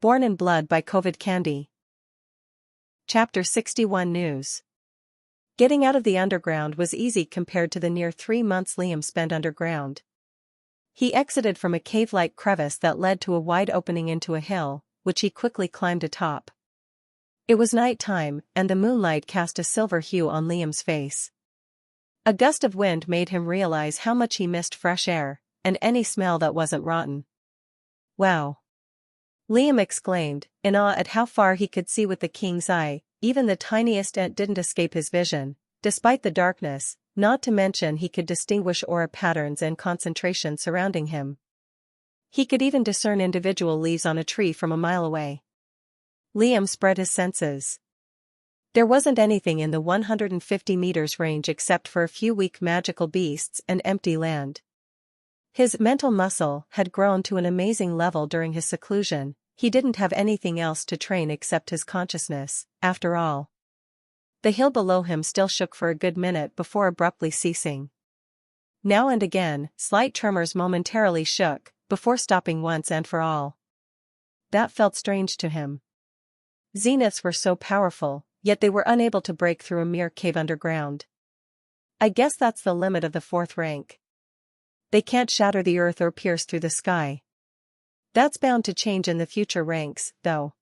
Born in Blood by COVID Candy. Chapter 61 News. Getting out of the underground was easy compared to the near 3 months Liam spent underground. He exited from a cave-like crevice that led to a wide opening into a hill, which he quickly climbed atop. It was night time, and the moonlight cast a silver hue on Liam's face. A gust of wind made him realize how much he missed fresh air, and any smell that wasn't rotten. "Wow!" Liam exclaimed, in awe at how far he could see with the king's eye. Even the tiniest ant didn't escape his vision, despite the darkness, not to mention he could distinguish aura patterns and concentration surrounding him. He could even discern individual leaves on a tree from a mile away. Liam spread his senses. There wasn't anything in the 150 meters range except for a few weak magical beasts and empty land. His mental muscle had grown to an amazing level during his seclusion. He didn't have anything else to train except his consciousness, after all. The hill below him still shook for a good minute before abruptly ceasing. Now and again, slight tremors momentarily shook, before stopping once and for all. That felt strange to him. Zeniths were so powerful, yet they were unable to break through a mere cave underground. I guess that's the limit of the 4th rank. They can't shatter the earth or pierce through the sky. That's bound to change in the future ranks, though.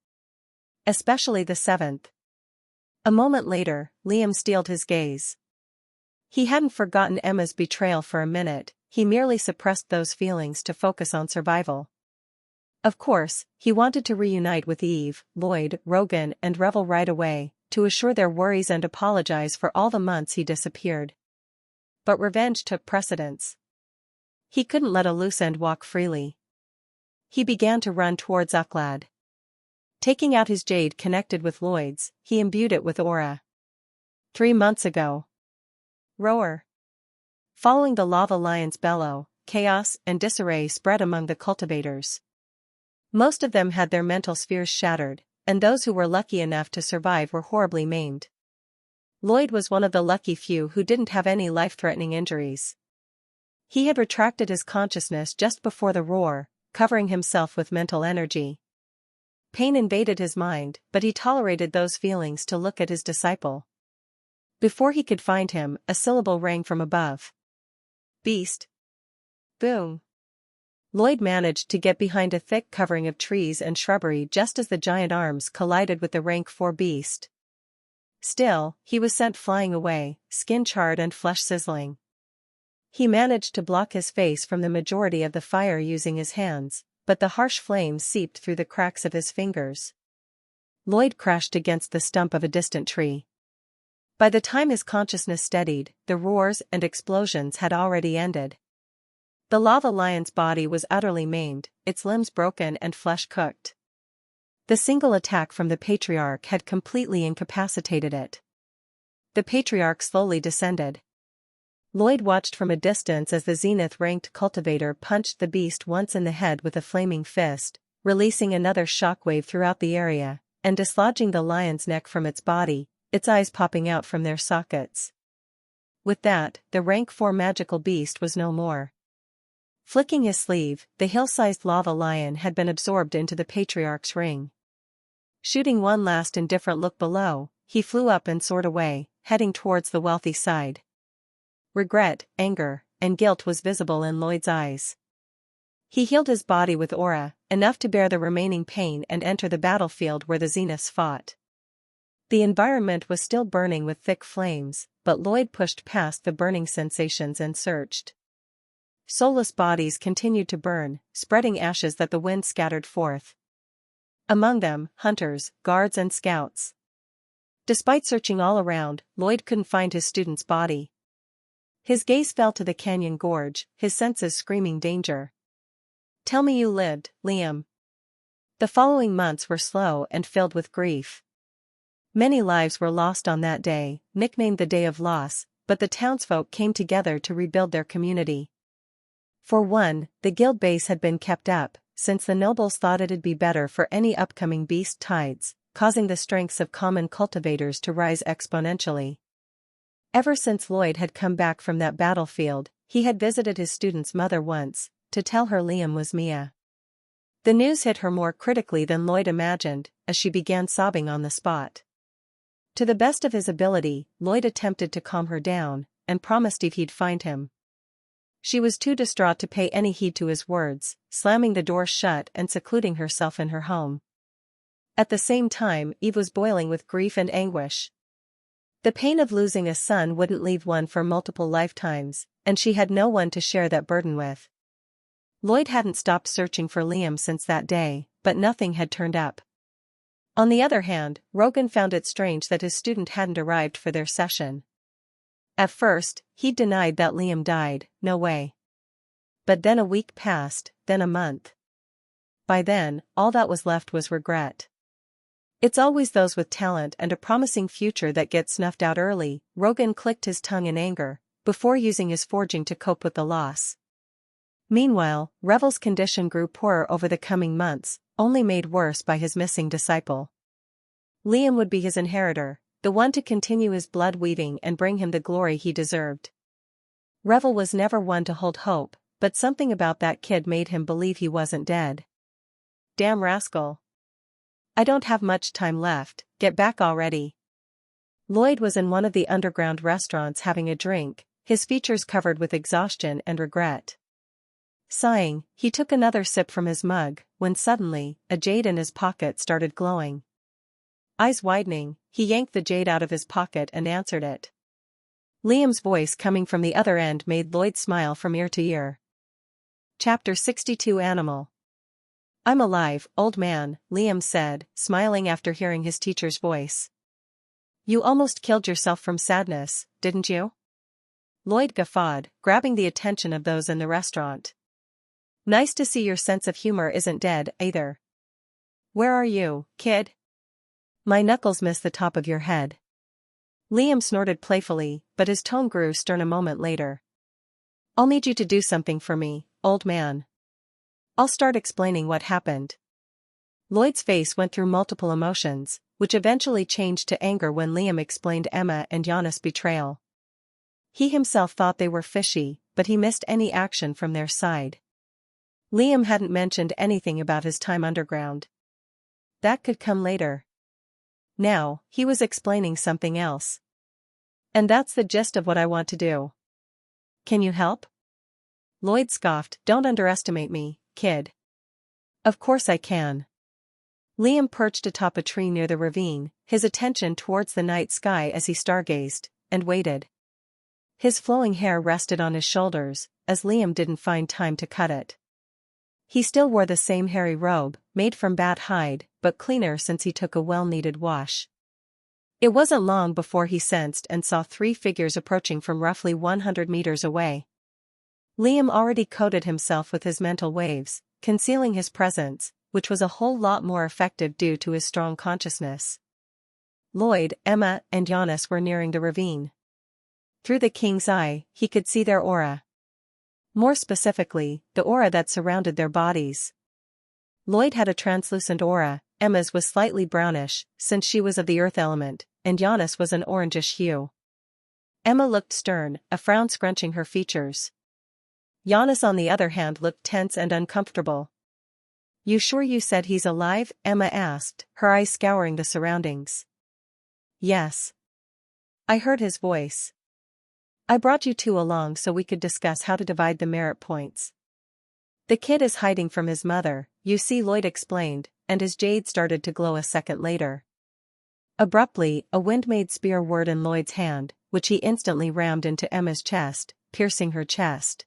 Especially the 7th. A moment later, Liam steeled his gaze. He hadn't forgotten Emma's betrayal for a minute, he merely suppressed those feelings to focus on survival. Of course, he wanted to reunite with Eve, Lloyd, Rogan and Revel right away, to assure their worries and apologize for all the months he disappeared. But revenge took precedence. He couldn't let a loose end walk freely. He began to run towards Ucladd. Taking out his jade connected with Lloyd's, he imbued it with aura. 3 months ago. Roar. Following the lava lion's bellow, chaos and disarray spread among the cultivators. Most of them had their mental spheres shattered, and those who were lucky enough to survive were horribly maimed. Lloyd was one of the lucky few who didn't have any life-threatening injuries. He had retracted his consciousness just before the roar, covering himself with mental energy. Pain invaded his mind, but he tolerated those feelings to look at his disciple. Before he could find him, a syllable rang from above. "Beast." Boom. Lloyd managed to get behind a thick covering of trees and shrubbery just as the giant arms collided with the rank 4 beast. Still, he was sent flying away, skin charred and flesh sizzling. He managed to block his face from the majority of the fire using his hands, but the harsh flames seeped through the cracks of his fingers. Lloyd crashed against the stump of a distant tree. By the time his consciousness steadied, the roars and explosions had already ended. The lava lion's body was utterly maimed, its limbs broken and flesh cooked. The single attack from the patriarch had completely incapacitated it. The patriarch slowly descended. Lloyd watched from a distance as the zenith-ranked cultivator punched the beast once in the head with a flaming fist, releasing another shockwave throughout the area, and dislodging the lion's neck from its body, its eyes popping out from their sockets. With that, the rank 4 magical beast was no more. Flicking his sleeve, the hill-sized lava lion had been absorbed into the patriarch's ring. Shooting one last indifferent look below, he flew up and soared away, heading towards the wealthy side. Regret, anger, and guilt was visible in Lloyd's eyes. He healed his body with aura, enough to bear the remaining pain and enter the battlefield where the zeniths fought. The environment was still burning with thick flames, but Lloyd pushed past the burning sensations and searched. Soulless bodies continued to burn, spreading ashes that the wind scattered forth. Among them, hunters, guards and scouts. Despite searching all around, Lloyd couldn't find his student's body. His gaze fell to the canyon gorge, his senses screaming danger. "Tell me you lived, Liam." The following months were slow and filled with grief. Many lives were lost on that day, nicknamed the Day of Loss, but the townsfolk came together to rebuild their community. For one, the guild base had been kept up, since the nobles thought it'd be better for any upcoming beast tides, causing the strengths of common cultivators to rise exponentially. Ever since Lloyd had come back from that battlefield, he had visited his student's mother once, to tell her Liam was Mia. The news hit her more critically than Lloyd imagined, as she began sobbing on the spot. To the best of his ability, Lloyd attempted to calm her down, and promised he'd find him. She was too distraught to pay any heed to his words, slamming the door shut and secluding herself in her home. At the same time, Eve was boiling with grief and anguish. The pain of losing a son wouldn't leave one for multiple lifetimes, and she had no one to share that burden with. Lloyd hadn't stopped searching for Liam since that day, but nothing had turned up. On the other hand, Rogan found it strange that his student hadn't arrived for their session. At first, he'd denied that Liam died, no way. But then a week passed, then a month. By then, all that was left was regret. It's always those with talent and a promising future that get snuffed out early. Rogan clicked his tongue in anger, before using his forging to cope with the loss. Meanwhile, Revel's condition grew poorer over the coming months, only made worse by his missing disciple. Liam would be his inheritor, the one to continue his blood weaving and bring him the glory he deserved. Revel was never one to hold hope, but something about that kid made him believe he wasn't dead. Damn rascal. I don't have much time left, get back already. Lloyd was in one of the underground restaurants having a drink, his features covered with exhaustion and regret. Sighing, he took another sip from his mug, when suddenly, a jade in his pocket started glowing. Eyes widening, he yanked the jade out of his pocket and answered it. Liam's voice coming from the other end made Lloyd smile from ear to ear. Chapter 62 Animal. I'm alive, old man, Liam said, smiling after hearing his teacher's voice. You almost killed yourself from sadness, didn't you? Lloyd guffawed, grabbing the attention of those in the restaurant. Nice to see your sense of humor isn't dead, either. Where are you, kid? My knuckles miss the top of your head. Liam snorted playfully, but his tone grew stern a moment later. I'll need you to do something for me, old man. I'll start explaining what happened. Lloyd's face went through multiple emotions, which eventually changed to anger when Liam explained Emma and Giannis' betrayal. He himself thought they were fishy, but he missed any action from their side. Liam hadn't mentioned anything about his time underground. That could come later. Now, he was explaining something else. And that's the gist of what I want to do. Can you help? Lloyd scoffed, don't underestimate me, kid. Of course I can. Liam perched atop a tree near the ravine, his attention towards the night sky as he stargazed, and waited. His flowing hair rested on his shoulders, as Liam didn't find time to cut it. He still wore the same hairy robe, made from bat hide, but cleaner since he took a well-needed wash. It wasn't long before he sensed and saw 3 figures approaching from roughly 100 meters away. Liam already coated himself with his mental waves, concealing his presence, which was a whole lot more effective due to his strong consciousness. Lloyd, Emma, and Giannis were nearing the ravine. Through the king's eye, he could see their aura. More specifically, the aura that surrounded their bodies. Lloyd had a translucent aura, Emma's was slightly brownish, since she was of the earth element, and Giannis was an orangish hue. Emma looked stern, a frown scrunching her features. Giannis on the other hand looked tense and uncomfortable. You sure you said he's alive? Emma asked, her eyes scouring the surroundings. Yes. I heard his voice. I brought you two along so we could discuss how to divide the merit points. The kid is hiding from his mother, you see, Lloyd explained, and his jade started to glow a second later. Abruptly, a wind-made spear whirred in Lloyd's hand, which he instantly rammed into Emma's chest, piercing her chest.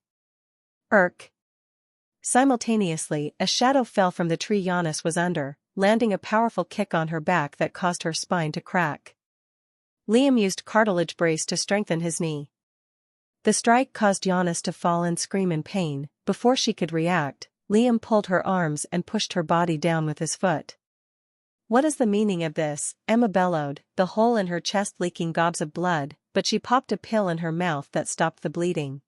Irk. Simultaneously, a shadow fell from the tree Giannis was under, landing a powerful kick on her back that caused her spine to crack. Liam used cartilage brace to strengthen his knee. The strike caused Giannis to fall and scream in pain. Before she could react, Liam pulled her arms and pushed her body down with his foot. What is the meaning of this? Emma bellowed, the hole in her chest leaking gobs of blood, but she popped a pill in her mouth that stopped the bleeding.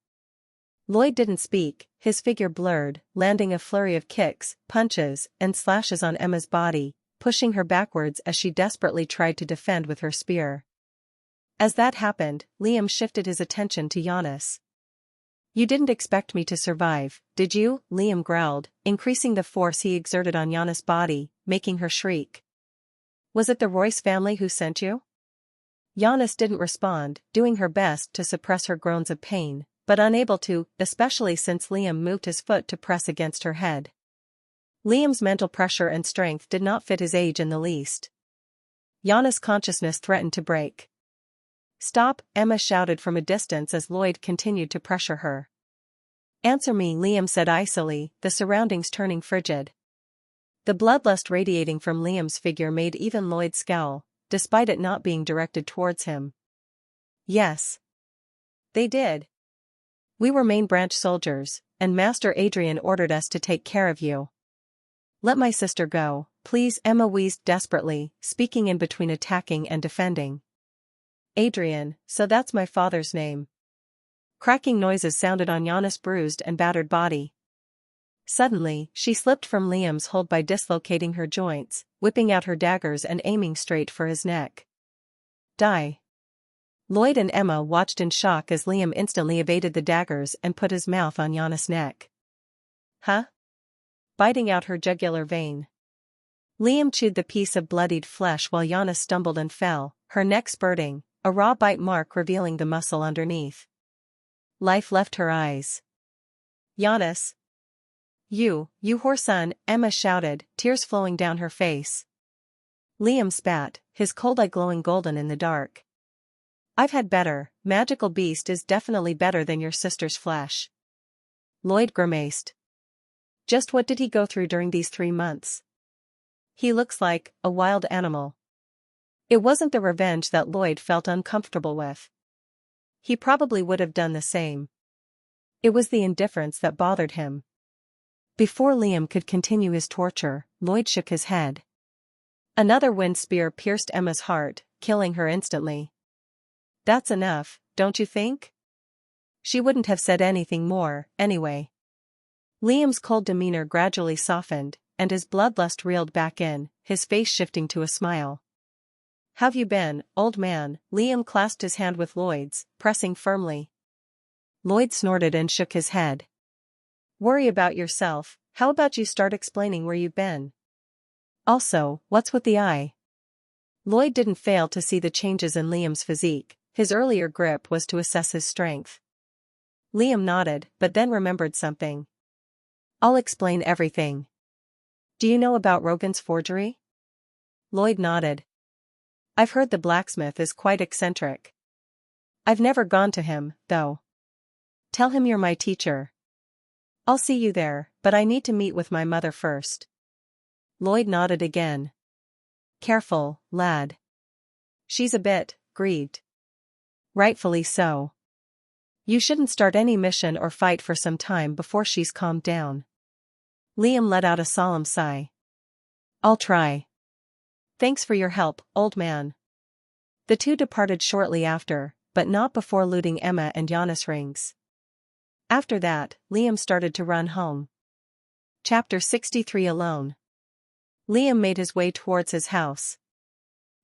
Lloyd didn't speak, his figure blurred, landing a flurry of kicks, punches, and slashes on Emma's body, pushing her backwards as she desperately tried to defend with her spear. As that happened, Liam shifted his attention to Giannis. You didn't expect me to survive, did you? Liam growled, increasing the force he exerted on Yana's body, making her shriek. Was it the Royce family who sent you? Giannis didn't respond, doing her best to suppress her groans of pain, but unable to, especially since Liam moved his foot to press against her head. Liam's mental pressure and strength did not fit his age in the least. Giannis' consciousness threatened to break. Stop, Emma shouted from a distance as Lloyd continued to pressure her. Answer me, Liam said icily, the surroundings turning frigid. The bloodlust radiating from Liam's figure made even Lloyd scowl, despite it not being directed towards him. Yes. They did. We were main branch soldiers, and Master Adrian ordered us to take care of you. Let my sister go, please, Emma wheezed desperately, speaking in between attacking and defending. Adrian, so that's my father's name. Cracking noises sounded on Giannis' bruised and battered body. Suddenly, she slipped from Liam's hold by dislocating her joints, whipping out her daggers and aiming straight for his neck. Die. Lloyd and Emma watched in shock as Liam instantly evaded the daggers and put his mouth on Giannis' neck. Huh? Biting out her jugular vein. Liam chewed the piece of bloodied flesh while Giannis stumbled and fell, her neck spurting, a raw bite mark revealing the muscle underneath. Life left her eyes. Giannis. You whoreson, Emma shouted, tears flowing down her face. Liam spat, his cold eye glowing golden in the dark. I've had better, magical beast is definitely better than your sister's flesh. Lloyd grimaced. Just what did he go through during these 3 months? He looks like a wild animal. It wasn't the revenge that Lloyd felt uncomfortable with. He probably would have done the same. It was the indifference that bothered him. Before Liam could continue his torture, Lloyd shook his head. Another wind spear pierced Emma's heart, killing her instantly. That's enough, don't you think? She wouldn't have said anything more, anyway. Liam's cold demeanor gradually softened, and his bloodlust reeled back in, his face shifting to a smile. How've you been, old man? Liam clasped his hand with Lloyd's, pressing firmly. Lloyd snorted and shook his head. Worry about yourself, how about you start explaining where you've been? Also, what's with the eye? Lloyd didn't fail to see the changes in Liam's physique, his earlier grip was to assess his strength. Liam nodded, but then remembered something. I'll explain everything. Do you know about Rogan's forgery? Lloyd nodded. I've heard the blacksmith is quite eccentric. I've never gone to him, though. Tell him you're my teacher. I'll see you there, but I need to meet with my mother first. Lloyd nodded again. Careful, lad. She's a bit grieved. Rightfully so. You shouldn't start any mission or fight for some time before she's calmed down. Liam let out a solemn sigh. I'll try. Thanks for your help, old man. The two departed shortly after, but not before looting Emma and Giannis' rings. After that, Liam started to run home. Chapter 63 Alone. Liam made his way towards his house.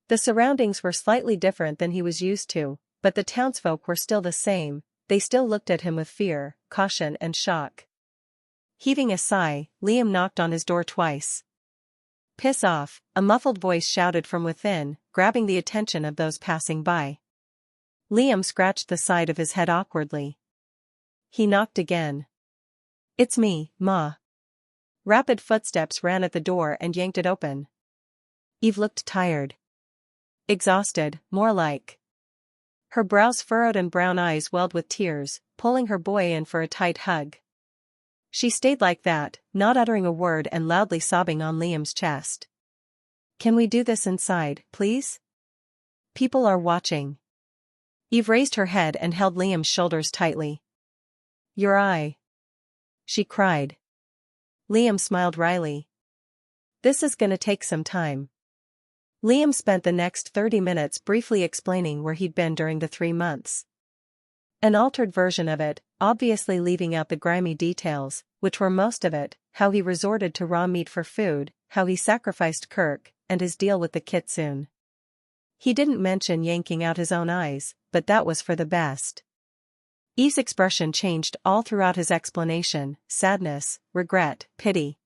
The surroundings were slightly different than he was used to, but the townsfolk were still the same, they still looked at him with fear, caution and shock. Heaving a sigh, Liam knocked on his door twice. Piss off, a muffled voice shouted from within, grabbing the attention of those passing by. Liam scratched the side of his head awkwardly. He knocked again. It's me, Ma. Rapid footsteps ran at the door and yanked it open. Eve looked tired. Exhausted, more like. Her brows furrowed and brown eyes welled with tears, pulling her boy in for a tight hug. She stayed like that, not uttering a word and loudly sobbing on Liam's chest. Can we do this inside, please? People are watching. Eve raised her head and held Liam's shoulders tightly. Your eye. She cried. Liam smiled wryly. This is gonna take some time. Liam spent the next 30 minutes briefly explaining where he'd been during the 3 months. An altered version of it, obviously leaving out the grimy details, which were most of it, how he resorted to raw meat for food, how he sacrificed Kirk, and his deal with the kitsune. He didn't mention yanking out his own eyes, but that was for the best. Eve's expression changed all throughout his explanation: sadness, regret, pity.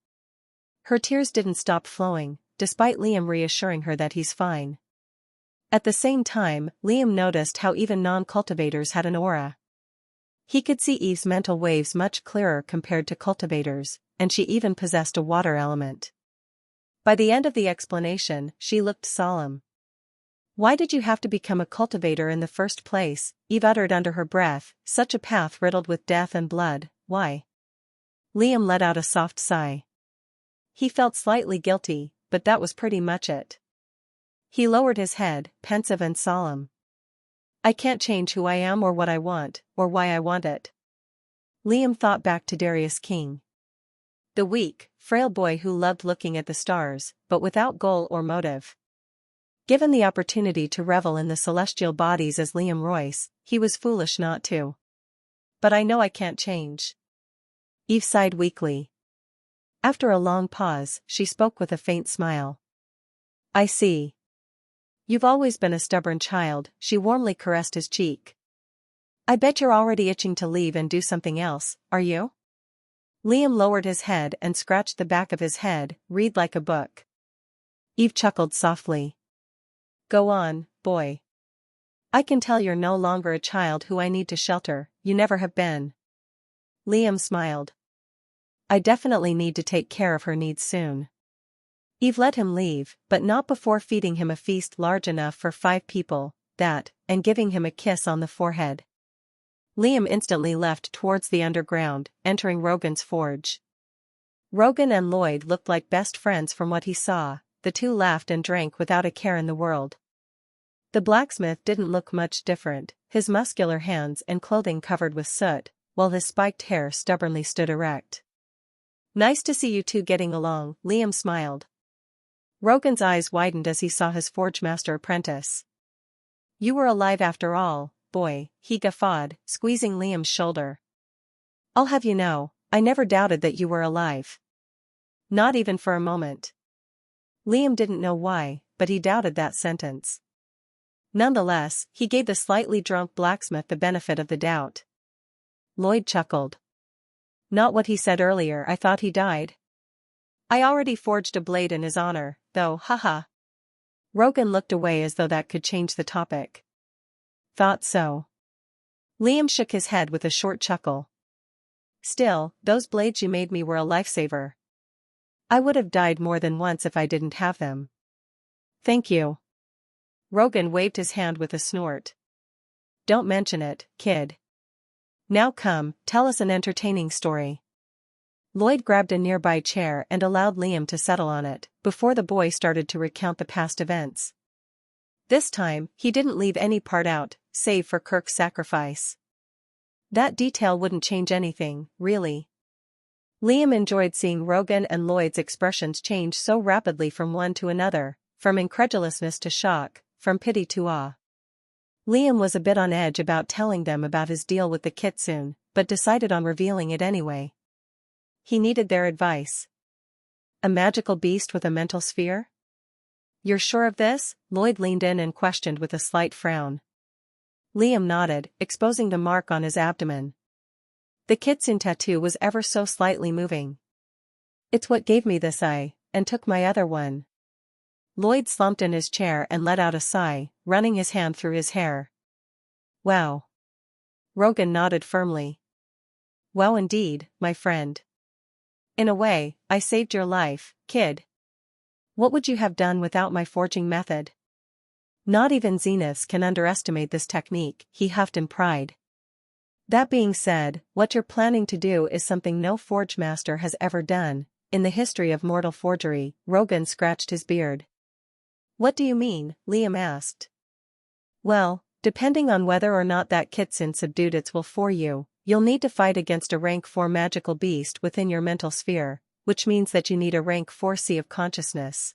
Her tears didn't stop flowing, despite Liam reassuring her that he's fine. At the same time, Liam noticed how even non-cultivators had an aura. He could see Eve's mental waves much clearer compared to cultivators, and she even possessed a water element. By the end of the explanation, she looked solemn. "Why did you have to become a cultivator in the first place?" Eve uttered under her breath. "Such a path riddled with death and blood, why?" Liam let out a soft sigh. He felt slightly guilty, but that was pretty much it. He lowered his head, pensive and solemn. "I can't change who I am or what I want, or why I want it." Liam thought back to Darius King. The weak, frail boy who loved looking at the stars, but without goal or motive. Given the opportunity to revel in the celestial bodies as Liam Royce, he was foolish not to. "But I know I can't change." Eve sighed weakly. After a long pause, she spoke with a faint smile. "I see. You've always been a stubborn child." She warmly caressed his cheek. "I bet you're already itching to leave and do something else, are you?" Liam lowered his head and scratched the back of his head. "Read like a book." Eve chuckled softly. "Go on, boy. I can tell you're no longer a child who I need to shelter. You never have been." Liam smiled. "I definitely need to take care of her needs soon." Eve let him leave, but not before feeding him a feast large enough for 5 people, and giving him a kiss on the forehead. Liam instantly left towards the underground, entering Rogan's forge. Rogan and Lloyd looked like best friends from what he saw. The two laughed and drank without a care in the world. The blacksmith didn't look much different, his muscular hands and clothing covered with soot, while his spiked hair stubbornly stood erect. "Nice to see you two getting along," Liam smiled. Rogan's eyes widened as he saw his forge master apprentice. "You were alive after all, boy," he guffawed, squeezing Liam's shoulder. "I'll have you know, I never doubted that you were alive. Not even for a moment." Liam didn't know why, but he doubted that sentence. Nonetheless, he gave the slightly drunk blacksmith the benefit of the doubt. Lloyd chuckled. "Not what he said earlier. I thought he died." "I already forged a blade in his honor, though, haha." Rogan looked away as though that could change the topic. "Thought so." Liam shook his head with a short chuckle. "Still, those blades you made me were a lifesaver. I would have died more than once if I didn't have them." "Thank you." Rogan waved his hand with a snort. "Don't mention it, kid. Now come, tell us an entertaining story." Lloyd grabbed a nearby chair and allowed Liam to settle on it, before the boy started to recount the past events. This time, he didn't leave any part out, save for Kirk's sacrifice. That detail wouldn't change anything, really. Liam enjoyed seeing Rogan and Lloyd's expressions change so rapidly from one to another, from incredulousness to shock, from pity to awe. Liam was a bit on edge about telling them about his deal with the kitsune, but decided on revealing it anyway. He needed their advice. "A magical beast with a mental sphere? You're sure of this?" Lloyd leaned in and questioned with a slight frown. Liam nodded, exposing the mark on his abdomen. The kitsune tattoo was ever so slightly moving. "It's what gave me this eye, and took my other one." Lloyd slumped in his chair and let out a sigh, running his hand through his hair. "Wow." Rogan nodded firmly. "Wow indeed, my friend. In a way, I saved your life, kid. What would you have done without my forging method?" "Not even zeniths can underestimate this technique," he huffed in pride. "That being said, what you're planning to do is something no forge master has ever done in the history of mortal forgery." Rogan scratched his beard. "What do you mean?" Liam asked. "Well, depending on whether or not that kitsune subdued its will for you, you'll need to fight against a rank 4 magical beast within your mental sphere, which means that you need a rank 4 sea of consciousness.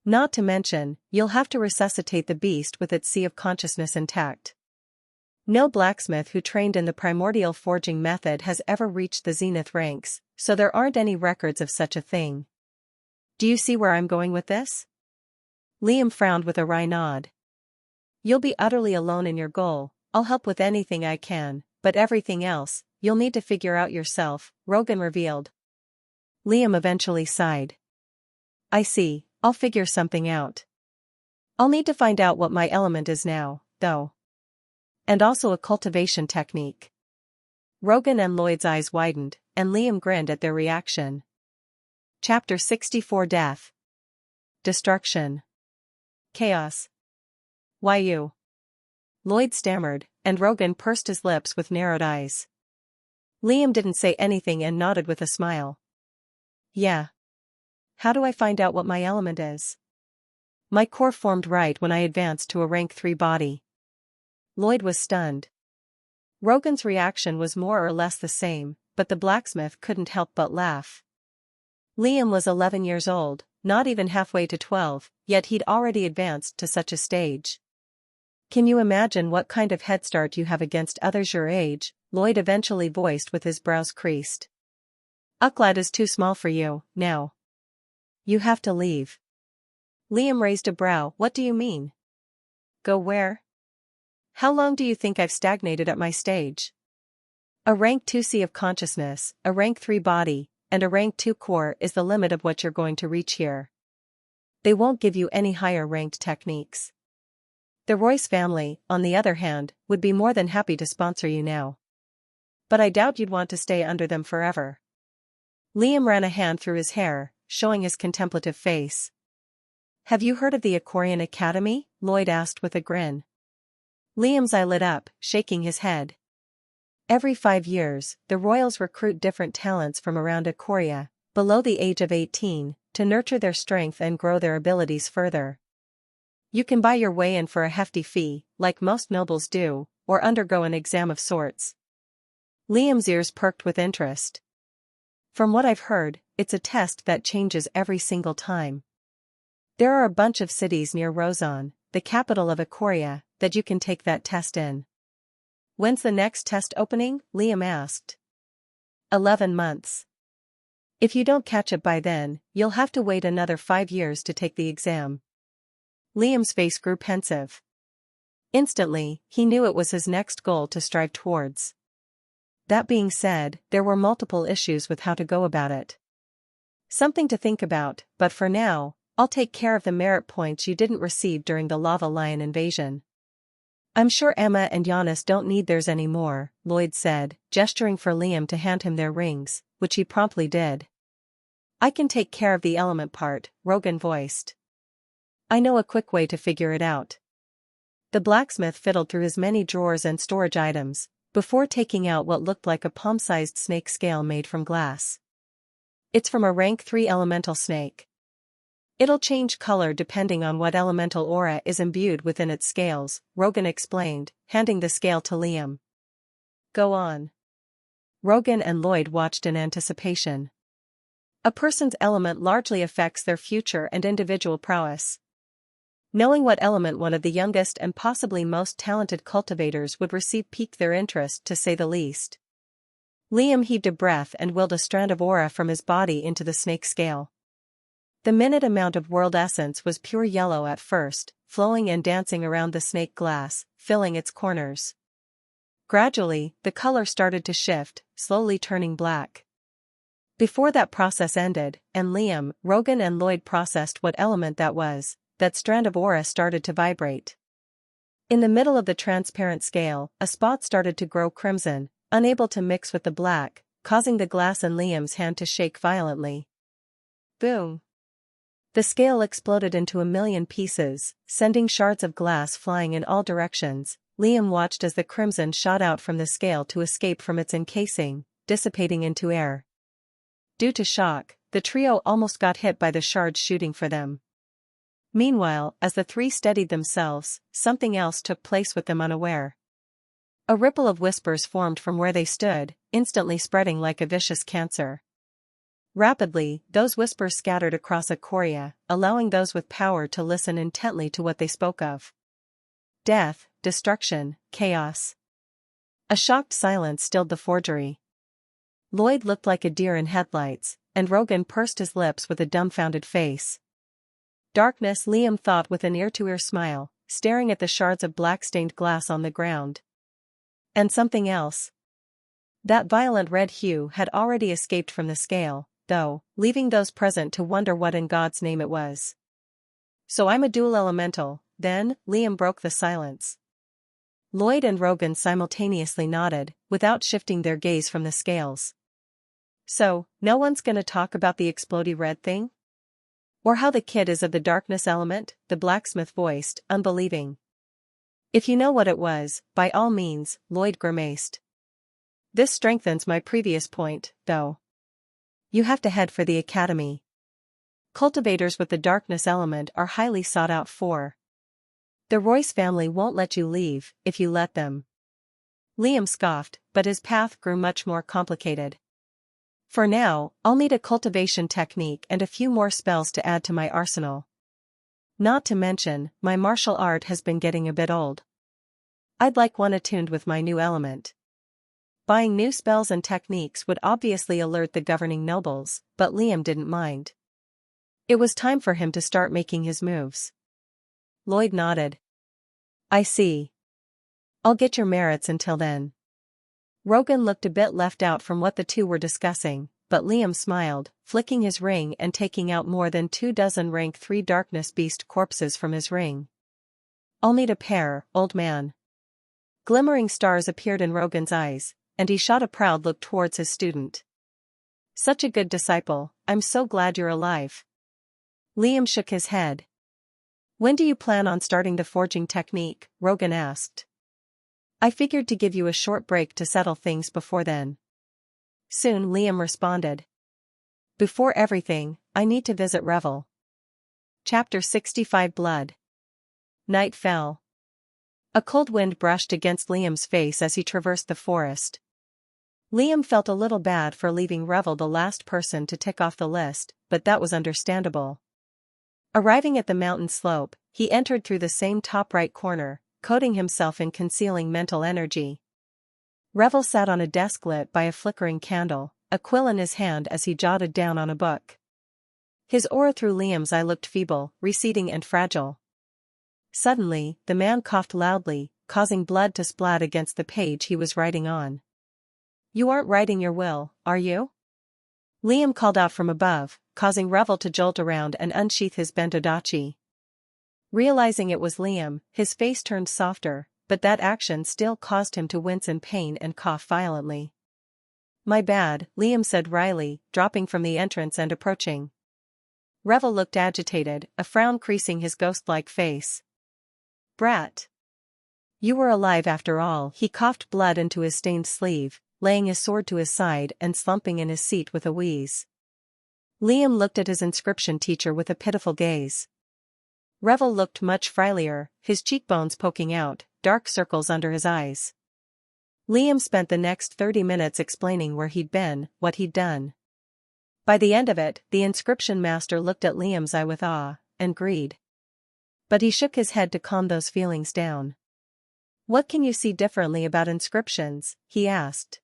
Not to mention, you'll have to resuscitate the beast with its sea of consciousness intact. No blacksmith who trained in the primordial forging method has ever reached the zenith ranks, so there aren't any records of such a thing. Do you see where I'm going with this?" Liam frowned with a wry nod. "You'll be utterly alone in your goal. I'll help with anything I can, but everything else, you'll need to figure out yourself, Rogan revealed. Liam eventually sighed. I see, I'll figure something out. I'll need to find out what my element is now, though. And also a cultivation technique. Rogan and Lloyd's eyes widened, and Liam grinned at their reaction. Chapter 64 Death. Destruction. Chaos. Why you? Lloyd stammered, and Rogan pursed his lips with narrowed eyes. Liam didn't say anything and nodded with a smile. Yeah. How do I find out what my element is? My core formed right when I advanced to a rank 3 body. Lloyd was stunned. Rogan's reaction was more or less the same, but the blacksmith couldn't help but laugh. Liam was 11 years old, not even halfway to 12, yet he'd already advanced to such a stage. Can you imagine what kind of head start you have against others your age? Lloyd eventually voiced with his brows creased. Ucladd is too small for you, now. You have to leave. Liam raised a brow. What do you mean? Go where? How long do you think I've stagnated at my stage? A rank 2 sea of consciousness, a rank 3 body, and a rank 2 core is the limit of what you're going to reach here. They won't give you any higher ranked techniques. The Royce family, on the other hand, would be more than happy to sponsor you now. But I doubt you'd want to stay under them forever. Liam ran a hand through his hair, showing his contemplative face. Have you heard of the Aquarian Academy? Lloyd asked with a grin. Liam's eye lit up, shaking his head. Every 5 years, the royals recruit different talents from around Aquaria, below the age of 18, to nurture their strength and grow their abilities further. You can buy your way in for a hefty fee, like most nobles do, or undergo an exam of sorts. Liam's ears perked with interest. From what I've heard, it's a test that changes every single time. There are a bunch of cities near Rozon, the capital of Aquaria, that you can take that test in. When's the next test opening? Liam asked. 11 months. If you don't catch it by then, you'll have to wait another 5 years to take the exam. Liam's face grew pensive. Instantly, he knew it was his next goal to strive towards. That being said, there were multiple issues with how to go about it. Something to think about, but for now, I'll take care of the merit points you didn't receive during the lava lion invasion. I'm sure Emma and Giannis don't need theirs anymore, Lloyd said, gesturing for Liam to hand him their rings, which he promptly did. I can take care of the element part, Rogan voiced. I know a quick way to figure it out. The blacksmith fiddled through his many drawers and storage items, before taking out what looked like a palm-sized snake scale made from glass. It's from a rank 3 elemental snake. It'll change color depending on what elemental aura is imbued within its scales, Rogan explained, handing the scale to Liam. Go on. Rogan and Lloyd watched in anticipation. A person's element largely affects their future and individual prowess. Knowing what element one of the youngest and possibly most talented cultivators would receive piqued their interest, to say the least. Liam heaved a breath and willed a strand of aura from his body into the snake scale. The minute amount of world essence was pure yellow at first, flowing and dancing around the snake glass, filling its corners. Gradually, the color started to shift, slowly turning black. Before that process ended, and Liam, Rogan and Lloyd processed what element that was, that strand of aura started to vibrate. In the middle of the transparent scale, a spot started to grow crimson, unable to mix with the black, causing the glass in Liam's hand to shake violently. Boom! The scale exploded into a million pieces, sending shards of glass flying in all directions. Liam watched as the crimson shot out from the scale to escape from its encasing, dissipating into air. Due to shock, the trio almost got hit by the shards shooting for them. Meanwhile, as the three steadied themselves, something else took place with them unaware. A ripple of whispers formed from where they stood, instantly spreading like a vicious cancer. Rapidly, those whispers scattered across Aquaria, allowing those with power to listen intently to what they spoke of. Death, destruction, chaos. A shocked silence stilled the forgery. Lloyd looked like a deer in headlights, and Rogan pursed his lips with a dumbfounded face. Darkness, Liam thought with an ear-to-ear smile, staring at the shards of black-stained glass on the ground. And something else. That violent red hue had already escaped from the scale, though, leaving those present to wonder what in God's name it was. So I'm a dual elemental, then. Liam broke the silence. Lloyd and Rogan simultaneously nodded, without shifting their gaze from the scales. So, no one's gonna talk about the explodey red thing? Or how the kid is of the darkness element? The blacksmith voiced, unbelieving. If you know what it was, by all means, Lloyd grimaced. This strengthens my previous point, though. You have to head for the academy. Cultivators with the darkness element are highly sought out for. The Royce family won't let you leave, if you let them. Liam scoffed, but his path grew much more complicated. For now, I'll need a cultivation technique and a few more spells to add to my arsenal. Not to mention, my martial art has been getting a bit old. I'd like one attuned with my new element. Buying new spells and techniques would obviously alert the governing nobles, but Liam didn't mind. It was time for him to start making his moves. Lloyd nodded. I see. I'll get your merits until then. Rogan looked a bit left out from what the two were discussing, but Liam smiled, flicking his ring and taking out more than 24 rank 3 darkness beast corpses from his ring. I'll need a pair, old man. Glimmering stars appeared in Rogan's eyes, and he shot a proud look towards his student. Such a good disciple, I'm so glad you're alive. Liam shook his head. When do you plan on starting the forging technique? Rogan asked. I figured to give you a short break to settle things before then. Soon, Liam responded. Before everything, I need to visit Revel. Chapter 65 Blood. Night fell. A cold wind brushed against Liam's face as he traversed the forest. Liam felt a little bad for leaving Revel the last person to tick off the list, but that was understandable. Arriving at the mountain slope, he entered through the same top right corner, coating himself in concealing mental energy. Revel sat on a desk lit by a flickering candle, a quill in his hand as he jotted down on a book. His aura through Liam's eye looked feeble, receding and fragile. Suddenly, the man coughed loudly, causing blood to splat against the page he was writing on. You aren't writing your will, are you? Liam called out from above, causing Revel to jolt around and unsheath his bentodachi. Realizing it was Liam, his face turned softer, but that action still caused him to wince in pain and cough violently. My bad, Liam said wryly, dropping from the entrance and approaching. Revel looked agitated, a frown creasing his ghost-like face. Brat. You were alive after all. He coughed blood into his stained sleeve, laying his sword to his side and slumping in his seat with a wheeze. Liam looked at his inscription teacher with a pitiful gaze. Revel looked much frilier, his cheekbones poking out, dark circles under his eyes. Liam spent the next 30 minutes explaining where he'd been, what he'd done. By the end of it, the inscription master looked at Liam's eye with awe and greed. But he shook his head to calm those feelings down. What can you see differently about inscriptions? He asked.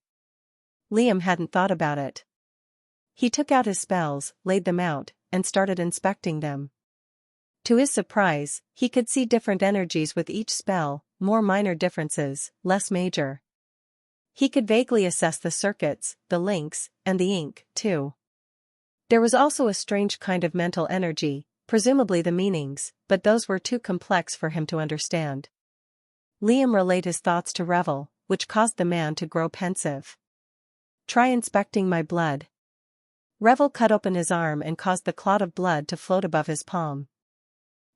Liam hadn't thought about it. He took out his spells, laid them out, and started inspecting them. To his surprise, he could see different energies with each spell, more minor differences, less major. He could vaguely assess the circuits, the links, and the ink, too. There was also a strange kind of mental energy, presumably the meanings, but those were too complex for him to understand. Liam relayed his thoughts to Revel, which caused the man to grow pensive. Try inspecting my blood. Revel cut open his arm and caused the clot of blood to float above his palm.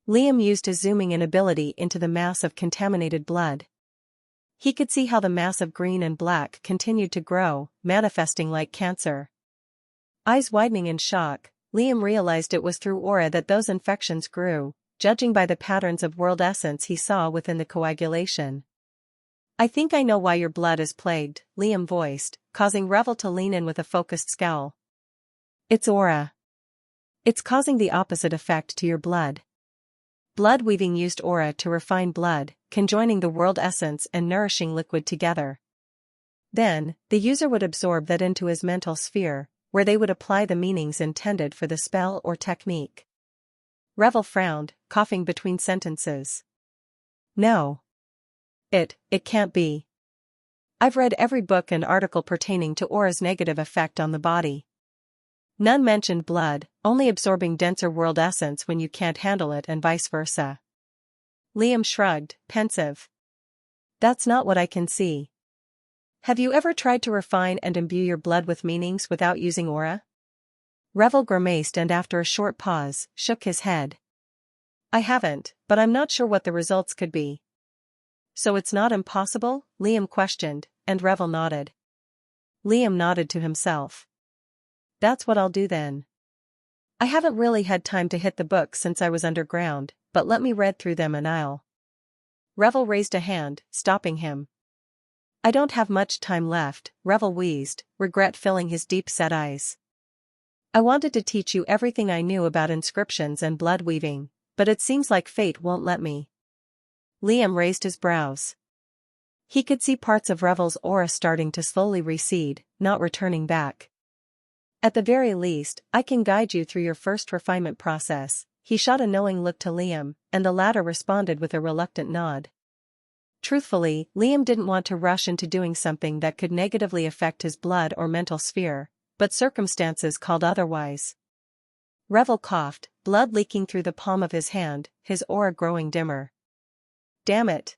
Liam used his zooming in ability into the mass of contaminated blood. He could see how the mass of green and black continued to grow, manifesting like cancer. Eyes widening in shock, Liam realized it was through aura that those infections grew, judging by the patterns of world essence he saw within the coagulation. I think I know why your blood is plagued, Liam voiced, causing Revel to lean in with a focused scowl. It's aura. It's causing the opposite effect to your blood. Blood weaving used aura to refine blood, conjoining the world essence and nourishing liquid together. Then, the user would absorb that into his mental sphere, where they would apply the meanings intended for the spell or technique. Revel frowned, coughing between sentences. No. It can't be. I've read every book and article pertaining to aura's negative effect on the body. None mentioned blood, only absorbing denser world essence when you can't handle it and vice versa. Liam shrugged, pensive. That's not what I can see. Have you ever tried to refine and imbue your blood with meanings without using aura? Revel grimaced and after a short pause, shook his head. I haven't, but I'm not sure what the results could be. So it's not impossible? Liam questioned, and Revel nodded. Liam nodded to himself. That's what I'll do then. I haven't really had time to hit the books since I was underground, but let me read through them and I'll. Revel raised a hand, stopping him. I don't have much time left, Revel wheezed, regret filling his deep-set eyes. I wanted to teach you everything I knew about inscriptions and blood weaving, but it seems like fate won't let me. Liam raised his brows. He could see parts of Revel's aura starting to slowly recede, not returning back. At the very least, I can guide you through your first refinement process. He shot a knowing look to Liam, and the latter responded with a reluctant nod. Truthfully, Liam didn't want to rush into doing something that could negatively affect his blood or mental sphere, but circumstances called otherwise. Revel coughed, blood leaking through the palm of his hand, his aura growing dimmer. Damn it.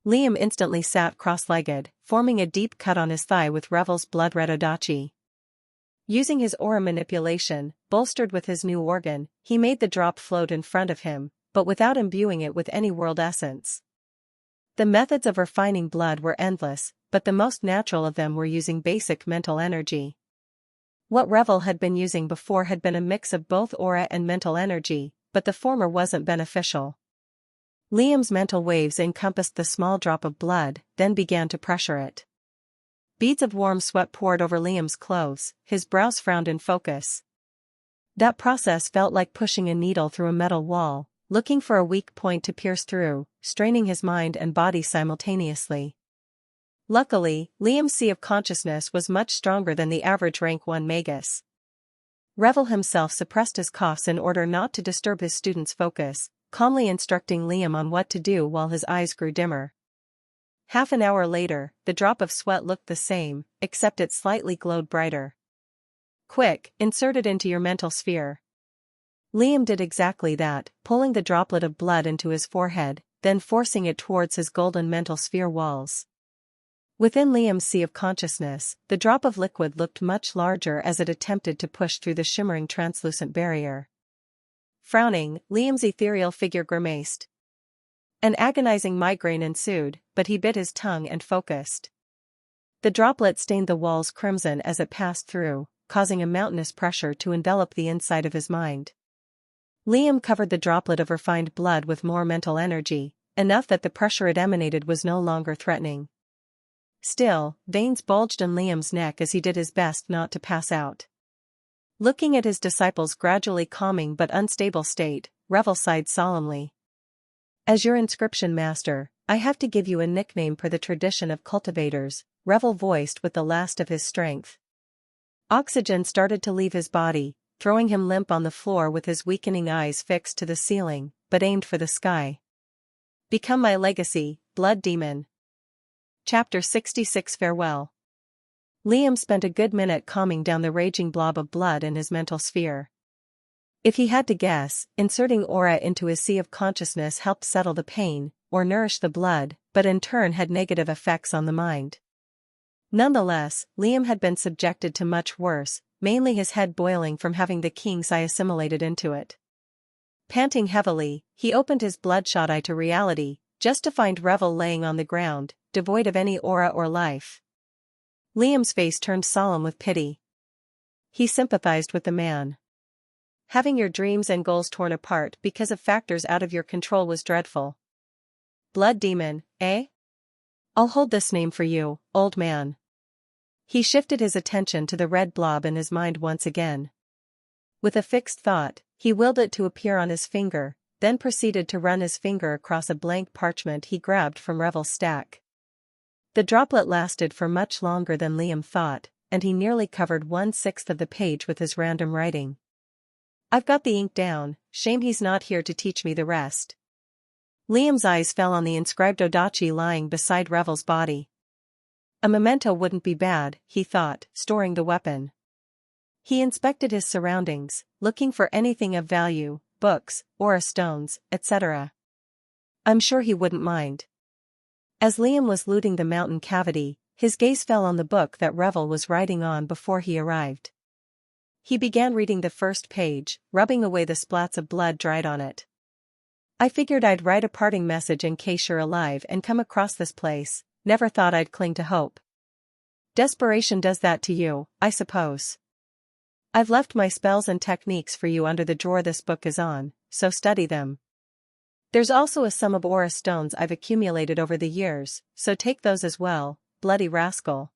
Liam instantly sat cross-legged, forming a deep cut on his thigh with Revel's blood-red odachi. Using his aura manipulation, bolstered with his new organ, he made the drop float in front of him, but without imbuing it with any world essence. The methods of refining blood were endless, but the most natural of them were using basic mental energy. What Revel had been using before had been a mix of both aura and mental energy, but the former wasn't beneficial. Liam's mental waves encompassed the small drop of blood, then began to pressure it. Beads of warm sweat poured over Liam's clothes, his brows frowned in focus. That process felt like pushing a needle through a metal wall, looking for a weak point to pierce through, straining his mind and body simultaneously. Luckily, Liam's sea of consciousness was much stronger than the average rank 1 magus. Revel himself suppressed his coughs in order not to disturb his student's focus, calmly instructing Liam on what to do while his eyes grew dimmer. Half an hour later, the drop of sweat looked the same, except it slightly glowed brighter. Quick, insert it into your mental sphere. Liam did exactly that, pulling the droplet of blood into his forehead, then forcing it towards his golden mental sphere walls. Within Liam's sea of consciousness, the drop of liquid looked much larger as it attempted to push through the shimmering translucent barrier. Frowning, Liam's ethereal figure grimaced. An agonizing migraine ensued, but he bit his tongue and focused. The droplet stained the walls crimson as it passed through, causing a mountainous pressure to envelop the inside of his mind. Liam covered the droplet of refined blood with more mental energy, enough that the pressure it emanated was no longer threatening. Still, veins bulged in Liam's neck as he did his best not to pass out. Looking at his disciple's gradually calming but unstable state, Revel sighed solemnly. As your inscription master, I have to give you a nickname per the tradition of cultivators, Revel voiced with the last of his strength. Oxygen started to leave his body, throwing him limp on the floor with his weakening eyes fixed to the ceiling, but aimed for the sky. Become my legacy, blood demon. Chapter 66 Farewell. Liam spent a good minute calming down the raging blob of blood in his mental sphere. If he had to guess, inserting aura into his sea of consciousness helped settle the pain, or nourish the blood, but in turn had negative effects on the mind. Nonetheless, Liam had been subjected to much worse, mainly his head boiling from having the king's eye assimilated into it. Panting heavily, he opened his bloodshot eye to reality, just to find Revel laying on the ground, devoid of any aura or life. Liam's face turned solemn with pity. He sympathized with the man. Having your dreams and goals torn apart because of factors out of your control was dreadful. Blood demon, eh? I'll hold this name for you, old man. He shifted his attention to the red blob in his mind once again. With a fixed thought, he willed it to appear on his finger, then proceeded to run his finger across a blank parchment he grabbed from Revel's stack. The droplet lasted for much longer than Liam thought, and he nearly covered 1/6 of the page with his random writing. I've got the ink down, shame he's not here to teach me the rest. Liam's eyes fell on the inscribed odachi lying beside Revel's body. A memento wouldn't be bad, he thought, storing the weapon. He inspected his surroundings, looking for anything of value, books, aura stones, etc. I'm sure he wouldn't mind. As Liam was looting the mountain cavity, his gaze fell on the book that Revel was writing on before he arrived. He began reading the first page, rubbing away the splats of blood dried on it. I figured I'd write a parting message in case you're alive and come across this place, never thought I'd cling to hope. Desperation does that to you, I suppose. I've left my spells and techniques for you under the drawer this book is on, so study them. There's also a sum of aura stones I've accumulated over the years, so take those as well, bloody rascal.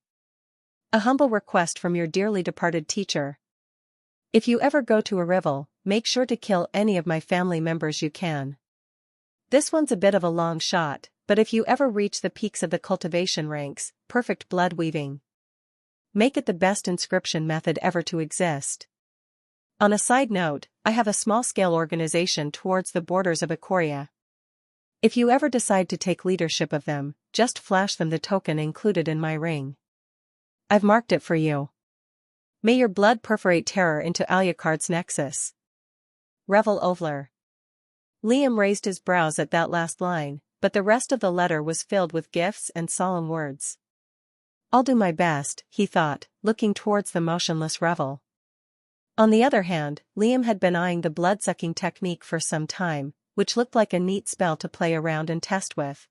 A humble request from your dearly departed teacher. If you ever go to a rival, make sure to kill any of my family members you can. This one's a bit of a long shot, but if you ever reach the peaks of the cultivation ranks, perfect blood weaving. Make it the best inscription method ever to exist. On a side note, I have a small-scale organization towards the borders of Ikoria. If you ever decide to take leadership of them, just flash them the token included in my ring. I've marked it for you. May your blood perforate terror into Alucard's nexus. Revel Ovler. Liam raised his brows at that last line, but the rest of the letter was filled with gifts and solemn words. I'll do my best, he thought, looking towards the motionless Revel. On the other hand, Liam had been eyeing the blood-sucking technique for some time, which looked like a neat spell to play around and test with.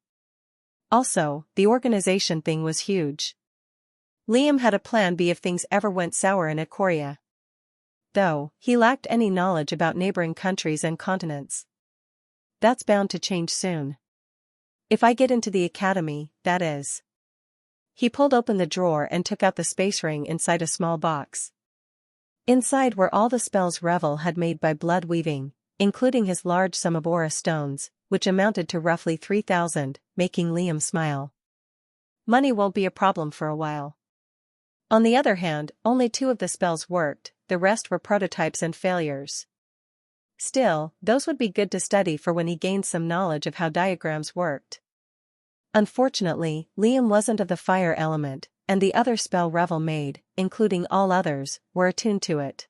Also, the organization thing was huge. Liam had a plan B if things ever went sour in Ikoria. Though, he lacked any knowledge about neighboring countries and continents. That's bound to change soon. If I get into the academy, that is. He pulled open the drawer and took out the space ring inside a small box. Inside were all the spells Revel had made by blood weaving, including his large sum of aura stones, which amounted to roughly 3,000, making Liam smile. Money won't be a problem for a while. On the other hand, only 2 of the spells worked, the rest were prototypes and failures. Still, those would be good to study for when he gained some knowledge of how diagrams worked. Unfortunately, Liam wasn't of the fire element, and the other spell Revel made, including all others, were attuned to it.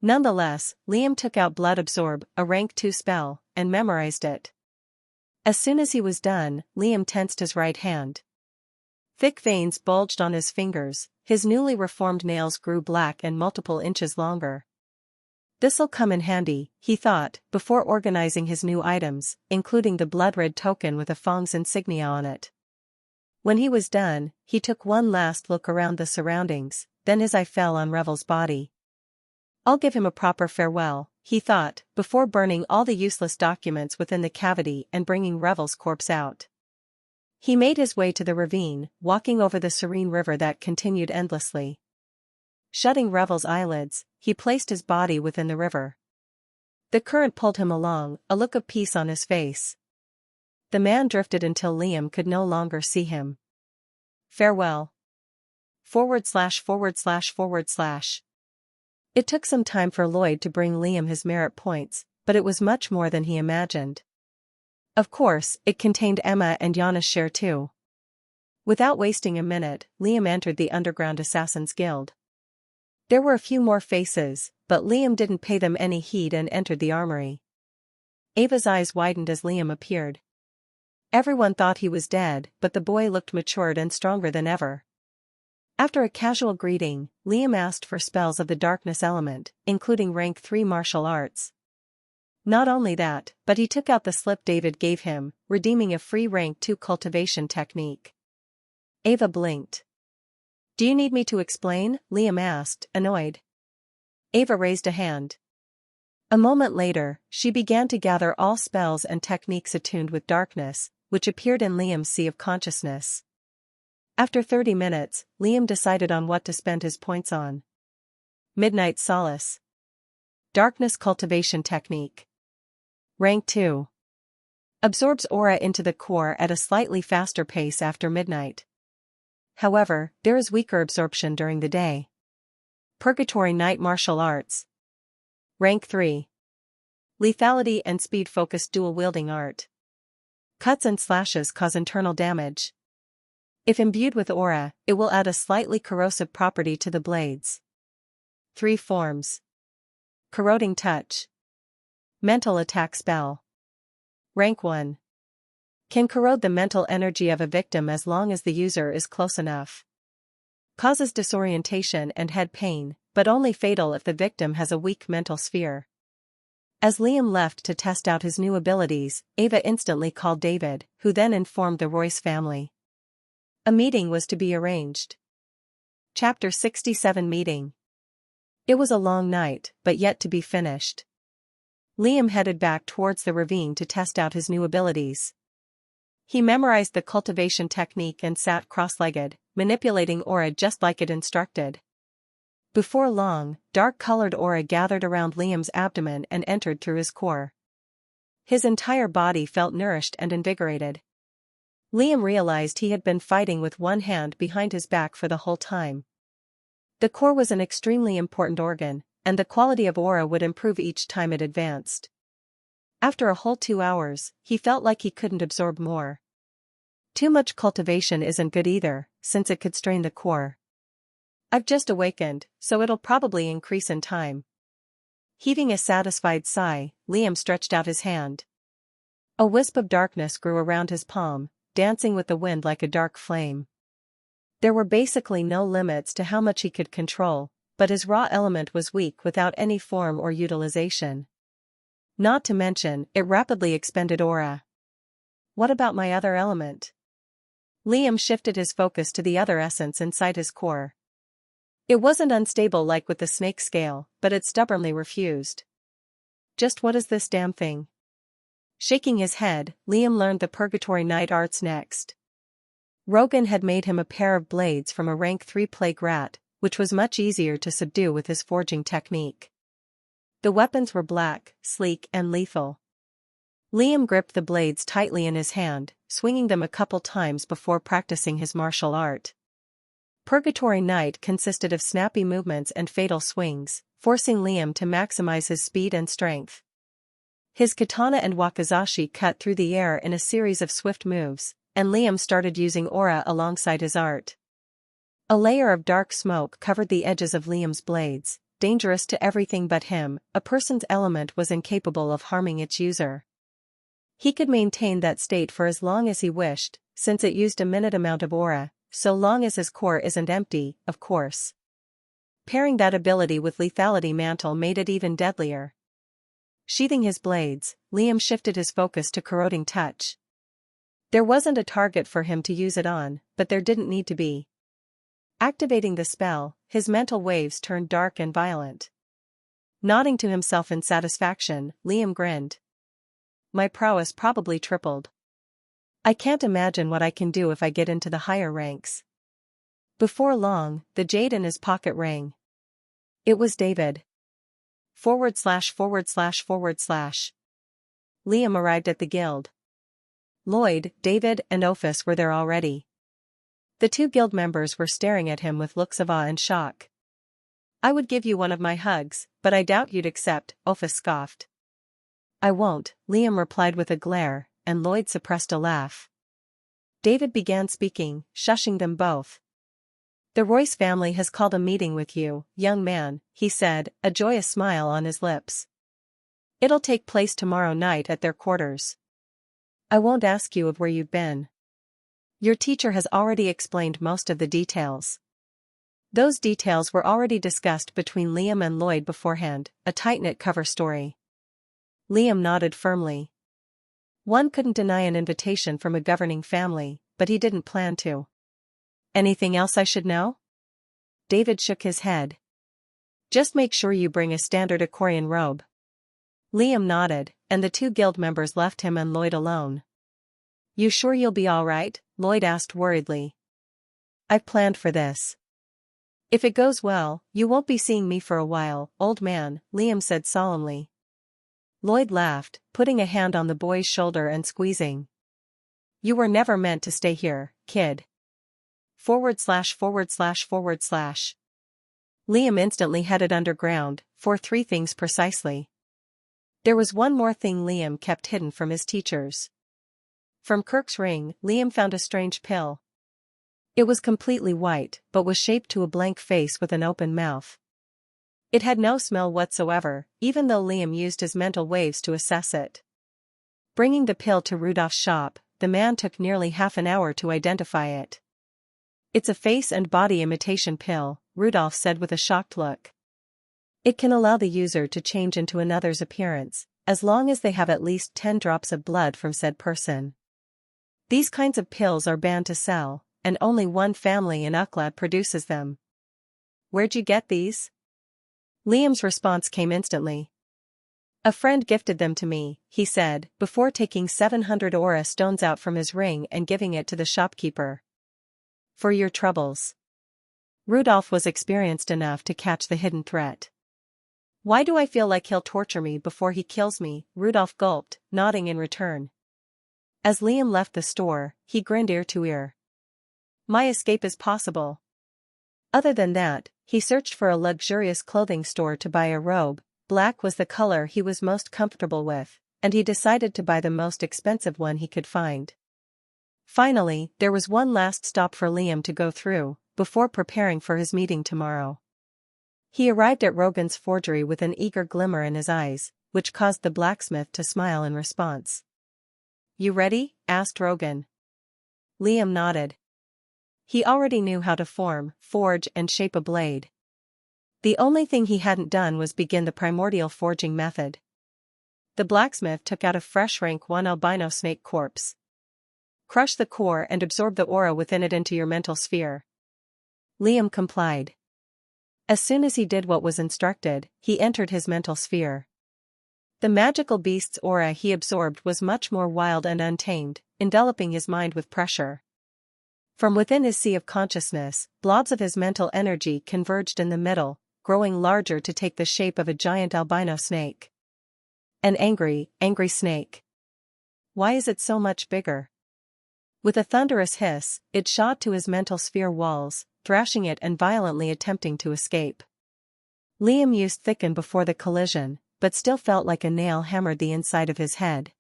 Nonetheless, Liam took out Blood Absorb, a rank 2 spell, and memorized it. As soon as he was done, Liam tensed his right hand. Thick veins bulged on his fingers, his newly reformed nails grew black and multiple inches longer. This'll come in handy, he thought, before organizing his new items, including the blood red token with a Fong's insignia on it. When he was done, he took one last look around the surroundings, then his eye fell on Revel's body. I'll give him a proper farewell, he thought, before burning all the useless documents within the cavity and bringing Revel's corpse out. He made his way to the ravine, walking over the serene river that continued endlessly. Shutting Revel's eyelids, he placed his body within the river. The current pulled him along, a look of peace on his face. The man drifted until Liam could no longer see him. Farewell. /////. It took some time for Lloyd to bring Liam his merit points, but it was much more than he imagined. Of course, it contained Emma and Yana's share too. Without wasting a minute, Liam entered the Underground Assassins Guild. There were a few more faces, but Liam didn't pay them any heed and entered the armory. Ava's eyes widened as Liam appeared. Everyone thought he was dead, but the boy looked matured and stronger than ever. After a casual greeting, Liam asked for spells of the darkness element, including rank 3 martial arts. Not only that, but he took out the slip David gave him, redeeming a free rank 2 cultivation technique. Ava blinked. Do you need me to explain? Liam asked, annoyed. Ava raised a hand. A moment later, she began to gather all spells and techniques attuned with darkness, which appeared in Liam's sea of consciousness. After 30 minutes, Liam decided on what to spend his points on. Midnight Solace. Darkness Cultivation Technique. Rank 2. Absorbs aura into the core at a slightly faster pace after midnight. However, there is weaker absorption during the day. Purgatory Night Martial Arts. Rank 3. Lethality and speed-focused dual-wielding art. Cuts and slashes cause internal damage. If imbued with aura, it will add a slightly corrosive property to the blades. 3 forms. Corroding touch. Mental attack spell. Rank 1. Can corrode the mental energy of a victim as long as the user is close enough. Causes disorientation and head pain, but only fatal if the victim has a weak mental sphere. As Liam left to test out his new abilities, Ava instantly called David, who then informed the Royce family. A meeting was to be arranged. Chapter 67 Meeting. It was a long night, but yet to be finished. Liam headed back towards the ravine to test out his new abilities. He memorized the cultivation technique and sat cross-legged, manipulating aura just like it instructed. Before long, dark-colored aura gathered around Liam's abdomen and entered through his core. His entire body felt nourished and invigorated. Liam realized he had been fighting with one hand behind his back for the whole time. The core was an extremely important organ, and the quality of aura would improve each time it advanced. After a whole 2 hours, he felt like he couldn't absorb more. Too much cultivation isn't good either, since it could strain the core. I've just awakened, so it'll probably increase in time. Heaving a satisfied sigh, Liam stretched out his hand. A wisp of darkness grew around his palm, dancing with the wind like a dark flame. There were basically no limits to how much he could control, but his raw element was weak without any form or utilization. Not to mention, it rapidly expended aura. What about my other element? Liam shifted his focus to the other essence inside his core. It wasn't unstable like with the snake scale, but it stubbornly refused. Just what is this damn thing? Shaking his head, Liam learned the Purgatory Night arts next. Rogan had made him a pair of blades from a rank 3 plague rat, which was much easier to subdue with his forging technique. The weapons were black, sleek and lethal. Liam gripped the blades tightly in his hand, swinging them a couple times before practicing his martial art. Purgatory Night consisted of snappy movements and fatal swings, forcing Liam to maximize his speed and strength. His katana and wakizashi cut through the air in a series of swift moves, and Liam started using aura alongside his art. A layer of dark smoke covered the edges of Liam's blades, dangerous to everything but him. A person's element was incapable of harming its user. He could maintain that state for as long as he wished, since it used a minute amount of aura, so long as his core isn't empty, of course. Pairing that ability with lethality mantle made it even deadlier. Sheathing his blades, Liam shifted his focus to corroding touch. There wasn't a target for him to use it on, but there didn't need to be. Activating the spell, his mental waves turned dark and violent. Nodding to himself in satisfaction, Liam grinned. My prowess probably tripled. I can't imagine what I can do if I get into the higher ranks. Before long, the jade in his pocket rang. It was David. /////. Liam arrived at the guild. Lloyd, David, and Ophis were there already. The 2 guild members were staring at him with looks of awe and shock. I would give you one of my hugs, but I doubt you'd accept, Ophis scoffed. I won't, Liam replied with a glare, and Lloyd suppressed a laugh. David began speaking, shushing them both. The Royce family has called a meeting with you, young man, he said, a joyous smile on his lips. It'll take place tomorrow night at their quarters. I won't ask you of where you've been. Your teacher has already explained most of the details. Those details were already discussed between Liam and Lloyd beforehand, a tight-knit cover story. Liam nodded firmly. One couldn't deny an invitation from a governing family, but he didn't plan to. Anything else I should know? David shook his head. Just make sure you bring a standard Icorian robe. Liam nodded, and the 2 guild members left him and Lloyd alone. You sure you'll be all right? Lloyd asked worriedly. I've planned for this. If it goes well, you won't be seeing me for a while, old man, Liam said solemnly. Lloyd laughed, putting a hand on the boy's shoulder and squeezing. You were never meant to stay here, kid. ////. Liam instantly headed underground, for 3 things precisely. There was one more thing Liam kept hidden from his teachers. From Kirk's ring, Liam found a strange pill. It was completely white, but was shaped to a blank face with an open mouth. It had no smell whatsoever, even though Liam used his mental waves to assess it. Bringing the pill to Rudolph's shop, the man took nearly half an hour to identify it. "It's a face and body imitation pill," Rudolph said with a shocked look. "It can allow the user to change into another's appearance, as long as they have at least 10 drops of blood from said person. These kinds of pills are banned to sell, and only one family in Ucladd produces them." "Where'd you get these?" Liam's response came instantly. "A friend gifted them to me," he said, before taking 700 aura stones out from his ring and giving it to the shopkeeper. "For your troubles." Rudolph was experienced enough to catch the hidden threat. "Why do I feel like he'll torture me before he kills me?" Rudolph gulped, nodding in return. As Liam left the store, he grinned ear to ear. My escape is possible. Other than that, he searched for a luxurious clothing store to buy a robe. Black was the color he was most comfortable with, and he decided to buy the most expensive one he could find. Finally, there was one last stop for Liam to go through, before preparing for his meeting tomorrow. He arrived at Rogan's forgery with an eager glimmer in his eyes, which caused the blacksmith to smile in response. "You ready?" asked Rogan. Liam nodded. He already knew how to form, forge and shape a blade. The only thing he hadn't done was begin the primordial forging method. The blacksmith took out a fresh rank 1 albino snake corpse. "Crush the core and absorb the aura within it into your mental sphere." Liam complied. As soon as he did what was instructed, he entered his mental sphere. The magical beast's aura he absorbed was much more wild and untamed, enveloping his mind with pressure. From within his sea of consciousness, blobs of his mental energy converged in the middle, growing larger to take the shape of a giant albino snake. An angry, angry snake. Why is it so much bigger? With a thunderous hiss, it shot to his mental sphere walls, thrashing it and violently attempting to escape. Liam used thicken before the collision, but still felt like a nail hammered the inside of his head.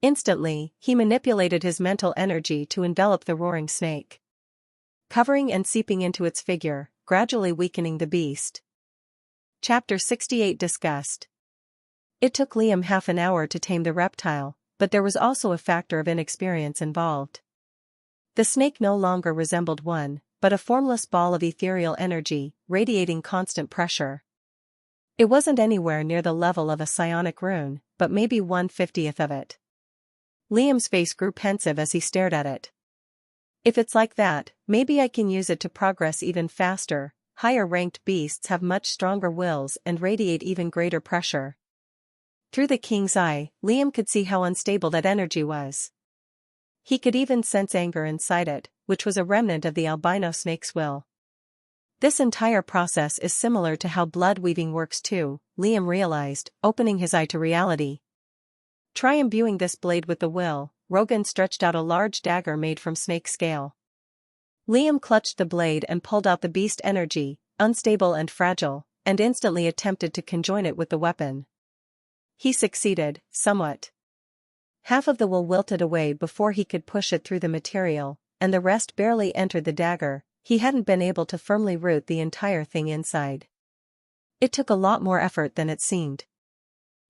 Instantly, he manipulated his mental energy to envelop the roaring snake, covering and seeping into its figure, gradually weakening the beast. Chapter 68 Disgust. It took Liam half an hour to tame the reptile, but there was also a factor of inexperience involved. The snake no longer resembled one, but a formless ball of ethereal energy, radiating constant pressure. It wasn't anywhere near the level of a psionic rune, but maybe 1/50th of it. Liam's face grew pensive as he stared at it. If it's like that, maybe I can use it to progress even faster. Higher-ranked beasts have much stronger wills and radiate even greater pressure. Through the king's eye, Liam could see how unstable that energy was. He could even sense anger inside it, which was a remnant of the albino snake's will. This entire process is similar to how blood weaving works too, Liam realized, opening his eye to reality. Try imbuing this blade with the will. Rogan stretched out a large dagger made from snake scale. Liam clutched the blade and pulled out the beast energy, unstable and fragile, and instantly attempted to conjoin it with the weapon. He succeeded, somewhat. Half of the will wilted away before he could push it through the material, and the rest barely entered the dagger. He hadn't been able to firmly root the entire thing inside. It took a lot more effort than it seemed.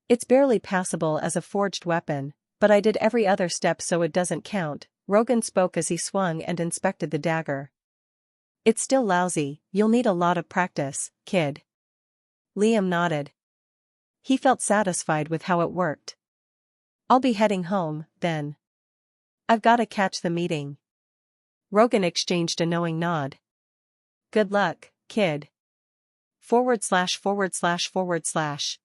"It's barely passable as a forged weapon, but I did every other step so it doesn't count," Rogan spoke as he swung and inspected the dagger. "It's still lousy, you'll need a lot of practice, kid." Liam nodded. He felt satisfied with how it worked. "I'll be heading home, then. I've gotta catch the meeting." Rogan exchanged a knowing nod. "Good luck, kid." //////.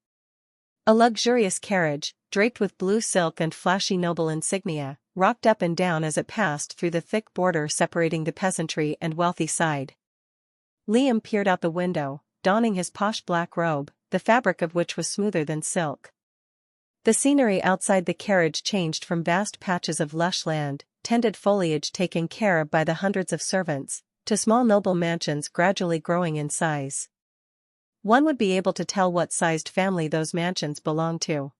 A luxurious carriage, draped with blue silk and flashy noble insignia, rocked up and down as it passed through the thick border separating the peasantry and wealthy side. Liam peered out the window, donning his posh black robe, the fabric of which was smoother than silk. The scenery outside the carriage changed from vast patches of lush land, tended foliage taken care of by the hundreds of servants, to small noble mansions gradually growing in size. One would be able to tell what sized family those mansions belonged to.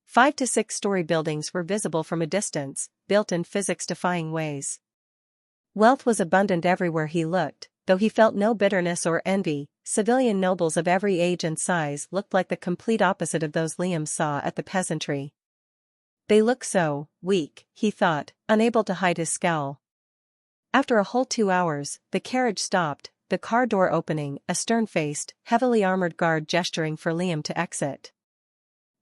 5 to 6 story buildings were visible from a distance, built in physics-defying ways. Wealth was abundant everywhere he looked, though he felt no bitterness or envy. Civilian nobles of every age and size looked like the complete opposite of those Liam saw at the peasantry. They look so weak, he thought, unable to hide his scowl. After a whole 2 hours, the carriage stopped, the car door opening, a stern-faced, heavily armored guard gesturing for Liam to exit.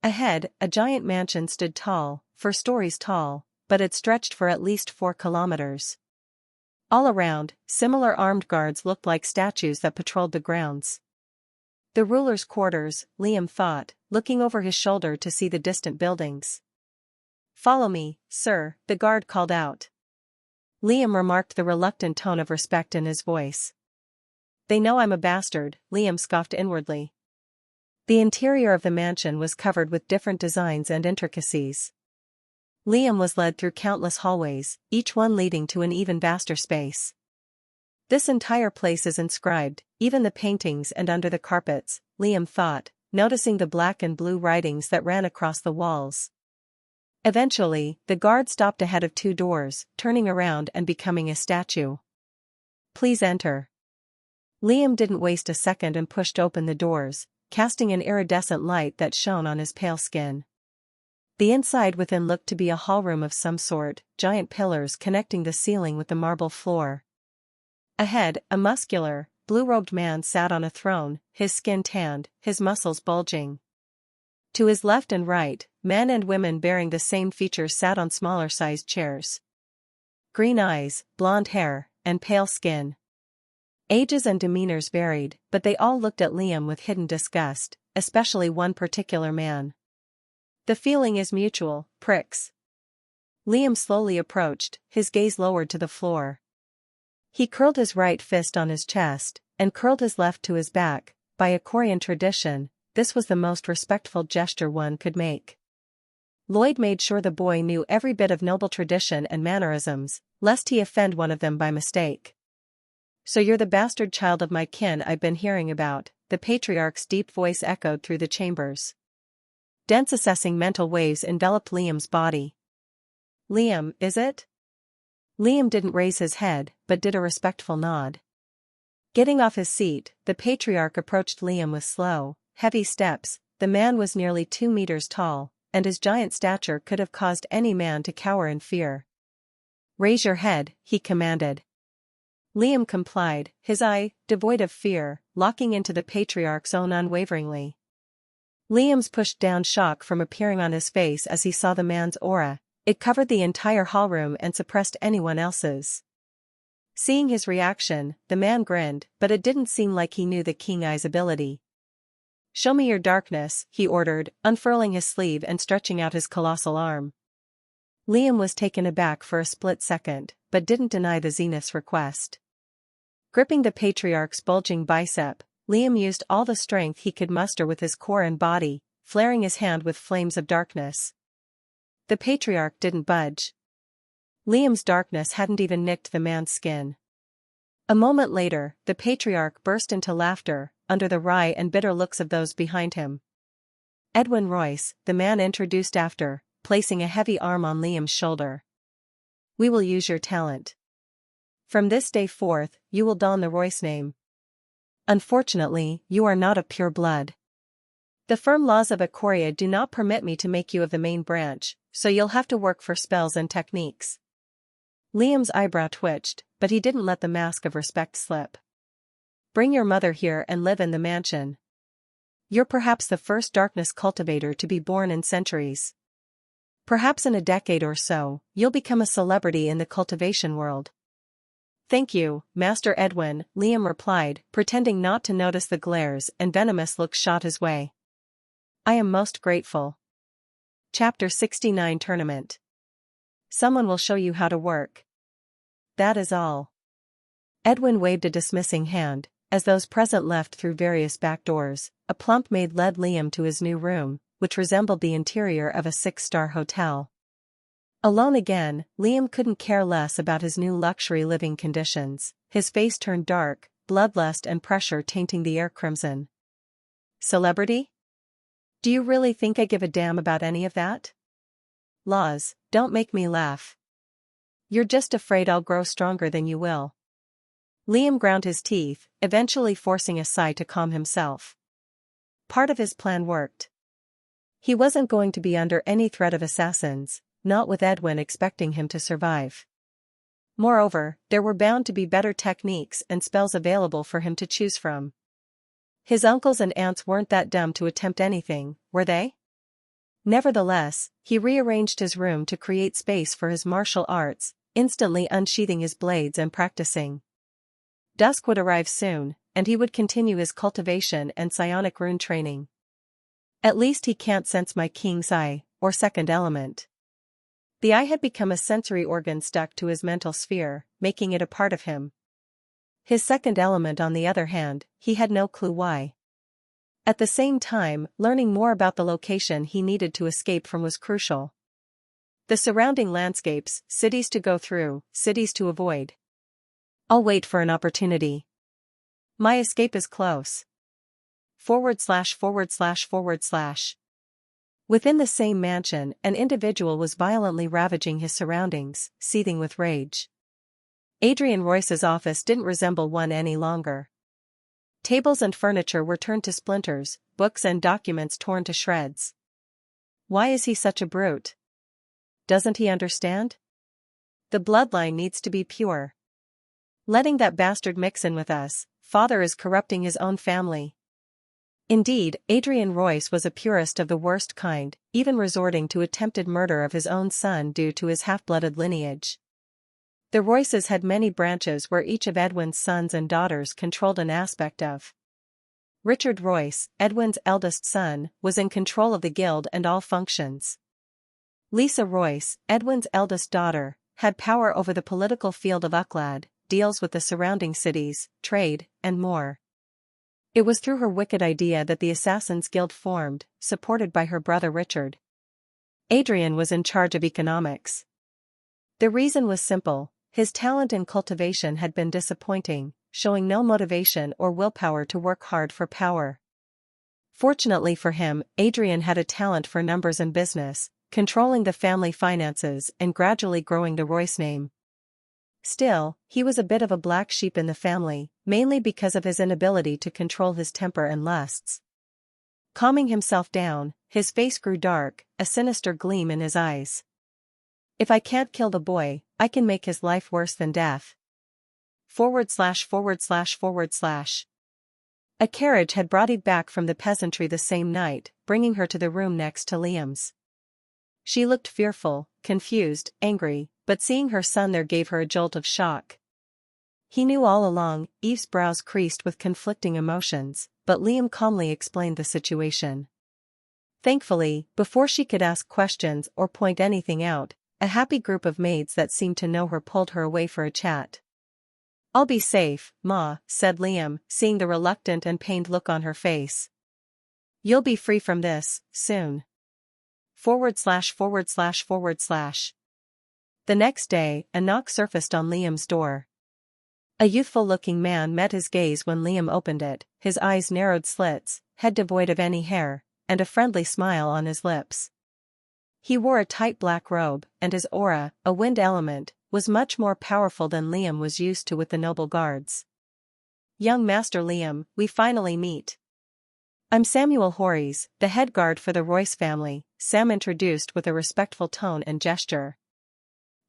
Ahead, a giant mansion stood tall, 4 stories tall, but it stretched for at least 4 kilometers. All around, similar armed guards looked like statues that patrolled the grounds. The ruler's quarters, Liam thought, looking over his shoulder to see the distant buildings. "Follow me, sir," the guard called out. Liam remarked the reluctant tone of respect in his voice. "They know I'm a bastard," Liam scoffed inwardly. The interior of the mansion was covered with different designs and intricacies. Liam was led through countless hallways, each one leading to an even vaster space. "This entire place is inscribed, even the paintings and under the carpets," Liam thought, noticing the black and blue writings that ran across the walls. Eventually, the guard stopped ahead of 2 doors, turning around and becoming a statue. "Please enter." Liam didn't waste a second and pushed open the doors, casting an iridescent light that shone on his pale skin. The inside within looked to be a hallroom of some sort, giant pillars connecting the ceiling with the marble floor. Ahead, a muscular, blue-robed man sat on a throne, his skin tanned, his muscles bulging. To his left and right, men and women bearing the same features sat on smaller-sized chairs. Green eyes, blonde hair, and pale skin. Ages and demeanors varied, but they all looked at Liam with hidden disgust, especially one particular man. "The feeling is mutual, pricks." Liam slowly approached, his gaze lowered to the floor. He curled his right fist on his chest, and curled his left to his back. By a Korean tradition, this was the most respectful gesture one could make. Lloyd made sure the boy knew every bit of noble tradition and mannerisms, lest he offend one of them by mistake. "So you're the bastard child of my kin I've been hearing about," the patriarch's deep voice echoed through the chambers. Dense assessing mental waves enveloped Liam's body. "Liam, is it?" Liam didn't raise his head, but did a respectful nod. Getting off his seat, the patriarch approached Liam with slow, heavy steps. The man was nearly 2 meters tall, and his giant stature could have caused any man to cower in fear. "Raise your head," he commanded. Liam complied, his eye, devoid of fear, locking into the patriarch's own unwaveringly. Liam's pushed down shock from appearing on his face as he saw the man's aura. It covered the entire hallroom and suppressed anyone else's. Seeing his reaction, the man grinned, but it didn't seem like he knew the King Eye's ability. "Show me your darkness," he ordered, unfurling his sleeve and stretching out his colossal arm. Liam was taken aback for a split second, but didn't deny the Zenith's request. Gripping the patriarch's bulging bicep, Liam used all the strength he could muster with his core and body, flaring his hand with flames of darkness. The patriarch didn't budge. Liam's darkness hadn't even nicked the man's skin. A moment later, the patriarch burst into laughter, under the wry and bitter looks of those behind him. "Edwin Royce," the man introduced after, placing a heavy arm on Liam's shoulder. "We will use your talent. From this day forth, you will don the Royce name. Unfortunately, you are not of pure blood. The firm laws of Ikoria do not permit me to make you of the main branch, so you'll have to work for spells and techniques." Liam's eyebrow twitched, but he didn't let the mask of respect slip. "Bring your mother here and live in the mansion. You're perhaps the first darkness cultivator to be born in centuries. Perhaps in a decade or so, you'll become a celebrity in the cultivation world." "Thank you, Master Edwin," Liam replied, pretending not to notice the glares and venomous looks shot his way. "I am most grateful." Chapter 69 Tournament. "Someone will show you how to work. That is all." Edwin waved a dismissing hand, as those present left through various back doors. A plump maid led Liam to his new room, which resembled the interior of a 6-star hotel. Alone again, Liam couldn't care less about his new luxury living conditions. His face turned dark, bloodlust and pressure tainting the air crimson. "Celebrity? Do you really think I give a damn about any of that? Laws, don't make me laugh." You're just afraid I'll grow stronger than you will. Liam ground his teeth, eventually forcing a sigh to calm himself. Part of his plan worked. He wasn't going to be under any threat of assassins, not with Edwin expecting him to survive. Moreover, there were bound to be better techniques and spells available for him to choose from. His uncles and aunts weren't that dumb to attempt anything, were they? Nevertheless, he rearranged his room to create space for his martial arts, instantly unsheathing his blades and practicing. Dusk would arrive soon, and he would continue his cultivation and psionic rune training. At least he can't sense my king's eye, or second element. The eye had become a sensory organ stuck to his mental sphere, making it a part of him. His second element, on the other hand, he had no clue why. At the same time, learning more about the location he needed to escape from was crucial. The surrounding landscapes, cities to go through, cities to avoid. I'll wait for an opportunity. My escape is close. / Within the same mansion, an individual was violently ravaging his surroundings, seething with rage. Adrian Royce's office didn't resemble one any longer. Tables and furniture were turned to splinters, books and documents torn to shreds. Why is he such a brute? Doesn't he understand? The bloodline needs to be pure. Letting that bastard mix in with us, father is corrupting his own family. Indeed, Adrian Royce was a purist of the worst kind, even resorting to attempted murder of his own son due to his half-blooded lineage. The Royces had many branches where each of Edwin's sons and daughters controlled an aspect of. Richard Royce, Edwin's eldest son, was in control of the guild and all functions. Lisa Royce, Edwin's eldest daughter, had power over the political field of Ucladd, deals with the surrounding cities, trade, and more. It was through her wicked idea that the Assassins' Guild formed, supported by her brother Richard. Adrian was in charge of economics. The reason was simple: his talent in cultivation had been disappointing, showing no motivation or willpower to work hard for power. Fortunately for him, Adrian had a talent for numbers and business, controlling the family finances and gradually growing the Royce name. Still, he was a bit of a black sheep in the family, mainly because of his inability to control his temper and lusts. Calming himself down, his face grew dark, a sinister gleam in his eyes. If I can't kill the boy, I can make his life worse than death. / A carriage had brought Eve back from the peasantry the same night, bringing her to the room next to Liam's. She looked fearful, confused, angry, but seeing her son there gave her a jolt of shock. He knew all along. Eve's brows creased with conflicting emotions, but Liam calmly explained the situation. Thankfully, before she could ask questions or point anything out, a happy group of maids that seemed to know her pulled her away for a chat. "I'll be safe, Ma," said Liam, seeing the reluctant and pained look on her face. "You'll be free from this, soon. / The next day, a knock surfaced on Liam's door. A youthful-looking man met his gaze when Liam opened it, his eyes narrowed slits, head devoid of any hair, and a friendly smile on his lips. He wore a tight black robe, and his aura, a wind element, was much more powerful than Liam was used to with the noble guards. "Young Master Liam, we finally meet. I'm Samuel Horries, the head guard for the Royce family," Sam introduced with a respectful tone and gesture.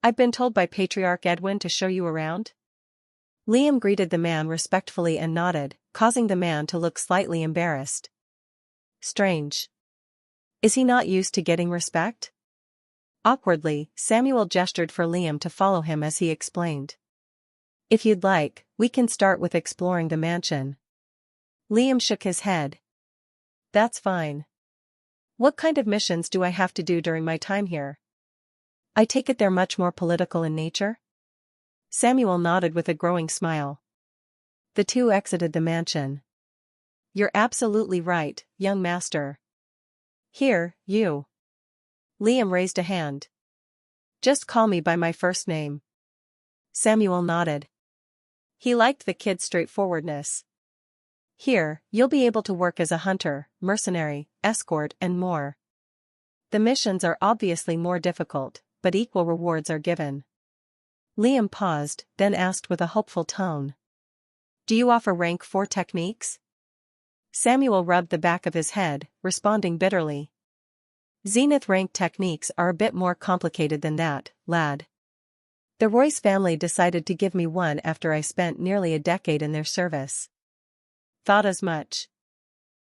"I've been told by Patriarch Edwin to show you around." Liam greeted the man respectfully and nodded, causing the man to look slightly embarrassed. Strange. Is he not used to getting respect? Awkwardly, Samuel gestured for Liam to follow him as he explained. "If you'd like, we can start with exploring the mansion." Liam shook his head. "That's fine. What kind of missions do I have to do during my time here? I take it they're much more political in nature?" Samuel nodded with a growing smile. The two exited the mansion. "You're absolutely right, young master. Here, you." Liam raised a hand. "Just call me by my first name." Samuel nodded. He liked the kid's straightforwardness. "Here, you'll be able to work as a hunter, mercenary, escort and more. The missions are obviously more difficult, but equal rewards are given. Liam paused, then asked with a hopeful tone. Do you offer rank 4 techniques? Samuel rubbed the back of his head, responding bitterly. Zenith rank techniques are a bit more complicated than that, lad. The Royce family decided to give me one after I spent nearly a decade in their service. Thought as much.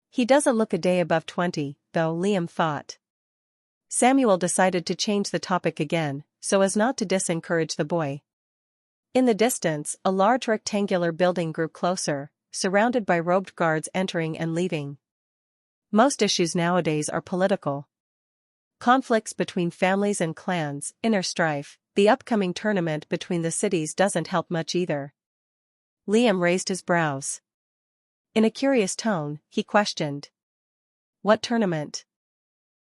He doesn't look a day above 20, though, Liam thought. Samuel decided to change the topic again, so as not to disencourage the boy. In the distance, a large rectangular building grew closer, surrounded by robed guards entering and leaving. Most issues nowadays are political. Conflicts between families and clans, inner strife, the upcoming tournament between the cities doesn't help much either. Liam raised his brows. In a curious tone, he questioned. What tournament?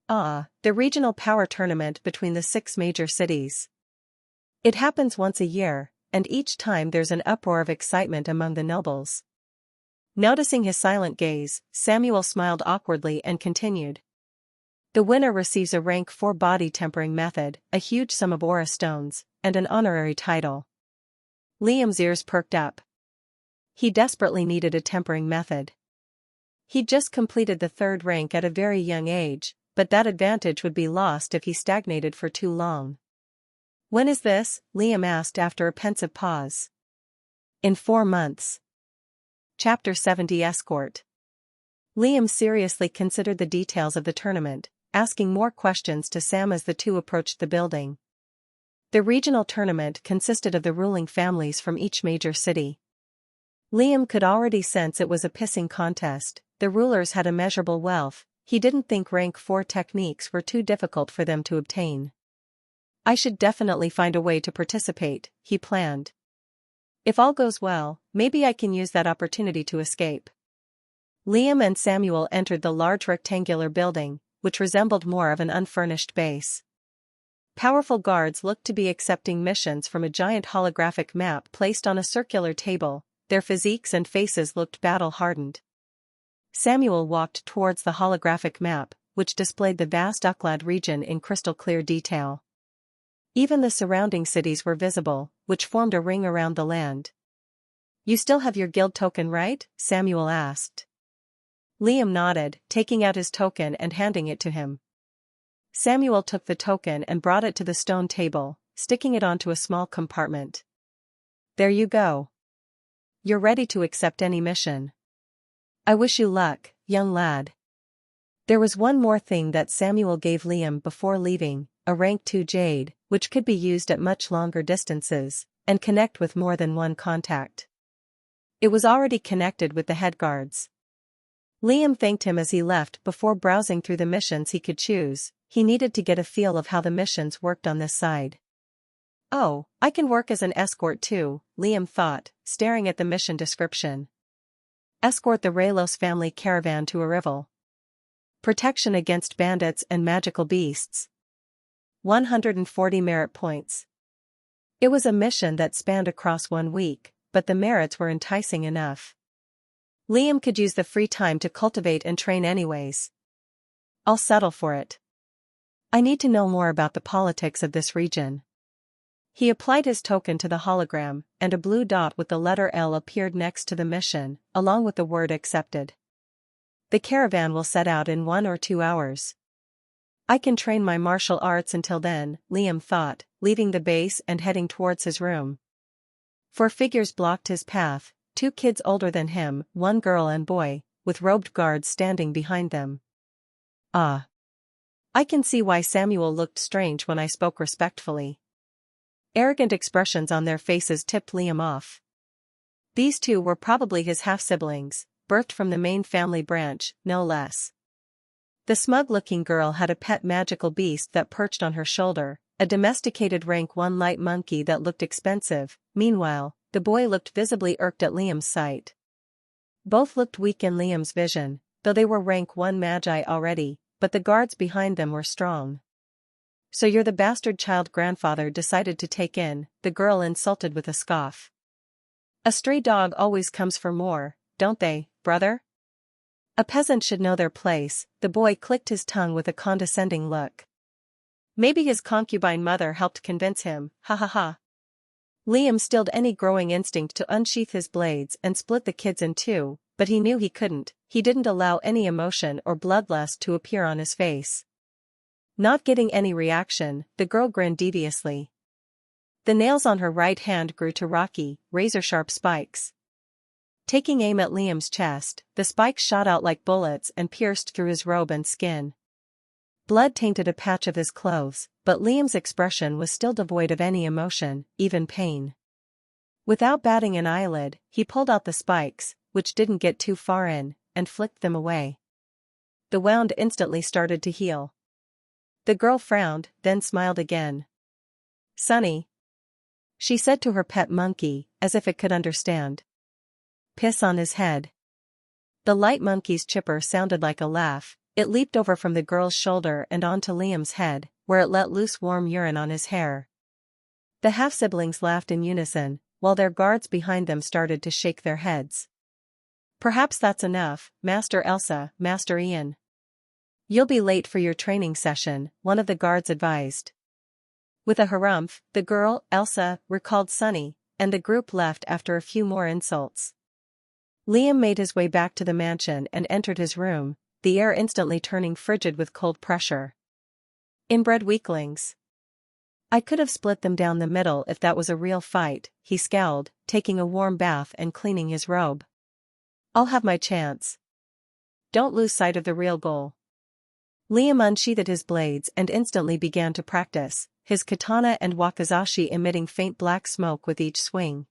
The regional power tournament between the 6 major cities. It happens once a year, and each time there's an uproar of excitement among the nobles. Noticing his silent gaze, Samuel smiled awkwardly and continued. The winner receives a rank 4 body tempering method, a huge sum of aura stones, and an honorary title. Liam's ears perked up. He desperately needed a tempering method. He'd just completed the 3rd rank at a very young age, but that advantage would be lost if he stagnated for too long. When is this? Liam asked after a pensive pause. In 4 months. Chapter 70 Escort. Liam seriously considered the details of the tournament, asking more questions to Sam as the two approached the building. The regional tournament consisted of the ruling families from each major city. Liam could already sense it was a pissing contest. The rulers had immeasurable wealth. He didn't think rank 4 techniques were too difficult for them to obtain. I should definitely find a way to participate, he planned. If all goes well, maybe I can use that opportunity to escape. Liam and Samuel entered the large rectangular building, which resembled more of an unfurnished base. Powerful guards looked to be accepting missions from a giant holographic map placed on a circular table. Their physiques and faces looked battle-hardened. Samuel walked towards the holographic map, which displayed the vast Ucladd region in crystal-clear detail. Even the surrounding cities were visible, which formed a ring around the land. You still have your guild token, right? Samuel asked. Liam nodded, taking out his token and handing it to him. Samuel took the token and brought it to the stone table, sticking it onto a small compartment. There you go. You're ready to accept any mission. I wish you luck, young lad. There was one more thing that Samuel gave Liam before leaving, a rank 2 jade, which could be used at much longer distances, and connect with more than one contact. It was already connected with the head guards. Liam thanked him as he left. Before browsing through the missions he could choose, he needed to get a feel of how the missions worked on this side. Oh, I can work as an escort too, Liam thought, staring at the mission description. Escort the Raylos family caravan to a rival. Protection against bandits and magical beasts. 140 merit points. It was a mission that spanned across 1 week, but the merits were enticing enough. Liam could use the free time to cultivate and train anyways. I'll settle for it. I need to know more about the politics of this region. He applied his token to the hologram, and a blue dot with the letter L appeared next to the mission, along with the word accepted. The caravan will set out in 1 or 2 hours. I can train my martial arts until then, Liam thought, leaving the base and heading towards his room. 4 figures blocked his path, 2 kids older than him, 1 girl and boy, with robed guards standing behind them. Ah. I can see why Samuel looked strange when I spoke respectfully. Arrogant expressions on their faces tipped Liam off. These 2 were probably his half-siblings, birthed from the main family branch, no less. The smug-looking girl had a pet magical beast that perched on her shoulder, a domesticated rank 1 light monkey that looked expensive. Meanwhile, the boy looked visibly irked at Liam's sight. Both looked weak in Liam's vision, though they were rank 1 magi already, but the guards behind them were strong. So you're the bastard child grandfather decided to take in, the girl insulted with a scoff. A stray dog always comes for more, don't they, brother? A peasant should know their place, the boy clicked his tongue with a condescending look. Maybe his concubine mother helped convince him, ha ha ha. Liam stilled any growing instinct to unsheath his blades and split the kids in two, but he knew he couldn't. He didn't allow any emotion or bloodlust to appear on his face. Not getting any reaction, the girl grinned deviously. The nails on her right hand grew to rocky, razor-sharp spikes. Taking aim at Liam's chest, the spikes shot out like bullets and pierced through his robe and skin. Blood tainted a patch of his clothes, but Liam's expression was still devoid of any emotion, even pain. Without batting an eyelid, he pulled out the spikes, which didn't get too far in, and flicked them away. The wound instantly started to heal. The girl frowned, then smiled again. "Sonny," she said to her pet monkey, as if it could understand. "Piss on his head." The light monkey's chipper sounded like a laugh. It leaped over from the girl's shoulder and onto Liam's head, where it let loose warm urine on his hair. The half-siblings laughed in unison, while their guards behind them started to shake their heads. "Perhaps that's enough, Master Elsa, Master Ian. You'll be late for your training session," one of the guards advised. With a harumph, the girl, Elsa, recalled Sonny, and the group left after a few more insults. Liam made his way back to the mansion and entered his room, the air instantly turning frigid with cold pressure. "Inbred weaklings. I could have split them down the middle if that was a real fight," he scowled, taking a warm bath and cleaning his robe. "I'll have my chance. Don't lose sight of the real goal." Liam unsheathed his blades and instantly began to practice, his katana and wakizashi emitting faint black smoke with each swing.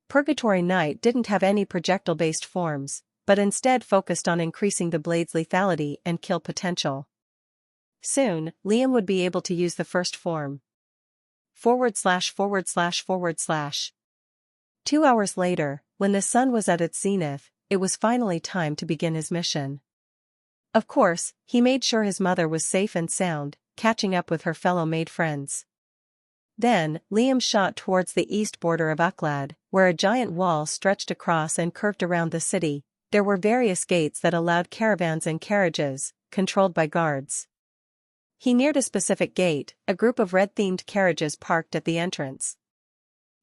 Purgatory Knight didn't have any projectile-based forms, but instead focused on increasing the blade's lethality and kill potential. Soon, Liam would be able to use the first form. /////. 2 hours later, when the sun was at its zenith, it was finally time to begin his mission. Of course, he made sure his mother was safe and sound, catching up with her fellow maid friends. Then, Liam shot towards the east border of Ucladd, where a giant wall stretched across and curved around the city. There were various gates that allowed caravans and carriages, controlled by guards. He neared a specific gate, a group of red-themed carriages parked at the entrance.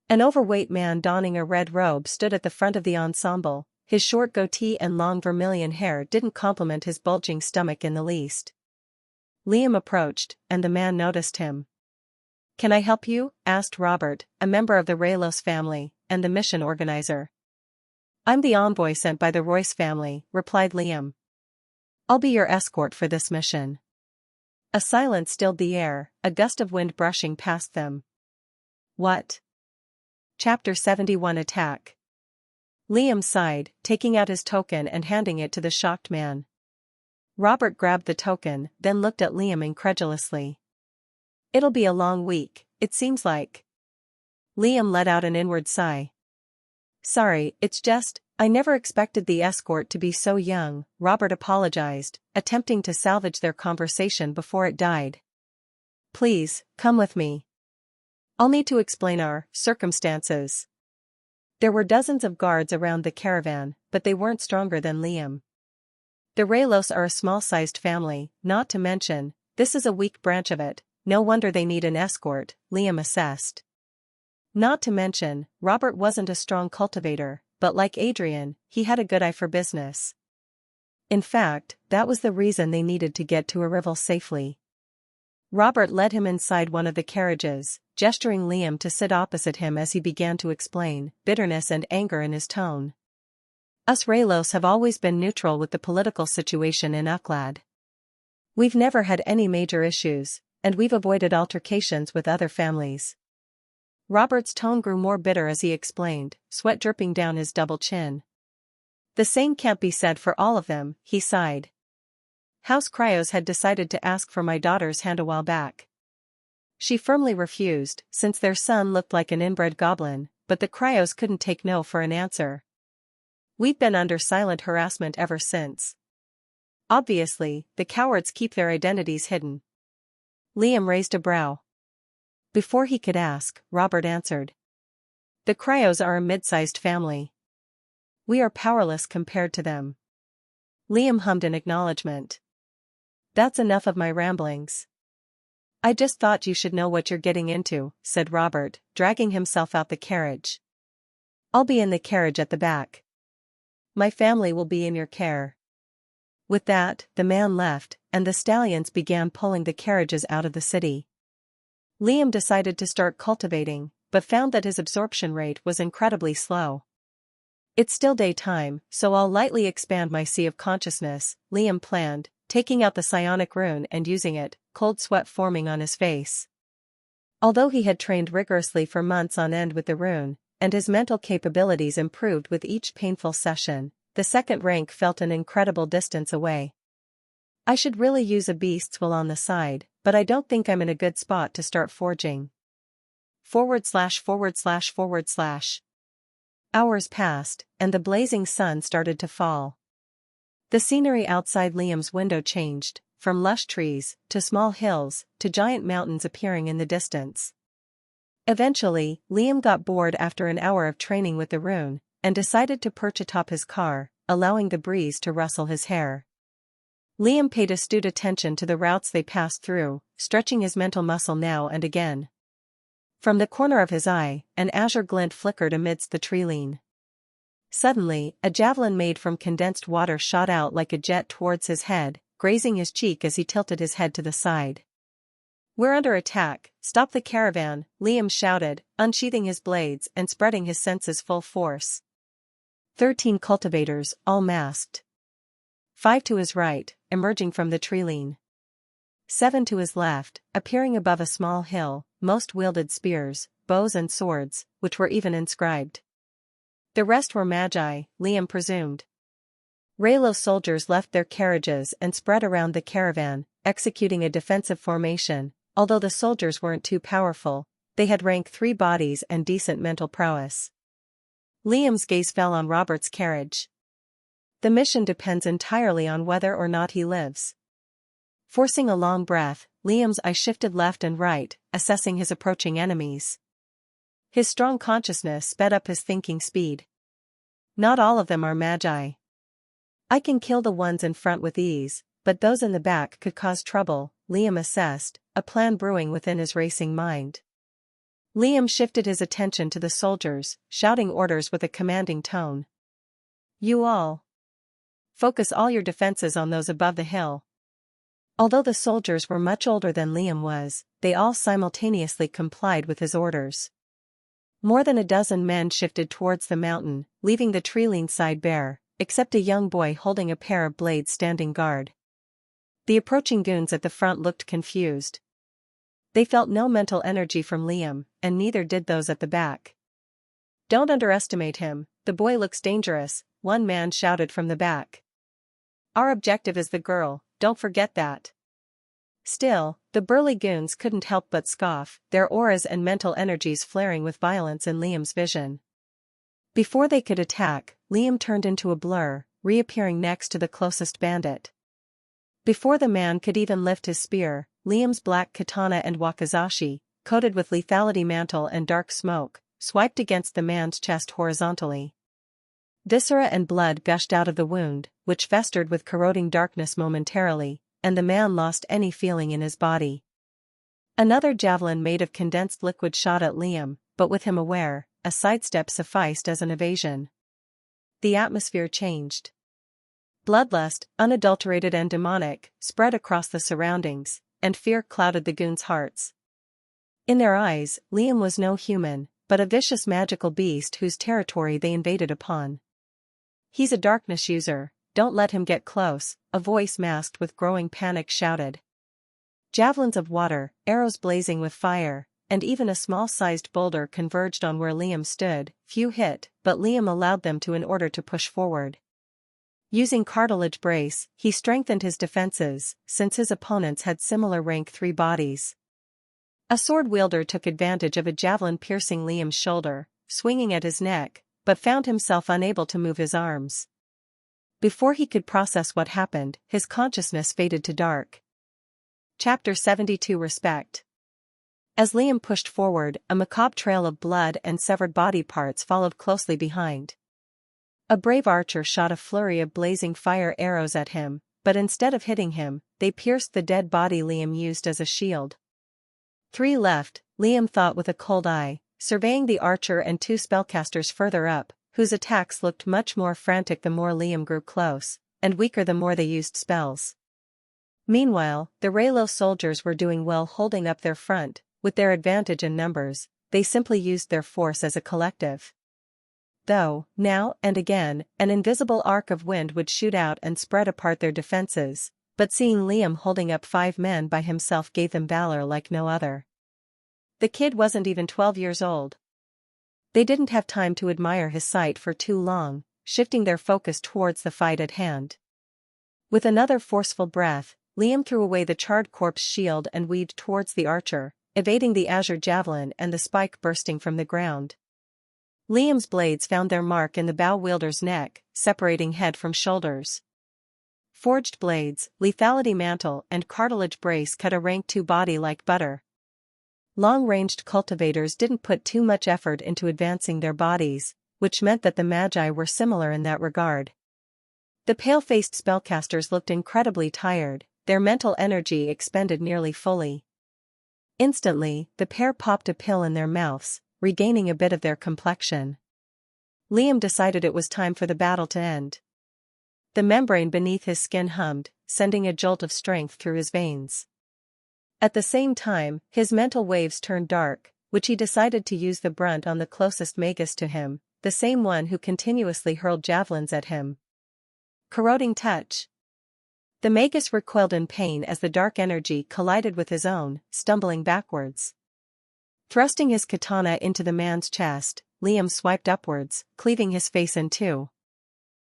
An overweight man donning a red robe stood at the front of the ensemble. His short goatee and long vermilion hair didn't complement his bulging stomach in the least. Liam approached, and the man noticed him. "Can I help you?" asked Robert, a member of the Raylos family, and the mission organizer. "I'm the envoy sent by the Royce family," replied Liam. "I'll be your escort for this mission." A silence stilled the air, a gust of wind brushing past them. "What?" Chapter 71 Attack. Liam sighed, taking out his token and handing it to the shocked man. Robert grabbed the token, then looked at Liam incredulously. "It'll be a long week, it seems like." Liam let out an inward sigh. "Sorry, it's just, I never expected the escort to be so young," Robert apologized, attempting to salvage their conversation before it died. "Please, come with me. I'll need to explain our circumstances." There were dozens of guards around the caravan, but they weren't stronger than Liam. The Raylos are a small-sized family, not to mention, this is a weak branch of it, no wonder they need an escort, Liam assessed. Not to mention, Robert wasn't a strong cultivator, but like Adrian, he had a good eye for business. In fact, that was the reason they needed to get to Arrival safely. Robert led him inside one of the carriages, gesturing Liam to sit opposite him as he began to explain, bitterness and anger in his tone. "Us Raylos have always been neutral with the political situation in Ucladd. We've never had any major issues, and we've avoided altercations with other families." Robert's tone grew more bitter as he explained, sweat dripping down his double chin. "The same can't be said for all of them," he sighed. "House Cryos had decided to ask for my daughter's hand a while back. She firmly refused, since their son looked like an inbred goblin, but the Cryos couldn't take no for an answer. We've been under silent harassment ever since. Obviously, the cowards keep their identities hidden." Liam raised a brow. Before he could ask, Robert answered. "The Cryos are a mid-sized family. We are powerless compared to them." Liam hummed in acknowledgement. "That's enough of my ramblings. "I just thought you should know what you're getting into," said Robert, dragging himself out the carriage. "I'll be in the carriage at the back. My family will be in your care." With that, the man left, and the stallions began pulling the carriages out of the city. Liam decided to start cultivating, but found that his absorption rate was incredibly slow. "It's still daytime, so I'll lightly expand my sea of consciousness," Liam planned, taking out the psionic rune and using it, cold sweat forming on his face. Although he had trained rigorously for months on end with the rune, and his mental capabilities improved with each painful session, the second rank felt an incredible distance away. "I should really use a beast's will on the side, but I don't think I'm in a good spot to start forging." /////. Hours passed, and the blazing sun started to fall. The scenery outside Liam's window changed, from lush trees, to small hills, to giant mountains appearing in the distance. Eventually, Liam got bored after an hour of training with the rune, and decided to perch atop his car, allowing the breeze to rustle his hair. Liam paid astute attention to the routes they passed through, stretching his mental muscle now and again. From the corner of his eye, an azure glint flickered amidst the tree-line. Suddenly, a javelin made from condensed water shot out like a jet towards his head, grazing his cheek as he tilted his head to the side. "We're under attack, stop the caravan," Liam shouted, unsheathing his blades and spreading his senses full force. 13 cultivators, all masked. 5 to his right, emerging from the tree-line. 7 to his left, appearing above a small hill, most wielded spears, bows and swords, which were even inscribed. The rest were magi, Liam presumed. Raylo's soldiers left their carriages and spread around the caravan, executing a defensive formation. Although the soldiers weren't too powerful, they had rank 3 bodies and decent mental prowess. Liam's gaze fell on Robert's carriage. "The mission depends entirely on whether or not he lives." Forcing a long breath, Liam's eye shifted left and right, assessing his approaching enemies. His strong consciousness sped up his thinking speed. "Not all of them are magi. I can kill the ones in front with ease, but those in the back could cause trouble," Liam assessed, a plan brewing within his racing mind. Liam shifted his attention to the soldiers, shouting orders with a commanding tone. "You all. Focus all your defenses on those above the hill." Although the soldiers were much older than Liam was, they all simultaneously complied with his orders. More than a dozen men shifted towards the mountain, leaving the tree-line side bare, except a young boy holding a pair of blades standing guard. The approaching goons at the front looked confused. They felt no mental energy from Liam, and neither did those at the back. "Don't underestimate him, the boy looks dangerous," one man shouted from the back. "Our objective is the girl, don't forget that." Still, the burly goons couldn't help but scoff, their auras and mental energies flaring with violence in Liam's vision. Before they could attack, Liam turned into a blur, reappearing next to the closest bandit. Before the man could even lift his spear, Liam's black katana and wakizashi, coated with lethality mantle and dark smoke, swiped against the man's chest horizontally. Viscera and blood gushed out of the wound, which festered with corroding darkness momentarily, and the man lost any feeling in his body. Another javelin made of condensed liquid shot at Liam, but with him aware, a sidestep sufficed as an evasion. The atmosphere changed. Bloodlust, unadulterated and demonic, spread across the surroundings, and fear clouded the goons' hearts. In their eyes, Liam was no human, but a vicious magical beast whose territory they invaded upon. "He's a darkness user, don't let him get close," a voice masked with growing panic shouted. Javelins of water, arrows blazing with fire, and even a small-sized boulder converged on where Liam stood. Few hit, but Liam allowed them to in order to push forward. Using cartilage brace, he strengthened his defenses, since his opponents had similar rank 3 bodies. A sword wielder took advantage of a javelin piercing Liam's shoulder, swinging at his neck, but found himself unable to move his arms. Before he could process what happened, his consciousness faded to dark. Chapter 72 Respect. As Liam pushed forward, a macabre trail of blood and severed body parts followed closely behind. A brave archer shot a flurry of blazing fire arrows at him, but instead of hitting him, they pierced the dead body Liam used as a shield. 3 left, Liam thought with a cold eye, surveying the archer and 2 spellcasters further up, whose attacks looked much more frantic the more Liam grew close, and weaker the more they used spells. Meanwhile, the Raylo soldiers were doing well holding up their front, with their advantage in numbers. They simply used their force as a collective. Though, now and again, an invisible arc of wind would shoot out and spread apart their defenses, but seeing Liam holding up 5 men by himself gave them valor like no other. The kid wasn't even 12 years old. They didn't have time to admire his sight for too long, shifting their focus towards the fight at hand. With another forceful breath, Liam threw away the charred corpse shield and weaved towards the archer, evading the azure javelin and the spike bursting from the ground. Liam's blades found their mark in the bow wielder's neck, separating head from shoulders. Forged blades, lethality mantle and cartilage brace cut a rank 2 body like butter. Long-ranged cultivators didn't put too much effort into advancing their bodies, which meant that the magi were similar in that regard. The pale-faced spellcasters looked incredibly tired, their mental energy expended nearly fully. Instantly, the pair popped a pill in their mouths, regaining a bit of their complexion. Liam decided it was time for the battle to end. The membrane beneath his skin hummed, sending a jolt of strength through his veins. At the same time, his mental waves turned dark, which he decided to use the brunt on the closest magus to him, the same one who continuously hurled javelins at him. Corroding touch. The magus recoiled in pain as the dark energy collided with his own, stumbling backwards. Thrusting his katana into the man's chest, Liam swiped upwards, cleaving his face in 2.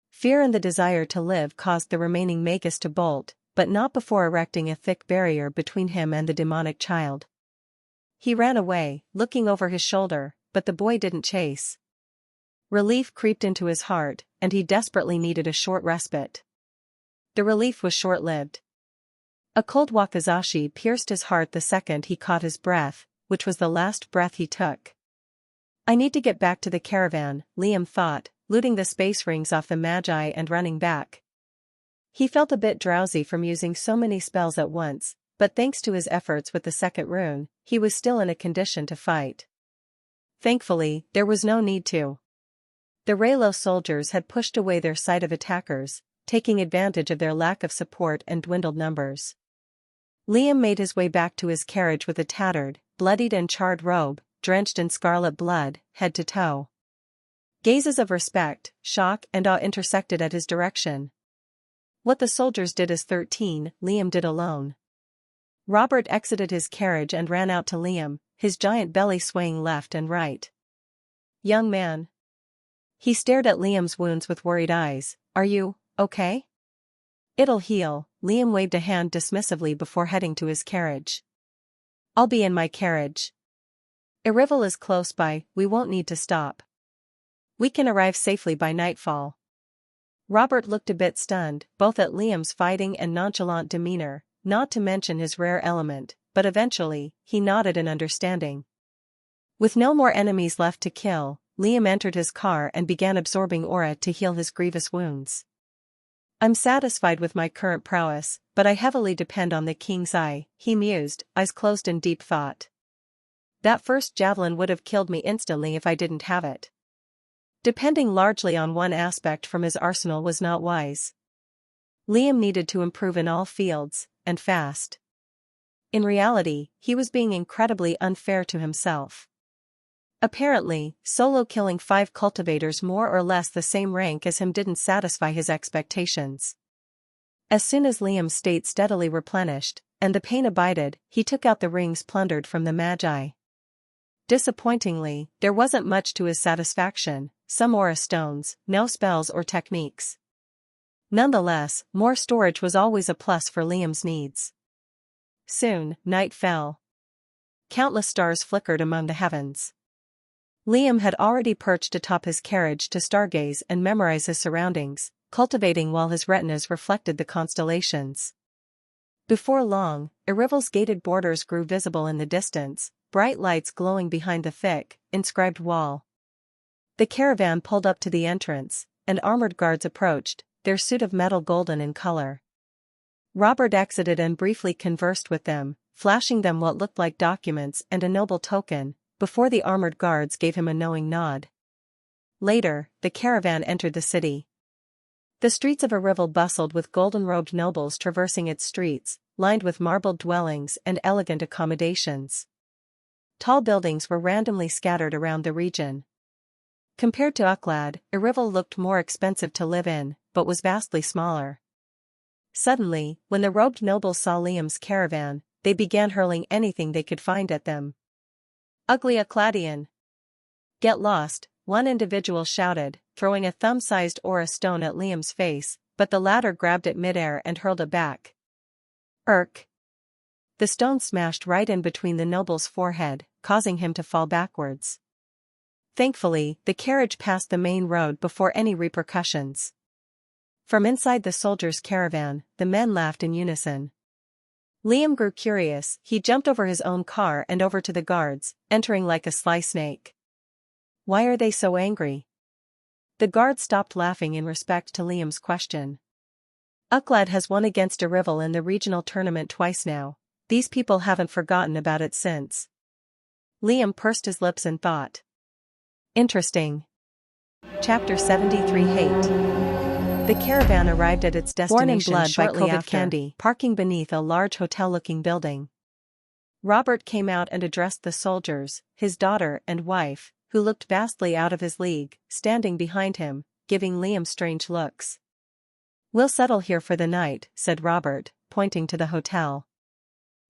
Fear and the desire to live caused the remaining magus to bolt, but not before erecting a thick barrier between him and the demonic child. He ran away, looking over his shoulder, but the boy didn't chase. Relief creeped into his heart, and he desperately needed a short respite. The relief was short-lived. A cold wakizashi pierced his heart the second he caught his breath, which was the last breath he took. I need to get back to the caravan, Liam thought, looting the space rings off the magi and running back. He felt a bit drowsy from using so many spells at once, but thanks to his efforts with the second rune, he was still in a condition to fight. Thankfully, there was no need to. The Raylo soldiers had pushed away their sight of attackers, taking advantage of their lack of support and dwindled numbers. Liam made his way back to his carriage with a tattered, bloodied and charred robe, drenched in scarlet blood, head to toe. Gazes of respect, shock and awe intersected at his direction. What the soldiers did as 13, Liam did alone. Robert exited his carriage and ran out to Liam, his giant belly swaying left and right. Young man. He stared at Liam's wounds with worried eyes. Are you okay? It'll heal, Liam waved a hand dismissively before heading to his carriage. I'll be in my carriage. Erival is close by, we won't need to stop. We can arrive safely by nightfall. Robert looked a bit stunned, both at Liam's fighting and nonchalant demeanor, not to mention his rare element, but eventually, he nodded in understanding. With no more enemies left to kill, Liam entered his car and began absorbing aura to heal his grievous wounds. I'm satisfied with my current prowess, but I heavily depend on the king's eye, he mused, eyes closed in deep thought. That first javelin would have killed me instantly if I didn't have it. Depending largely on one aspect from his arsenal was not wise. Liam needed to improve in all fields, and fast. In reality, he was being incredibly unfair to himself. Apparently, solo killing 5 cultivators more or less the same rank as him didn't satisfy his expectations. As soon as Liam's state steadily replenished, and the pain abated, he took out the rings plundered from the magi. Disappointingly, there wasn't much to his satisfaction, some aura stones, no spells or techniques. Nonetheless, more storage was always a plus for Liam's needs. Soon, night fell. Countless stars flickered among the heavens. Liam had already perched atop his carriage to stargaze and memorize his surroundings, cultivating while his retinas reflected the constellations. Before long, Erival's gated borders grew visible in the distance, bright lights glowing behind the thick, inscribed wall. The caravan pulled up to the entrance, and armored guards approached, their suit of metal golden in color. Robert exited and briefly conversed with them, flashing them what looked like documents and a noble token, before the armored guards gave him a knowing nod. Later, the caravan entered the city. The streets of Arrival bustled with golden-robed nobles traversing its streets, lined with marbled dwellings and elegant accommodations. Tall buildings were randomly scattered around the region. Compared to Ucladd, Arrival looked more expensive to live in, but was vastly smaller. Suddenly, when the robed nobles saw Liam's caravan, they began hurling anything they could find at them. "Ugly Ucladdian! Get lost," one individual shouted, throwing a thumb-sized aura stone at Liam's face, but the latter grabbed it midair and hurled it back. "Irk!" The stone smashed right in between the noble's forehead, causing him to fall backwards. Thankfully, the carriage passed the main road before any repercussions. From inside the soldiers' caravan, the men laughed in unison. Liam grew curious. He jumped over his own car and over to the guards, entering like a sly snake. "Why are they so angry?" The guards stopped laughing in respect to Liam's question. "Ucladd has won against Arrival in the regional tournament twice now. These people haven't forgotten about it since." Liam pursed his lips in thought. Interesting. Chapter 73 Hate. The caravan arrived at its destination shortly after, parking beneath a large hotel-looking building. Robert came out and addressed the soldiers, his daughter and wife, who looked vastly out of his league, standing behind him, giving Liam strange looks. "We'll settle here for the night," said Robert, pointing to the hotel.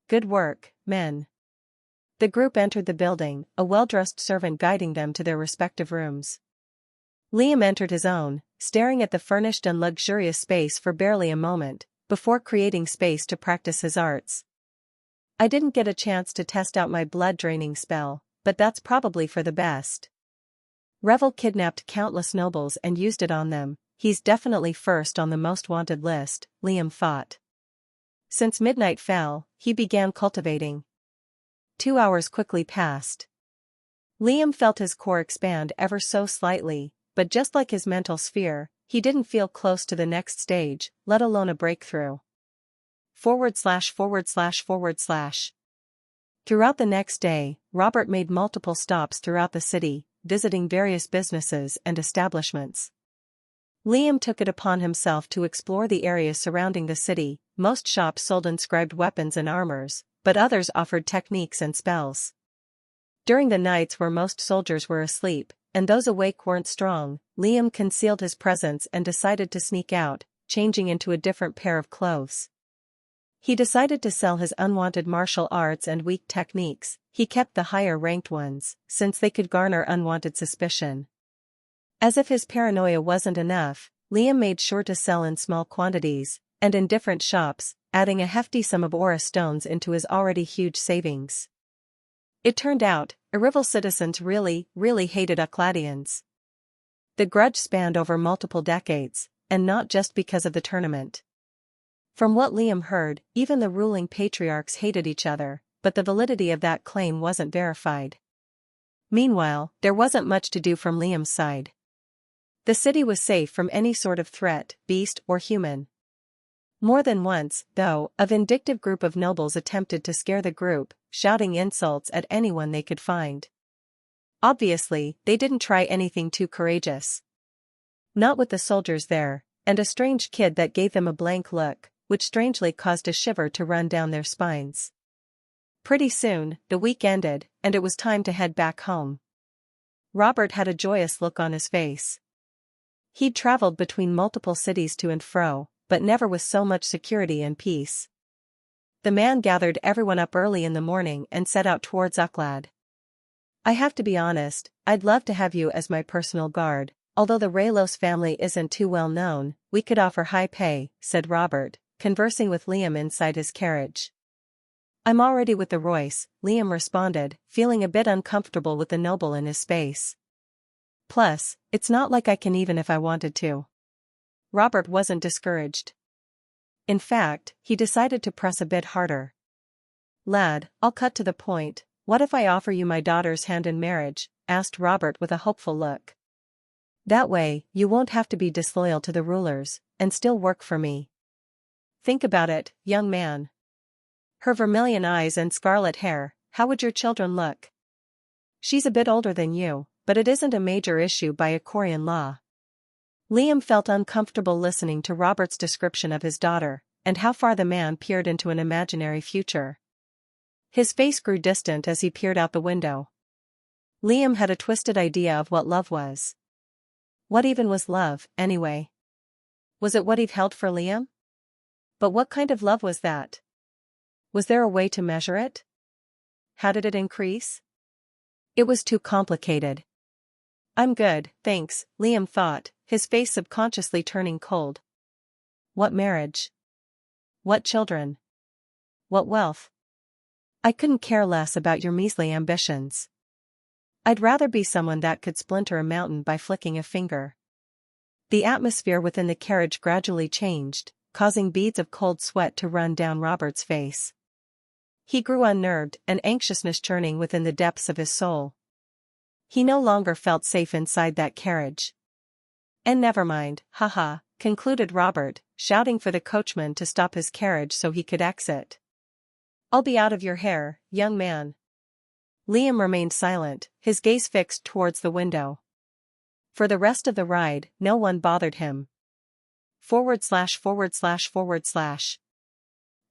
"Good work, men." The group entered the building, a well-dressed servant guiding them to their respective rooms. Liam entered his own, staring at the furnished and luxurious space for barely a moment, before creating space to practice his arts. "I didn't get a chance to test out my blood-draining spell, but that's probably for the best. Revel kidnapped countless nobles and used it on them. He's definitely first on the most wanted list," Liam thought. Since midnight fell, he began cultivating. 2 hours quickly passed. Liam felt his core expand ever so slightly, but just like his mental sphere, he didn't feel close to the next stage, let alone a breakthrough. /////. Throughout the next day, Robert made multiple stops throughout the city, visiting various businesses and establishments. Liam took it upon himself to explore the areas surrounding the city. Most shops sold inscribed weapons and armors, but others offered techniques and spells. During the nights where most soldiers were asleep, and those awake weren't strong, Liam concealed his presence and decided to sneak out, changing into a different pair of clothes. He decided to sell his unwanted martial arts and weak techniques. He kept the higher-ranked ones, since they could garner unwanted suspicion. As if his paranoia wasn't enough, Liam made sure to sell in small quantities, and in different shops, adding a hefty sum of aura stones into his already huge savings. It turned out, Arrival citizens really hated Ucladdians. The grudge spanned over multiple decades, and not just because of the tournament. From what Liam heard, even the ruling patriarchs hated each other, but the validity of that claim wasn't verified. Meanwhile, there wasn't much to do from Liam's side. The city was safe from any sort of threat, beast or human. More than once, though, a vindictive group of nobles attempted to scare the group, shouting insults at anyone they could find. Obviously, they didn't try anything too courageous. Not with the soldiers there, and a strange kid that gave them a blank look, which strangely caused a shiver to run down their spines. Pretty soon, the week ended, and it was time to head back home. Robert had a joyous look on his face. He'd traveled between multiple cities to and fro, but never with so much security and peace. The man gathered everyone up early in the morning and set out towards Ucladd. "I have to be honest, I'd love to have you as my personal guard. Although the Raylos family isn't too well known, we could offer high pay," said Robert, conversing with Liam inside his carriage. "I'm already with the Royce," Liam responded, feeling a bit uncomfortable with the noble in his space. "Plus, it's not like I can even if I wanted to." Robert wasn't discouraged. In fact, he decided to press a bit harder. "Lad, I'll cut to the point. What if I offer you my daughter's hand in marriage?" asked Robert with a hopeful look. "That way, you won't have to be disloyal to the rulers, and still work for me. Think about it, young man." Her vermilion eyes and scarlet hair, how would your children look? She's a bit older than you, but it isn't a major issue by Icorian law. Liam felt uncomfortable listening to Robert's description of his daughter, and how far the man peered into an imaginary future. His face grew distant as he peered out the window. Liam had a twisted idea of what love was. What even was love, anyway? Was it what he'd held for Liam? But what kind of love was that? Was there a way to measure it? How did it increase? It was too complicated. I'm good, thanks, Liam thought, his face subconsciously turning cold. What marriage? What children? What wealth? I couldn't care less about your measly ambitions. I'd rather be someone that could splinter a mountain by flicking a finger. The atmosphere within the carriage gradually changed, causing beads of cold sweat to run down Robert's face. He grew unnerved, an anxiousness churning within the depths of his soul. He no longer felt safe inside that carriage. And never mind, haha, concluded Robert, shouting for the coachman to stop his carriage so he could exit. I'll be out of your hair, young man. Liam remained silent, his gaze fixed towards the window. For the rest of the ride, no one bothered him. ///.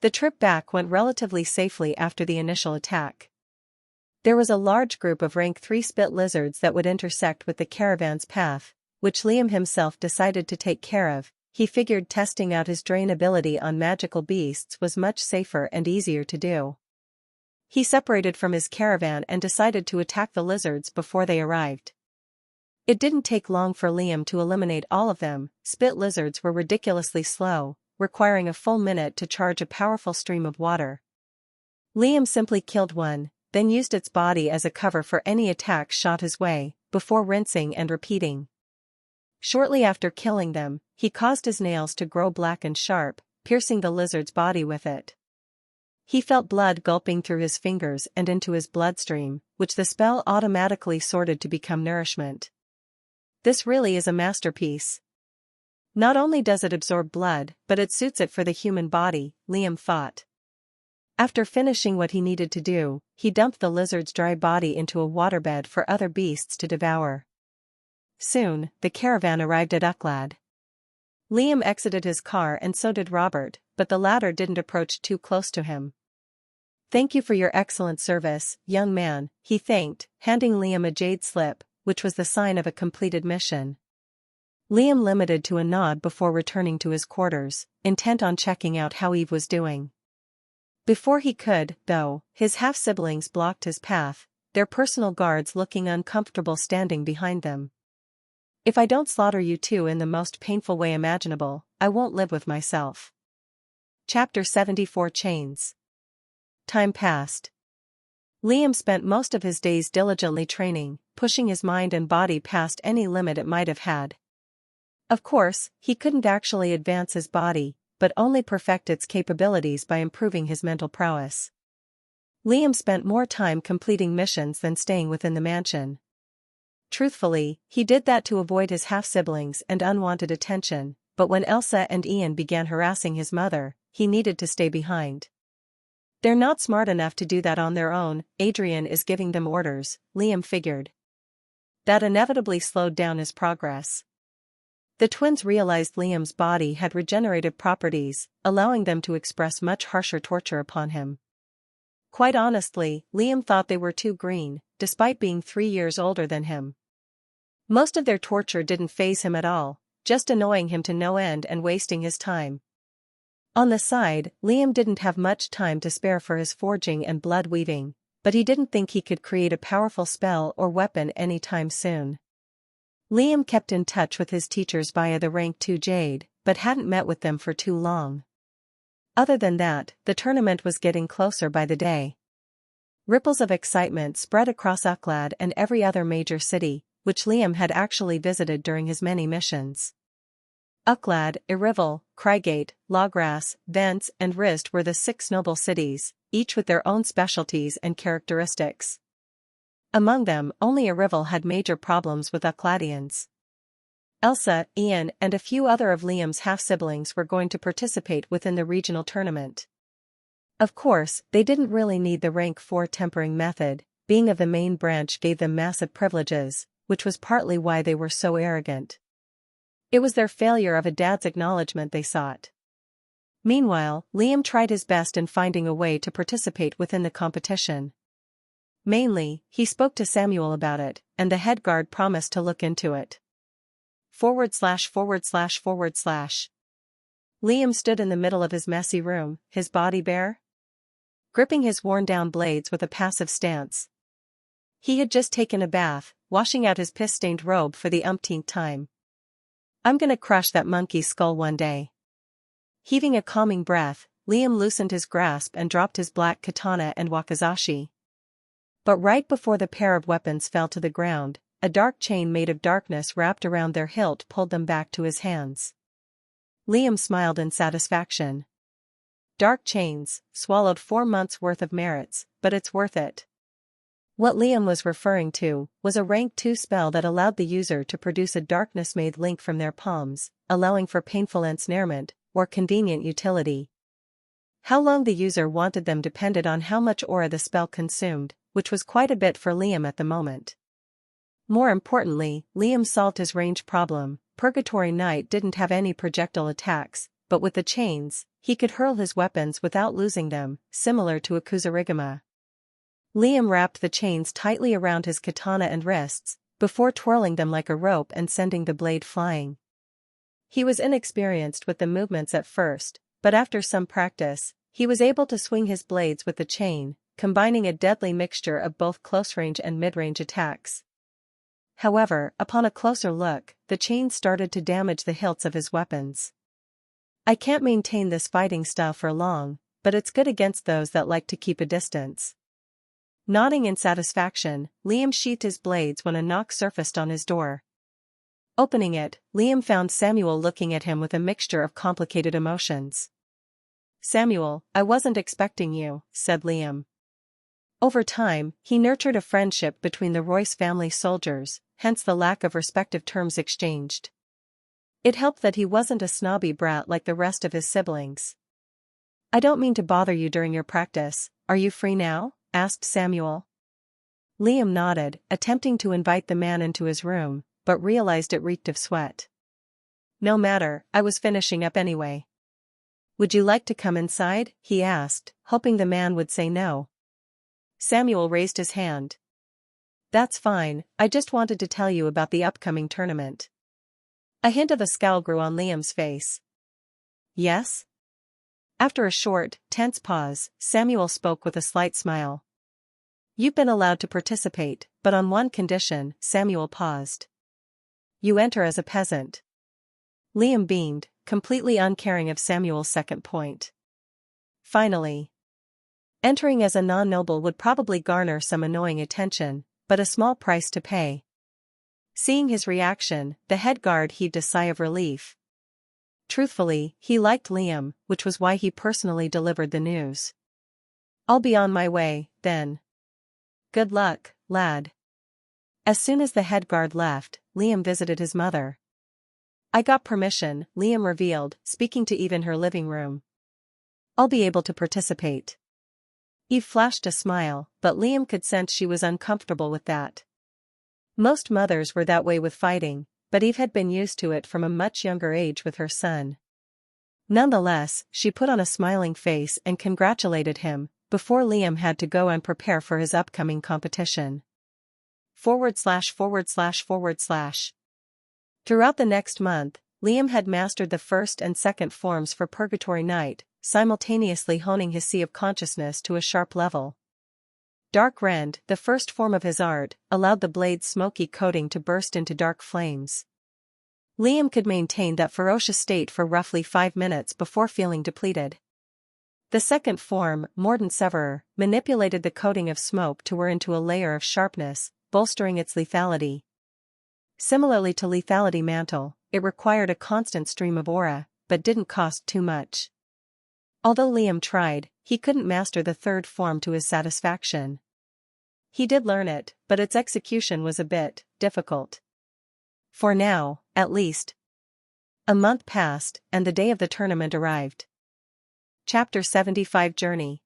The trip back went relatively safely after the initial attack. There was a large group of rank 3 spit lizards that would intersect with the caravan's path, which Liam himself decided to take care of. He figured testing out his drain ability on magical beasts was much safer and easier to do. He separated from his caravan and decided to attack the lizards before they arrived. It didn't take long for Liam to eliminate all of them. Spit lizards were ridiculously slow, requiring a full minute to charge a powerful stream of water. Liam simply killed one, then used its body as a cover for any attack shot his way, before rinsing and repeating. Shortly after killing them, he caused his nails to grow black and sharp, piercing the lizard's body with it. He felt blood gulping through his fingers and into his bloodstream, which the spell automatically sorted to become nourishment. This really is a masterpiece. Not only does it absorb blood, but it suits it for the human body, Liam thought. After finishing what he needed to do, he dumped the lizard's dry body into a waterbed for other beasts to devour. Soon, the caravan arrived at Ucladd. Liam exited his car and so did Robert, but the latter didn't approach too close to him. Thank you for your excellent service, young man, he thanked, handing Liam a jade slip, which was the sign of a completed mission. Liam limited to a nod before returning to his quarters, intent on checking out how Eve was doing. Before he could, though, his half-siblings blocked his path, their personal guards looking uncomfortable standing behind them. If I don't slaughter you two in the most painful way imaginable, I won't live with myself. Chapter 74 Chains. Time passed. Liam spent most of his days diligently training, pushing his mind and body past any limit it might have had. Of course, he couldn't actually advance his body, but only perfect its capabilities by improving his mental prowess. Liam spent more time completing missions than staying within the mansion. Truthfully, he did that to avoid his half-siblings and unwanted attention, but when Elsa and Ian began harassing his mother, he needed to stay behind. They're not smart enough to do that on their own, Adrian is giving them orders, Liam figured. That inevitably slowed down his progress. The twins realized Liam's body had regenerative properties, allowing them to express much harsher torture upon him. Quite honestly, Liam thought they were too green, despite being 3 years older than him. Most of their torture didn't faze him at all, just annoying him to no end and wasting his time. On the side, Liam didn't have much time to spare for his forging and blood weaving, but he didn't think he could create a powerful spell or weapon anytime soon. Liam kept in touch with his teachers via the rank 2 Jade, but hadn't met with them for too long. Other than that, the tournament was getting closer by the day. Ripples of excitement spread across Ucladd and every other major city, which Liam had actually visited during his many missions. Ucladd, Irival, Crygate, Lawgrass, Vence and Rist were the 6 noble cities, each with their own specialties and characteristics. Among them, only Irival had major problems with Ucladdians. Elsa, Ian and a few other of Liam's half-siblings were going to participate within the regional tournament. Of course, they didn't really need the rank 4 tempering method, being of the main branch gave them massive privileges, which was partly why they were so arrogant. It was their failure of a dad's acknowledgement they sought. Meanwhile, Liam tried his best in finding a way to participate within the competition. Mainly, he spoke to Samuel about it, and the head guard promised to look into it. /////. Liam stood in the middle of his messy room, his body bare, gripping his worn-down blades with a passive stance. He had just taken a bath, washing out his piss-stained robe for the umpteenth time. I'm gonna crush that monkey's skull one day. Heaving a calming breath, Liam loosened his grasp and dropped his black katana and wakizashi. But right before the pair of weapons fell to the ground, a dark chain made of darkness wrapped around their hilt pulled them back to his hands. Liam smiled in satisfaction. Dark chains, swallowed 4 months' worth of merits, but it's worth it. What Liam was referring to was a rank 2 spell that allowed the user to produce a darkness-made link from their palms, allowing for painful ensnarement, or convenient utility. How long the user wanted them depended on how much aura the spell consumed, which was quite a bit for Liam at the moment. More importantly, Liam solved his range problem. Purgatory Knight didn't have any projectile attacks, but with the chains, he could hurl his weapons without losing them, similar to a Kusarigama. Liam wrapped the chains tightly around his katana and wrists, before twirling them like a rope and sending the blade flying. He was inexperienced with the movements at first, but after some practice, he was able to swing his blades with the chain, combining a deadly mixture of both close-range and mid-range attacks. However, upon a closer look, the chain started to damage the hilts of his weapons. I can't maintain this fighting style for long, but it's good against those that like to keep a distance. Nodding in satisfaction, Liam sheathed his blades when a knock surfaced on his door. Opening it, Liam found Samuel looking at him with a mixture of complicated emotions. "Samuel, I wasn't expecting you," said Liam. Over time, he nurtured a friendship between the Royce family soldiers, hence the lack of respective terms exchanged. It helped that he wasn't a snobby brat like the rest of his siblings. "I don't mean to bother you during your practice, are you free now?" asked Samuel. Liam nodded, attempting to invite the man into his room, but realized it reeked of sweat. "No matter, I was finishing up anyway." "Would you like to come inside?" he asked, hoping the man would say no. Samuel raised his hand. "That's fine, I just wanted to tell you about the upcoming tournament." A hint of a scowl grew on Liam's face. "Yes?" After a short, tense pause, Samuel spoke with a slight smile. "You've been allowed to participate, but on one condition." Samuel paused. "You enter as a peasant." Liam beamed, completely uncaring of Samuel's second point. Finally. Entering as a non-noble would probably garner some annoying attention, but a small price to pay. Seeing his reaction, the head guard heaved a sigh of relief. Truthfully, he liked Liam, which was why he personally delivered the news. "I'll be on my way, then. Good luck, lad." As soon as the head guard left, Liam visited his mother. "I got permission," Liam revealed, speaking to Eve in her living room. "I'll be able to participate." Eve flashed a smile, but Liam could sense she was uncomfortable with that. Most mothers were that way with fighting, but Eve had been used to it from a much younger age with her son. Nonetheless, she put on a smiling face and congratulated him, before Liam had to go and prepare for his upcoming competition. ///. Throughout the next month, Liam had mastered the first and second forms for Purgatory Knight, simultaneously honing his sea of consciousness to a sharp level. Dark Rend, the first form of his art, allowed the blade's smoky coating to burst into dark flames. Liam could maintain that ferocious state for roughly 5 minutes before feeling depleted. The second form, Mordant Severer, manipulated the coating of smoke to wear into a layer of sharpness, bolstering its lethality. Similarly to Lethality Mantle, it required a constant stream of aura, but didn't cost too much. Although Liam tried, he couldn't master the third form to his satisfaction. He did learn it, but its execution was a bit difficult. For now, at least. A month passed, and the day of the tournament arrived. Chapter 75 Journey.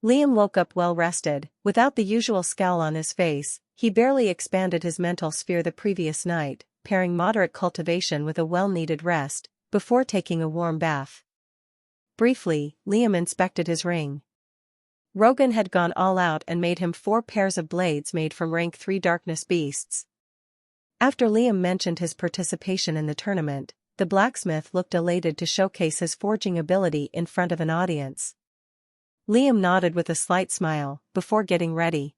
Liam woke up well-rested, without the usual scowl on his face. He barely expanded his mental sphere the previous night, pairing moderate cultivation with a well-needed rest, before taking a warm bath. Briefly, Liam inspected his ring. Rogan had gone all out and made him 4 pairs of blades made from rank 3 darkness beasts. After Liam mentioned his participation in the tournament, the blacksmith looked elated to showcase his forging ability in front of an audience. Liam nodded with a slight smile, before getting ready.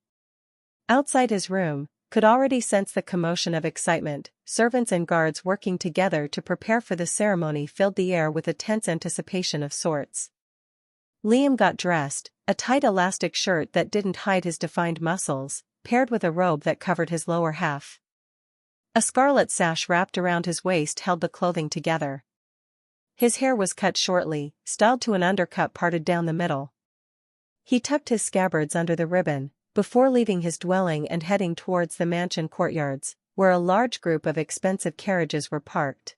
Outside his room, could already sense the commotion of excitement. Servants and guards working together to prepare for the ceremony filled the air with a tense anticipation of sorts. Liam got dressed, a tight elastic shirt that didn't hide his defined muscles, paired with a robe that covered his lower half. A scarlet sash wrapped around his waist held the clothing together. His hair was cut shortly, styled to an undercut parted down the middle. He tucked his scabbards under the ribbon, before leaving his dwelling and heading towards the mansion courtyards, where a large group of expensive carriages were parked.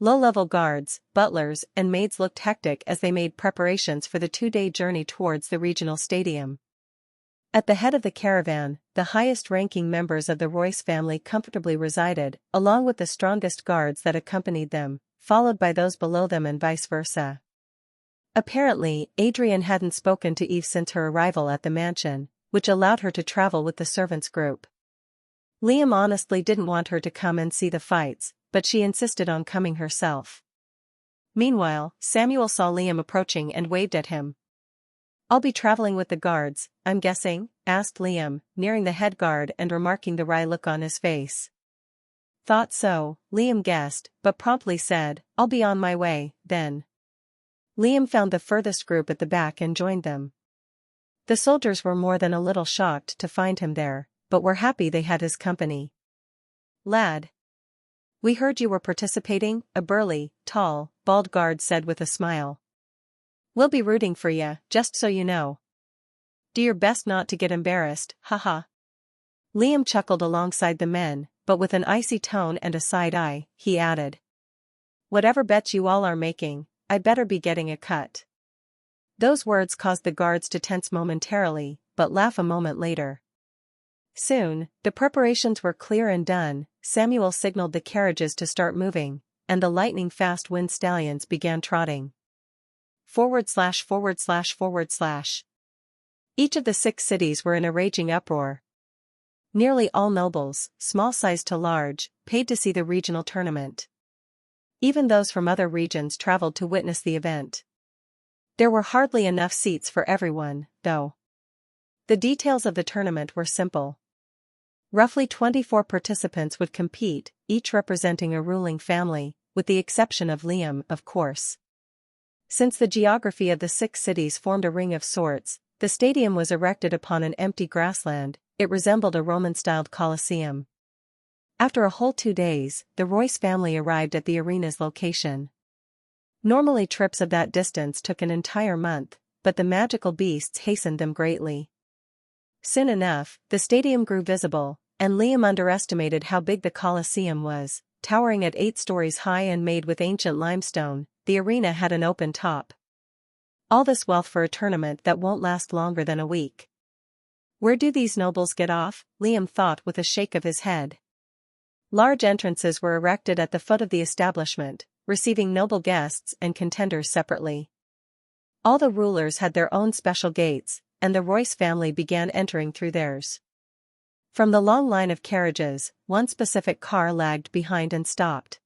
Low-level guards, butlers, and maids looked hectic as they made preparations for the 2-day journey towards the regional stadium. At the head of the caravan, the highest-ranking members of the Royce family comfortably resided, along with the strongest guards that accompanied them, followed by those below them and vice versa. Apparently, Adrian hadn't spoken to Eve since her arrival at the mansion, which allowed her to travel with the servants' group. Liam honestly didn't want her to come and see the fights, but she insisted on coming herself. Meanwhile, Samuel saw Liam approaching and waved at him. "I'll be traveling with the guards, I'm guessing?" asked Liam, nearing the head guard and remarking the wry look on his face. "Thought so," Liam guessed, but promptly said, "I'll be on my way, then." Liam found the furthest group at the back and joined them. The soldiers were more than a little shocked to find him there, but were happy they had his company. "Lad, we heard you were participating," a burly, tall, bald guard said with a smile. "We'll be rooting for ya, just so you know. Do your best not to get embarrassed, haha." Liam chuckled alongside the men, but with an icy tone and a side eye, he added, "Whatever bets you all are making, I'd better be getting a cut." Those words caused the guards to tense momentarily, but laugh a moment later. Soon, the preparations were clear and done. Samuel signaled the carriages to start moving, and the lightning-fast wind stallions began trotting. Forward slash forward slash forward slash. Each of the 6 cities were in a raging uproar. Nearly all nobles, small size to large, paid to see the regional tournament. Even those from other regions traveled to witness the event. There were hardly enough seats for everyone, though. The details of the tournament were simple. Roughly 24 participants would compete, each representing a ruling family, with the exception of Liam, of course. Since the geography of the 6 cities formed a ring of sorts, the stadium was erected upon an empty grassland. It resembled a Roman-styled Colosseum. After a whole 2 days, the Royce family arrived at the arena's location. Normally trips of that distance took an entire month, but the magical beasts hastened them greatly. Soon enough, the stadium grew visible, and Liam underestimated how big the Colosseum was. Towering at 8 stories high and made with ancient limestone, the arena had an open top. All this wealth for a tournament that won't last longer than a week. Where do these nobles get off? Liam thought with a shake of his head. Large entrances were erected at the foot of the establishment, receiving noble guests and contenders separately. All the rulers had their own special gates, and the Royce family began entering through theirs. From the long line of carriages, one specific car lagged behind and stopped.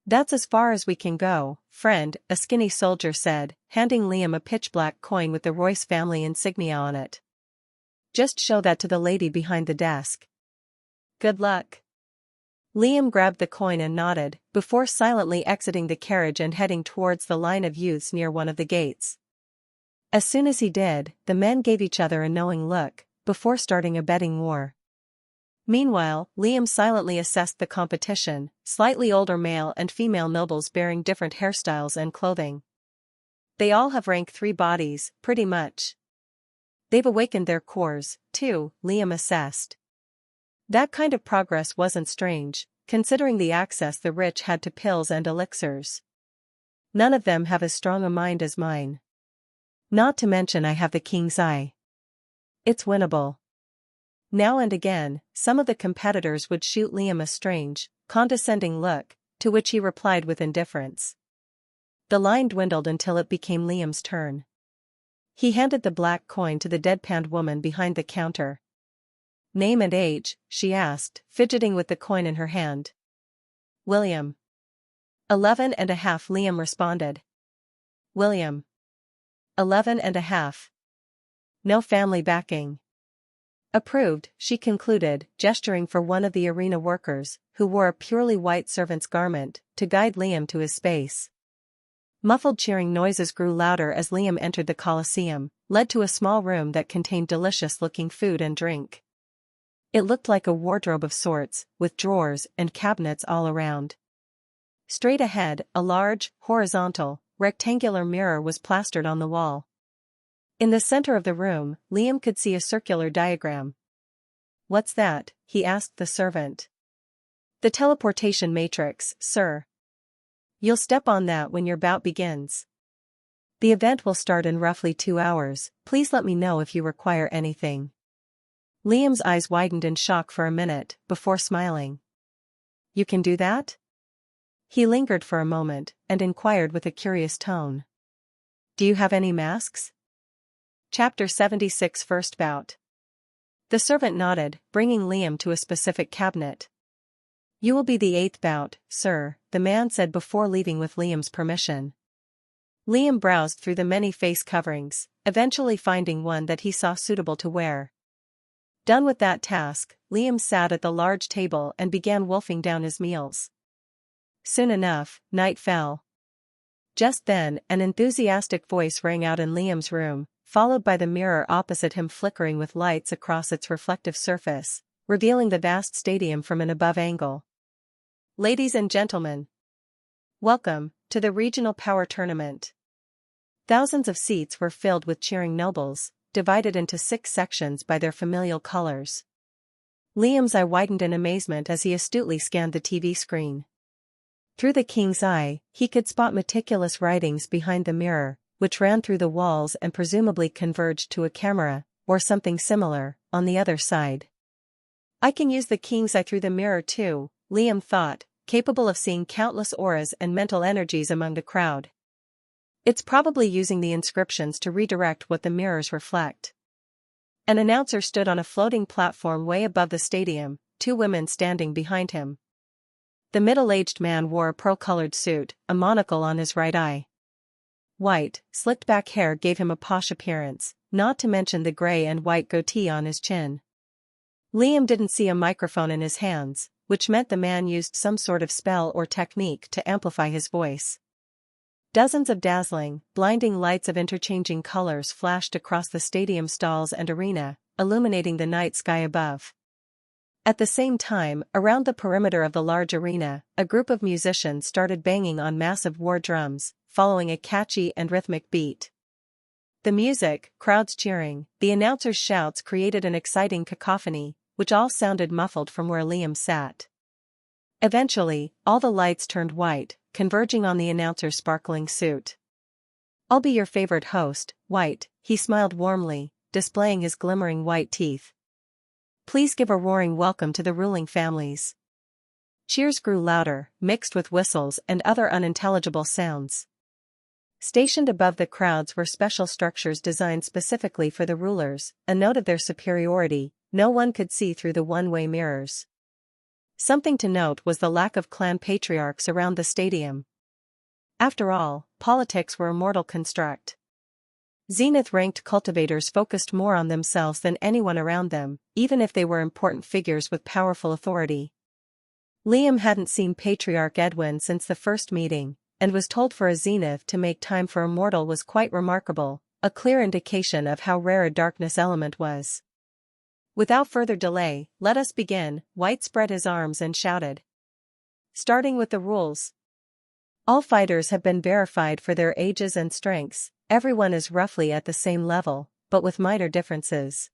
"That's as far as we can go, friend," a skinny soldier said, handing Liam a pitch-black coin with the Royce family insignia on it. "Just show that to the lady behind the desk." "Good luck." Liam grabbed the coin and nodded, before silently exiting the carriage and heading towards the line of youths near one of the gates. As soon as he did, the men gave each other a knowing look, before starting a betting war. Meanwhile, Liam silently assessed the competition, slightly older male and female nobles bearing different hairstyles and clothing. They all have rank 3 bodies, pretty much. They've awakened their cores, too, Liam assessed. That kind of progress wasn't strange, considering the access the rich had to pills and elixirs. None of them have as strong a mind as mine. Not to mention I have the king's eye. It's winnable. Now and again, some of the competitors would shoot Liam a strange, condescending look, to which he replied with indifference. The line dwindled until it became Liam's turn. He handed the black coin to the deadpanned woman behind the counter. "Name and age?" she asked, fidgeting with the coin in her hand. "William." 11.5, Liam responded. "William. 11.5. No family backing." "Approved," she concluded, gesturing for one of the arena workers, who wore a purely white servant's garment, to guide Liam to his space. Muffled cheering noises grew louder as Liam entered the Colosseum, led to a small room that contained delicious-looking food and drink. It looked like a wardrobe of sorts, with drawers and cabinets all around. Straight ahead, a large, horizontal, rectangular mirror was plastered on the wall. In the center of the room, Liam could see a circular diagram. "What's that?" he asked the servant. "The teleportation matrix, sir. You'll step on that when your bout begins. The event will start in roughly 2 hours, please let me know if you require anything." Liam's eyes widened in shock for a minute, before smiling. "You can do that?" He lingered for a moment, and inquired with a curious tone. "Do you have any masks?" Chapter 76, First Bout. The servant nodded, bringing Liam to a specific cabinet. "You will be the 8th bout, sir," the man said before leaving with Liam's permission. Liam browsed through the many face coverings, eventually finding one that he saw suitable to wear. Done with that task, Liam sat at the large table and began wolfing down his meals. Soon enough, night fell. Just then, an enthusiastic voice rang out in Liam's room, followed by the mirror opposite him flickering with lights across its reflective surface, revealing the vast stadium from an above angle. "Ladies and gentlemen, welcome to the Regional Power Tournament." Thousands of seats were filled with cheering nobles, divided into 6 sections by their familial colors. Liam's eye widened in amazement as he astutely scanned the TV screen. Through the king's eye, he could spot meticulous writings behind the mirror, which ran through the walls and presumably converged to a camera, or something similar, on the other side. "I can use the king's eye through the mirror too," Liam thought, capable of seeing countless auras and mental energies among the crowd. "It's probably using the inscriptions to redirect what the mirrors reflect." An announcer stood on a floating platform way above the stadium, 2 women standing behind him. The middle-aged man wore a pearl-colored suit, a monocle on his right eye. White, slicked-back hair gave him a posh appearance, not to mention the gray and white goatee on his chin. Liam didn't see a microphone in his hands, which meant the man used some sort of spell or technique to amplify his voice. Dozens of dazzling, blinding lights of interchanging colors flashed across the stadium stalls and arena, illuminating the night sky above. At the same time, around the perimeter of the large arena, a group of musicians started banging on massive war drums, following a catchy and rhythmic beat. The music, crowds cheering, the announcers' shouts created an exciting cacophony, which all sounded muffled from where Liam sat. Eventually, all the lights turned white, converging on the announcer's sparkling suit. "I'll be your favorite host, White," he smiled warmly, displaying his glimmering white teeth. "Please give a roaring welcome to the ruling families." Cheers grew louder, mixed with whistles and other unintelligible sounds. Stationed above the crowds were special structures designed specifically for the rulers, a note of their superiority. No one could see through the one-way mirrors. Something to note was the lack of clan patriarchs around the stadium. After all, politics were a mortal construct. Zenith-ranked cultivators focused more on themselves than anyone around them, even if they were important figures with powerful authority. Liam hadn't seen Patriarch Edwin since the first meeting, and was told for a Zenith to make time for a mortal was quite remarkable, a clear indication of how rare a darkness element was. "Without further delay, let us begin," White spread his arms and shouted. "Starting with the rules. All fighters have been verified for their ages and strengths. Everyone is roughly at the same level, but with minor differences.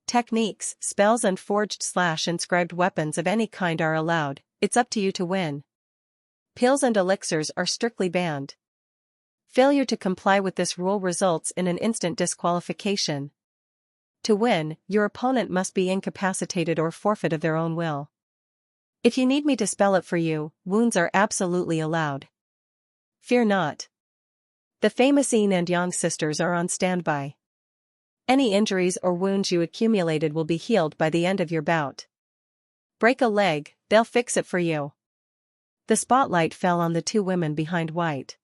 Techniques, spells and forged/inscribed weapons of any kind are allowed, it's up to you to win. Pills and elixirs are strictly banned. Failure to comply with this rule results in an instant disqualification. To win, your opponent must be incapacitated or forfeit of their own will. If you need me to spell it for you, wounds are absolutely allowed. Fear not. The famous Yin and Yang sisters are on standby. Any injuries or wounds you accumulated will be healed by the end of your bout. Break a leg, they'll fix it for you. The spotlight fell on the two women behind white.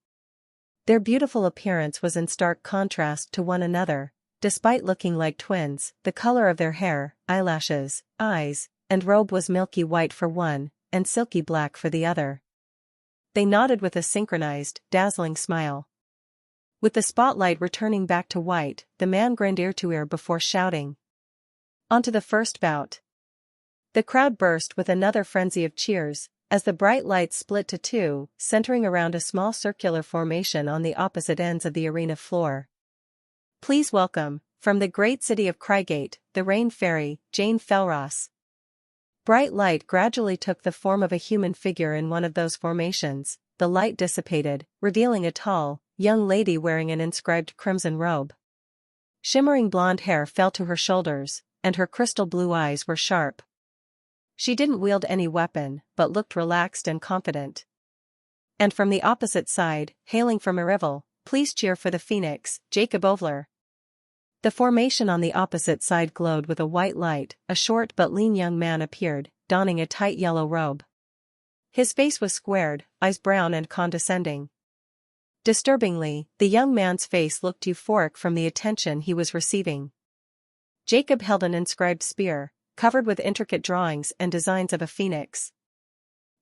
Their beautiful appearance was in stark contrast to one another. Despite looking like twins, the color of their hair, eyelashes, eyes, and robe was milky white for one, and silky black for the other. They nodded with a synchronized, dazzling smile. With the spotlight returning back to white, the man grinned ear to ear before shouting, "On to the first bout." The crowd burst with another frenzy of cheers, as the bright lights split to two, centering around a small circular formation on the opposite ends of the arena floor. Please welcome, from the great city of Crygate, the Rain Fairy, Jane Felross. Bright light gradually took the form of a human figure in one of those formations. The light dissipated, revealing a tall, young lady wearing an inscribed crimson robe. Shimmering blonde hair fell to her shoulders, and her crystal blue eyes were sharp. She didn't wield any weapon, but looked relaxed and confident. And from the opposite side, hailing from Erival, please cheer for the Phoenix, Jacob Ovler. The formation on the opposite side glowed with a white light. A short but lean young man appeared, donning a tight yellow robe. His face was squared, eyes brown and condescending. Disturbingly, the young man's face looked euphoric from the attention he was receiving. Jacob held an inscribed spear, covered with intricate drawings and designs of a phoenix.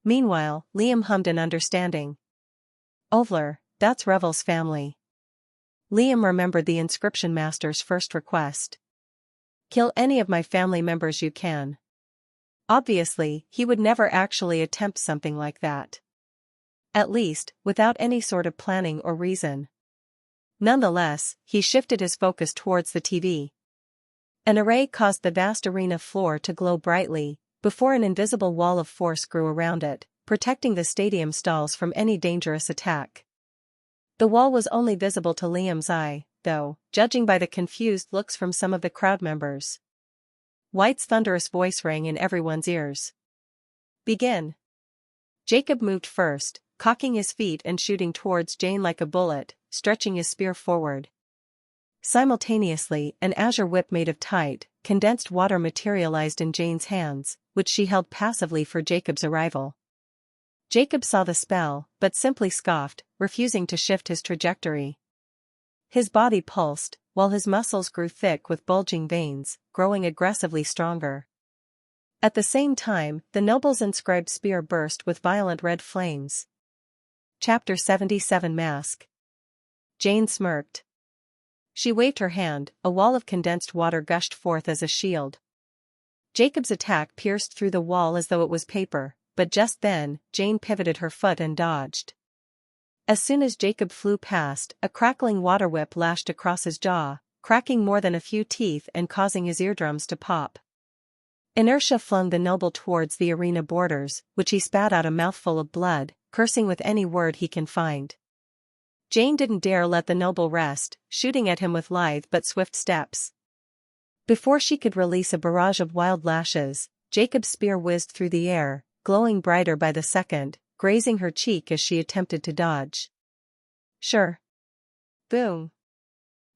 Meanwhile, Liam hummed in understanding. "Ovler, that's Revel's family." Liam remembered the inscription master's first request. "Kill any of my family members you can." Obviously, he would never actually attempt something like that. At least, without any sort of planning or reason. Nonetheless, he shifted his focus towards the TV. An array caused the vast arena floor to glow brightly, before an invisible wall of force grew around it, protecting the stadium stalls from any dangerous attack. The wall was only visible to Liam's eye, though, judging by the confused looks from some of the crowd members. White's thunderous voice rang in everyone's ears. "Begin." Jacob moved first, cocking his feet and shooting towards Jane like a bullet, stretching his spear forward. Simultaneously, an azure whip made of tight, condensed water materialized in Jane's hands, which she held passively for Jacob's arrival. Jacob saw the spell, but simply scoffed, refusing to shift his trajectory. His body pulsed, while his muscles grew thick with bulging veins, growing aggressively stronger. At the same time, the noble's inscribed spear burst with violent red flames. Chapter 77 Mask. Jane smirked. She waved her hand, a wall of condensed water gushed forth as a shield. Jacob's attack pierced through the wall as though it was paper, but just then, Jane pivoted her foot and dodged. As soon as Jacob flew past, a crackling water whip lashed across his jaw, cracking more than a few teeth and causing his eardrums to pop. Inertia flung the noble towards the arena borders, which he spat out a mouthful of blood, cursing with any word he can find. Jane didn't dare let the noble rest, shooting at him with lithe but swift steps. Before she could release a barrage of wild lashes, Jacob's spear whizzed through the air, glowing brighter by the second, grazing her cheek as she attempted to dodge. "Sure." Boom.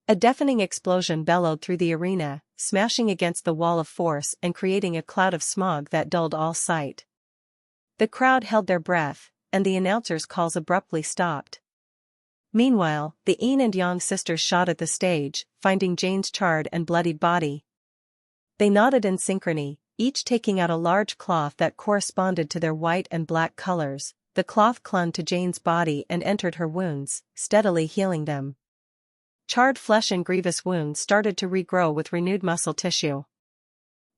A deafening explosion bellowed through the arena, smashing against the wall of force and creating a cloud of smog that dulled all sight. The crowd held their breath, and the announcer's calls abruptly stopped. Meanwhile, the Yin and Yang sisters shot at the stage, finding Jane's charred and bloodied body. They nodded in synchrony, each taking out a large cloth that corresponded to their white and black colors. The cloth clung to Jane's body and entered her wounds, steadily healing them. Charred flesh and grievous wounds started to regrow with renewed muscle tissue.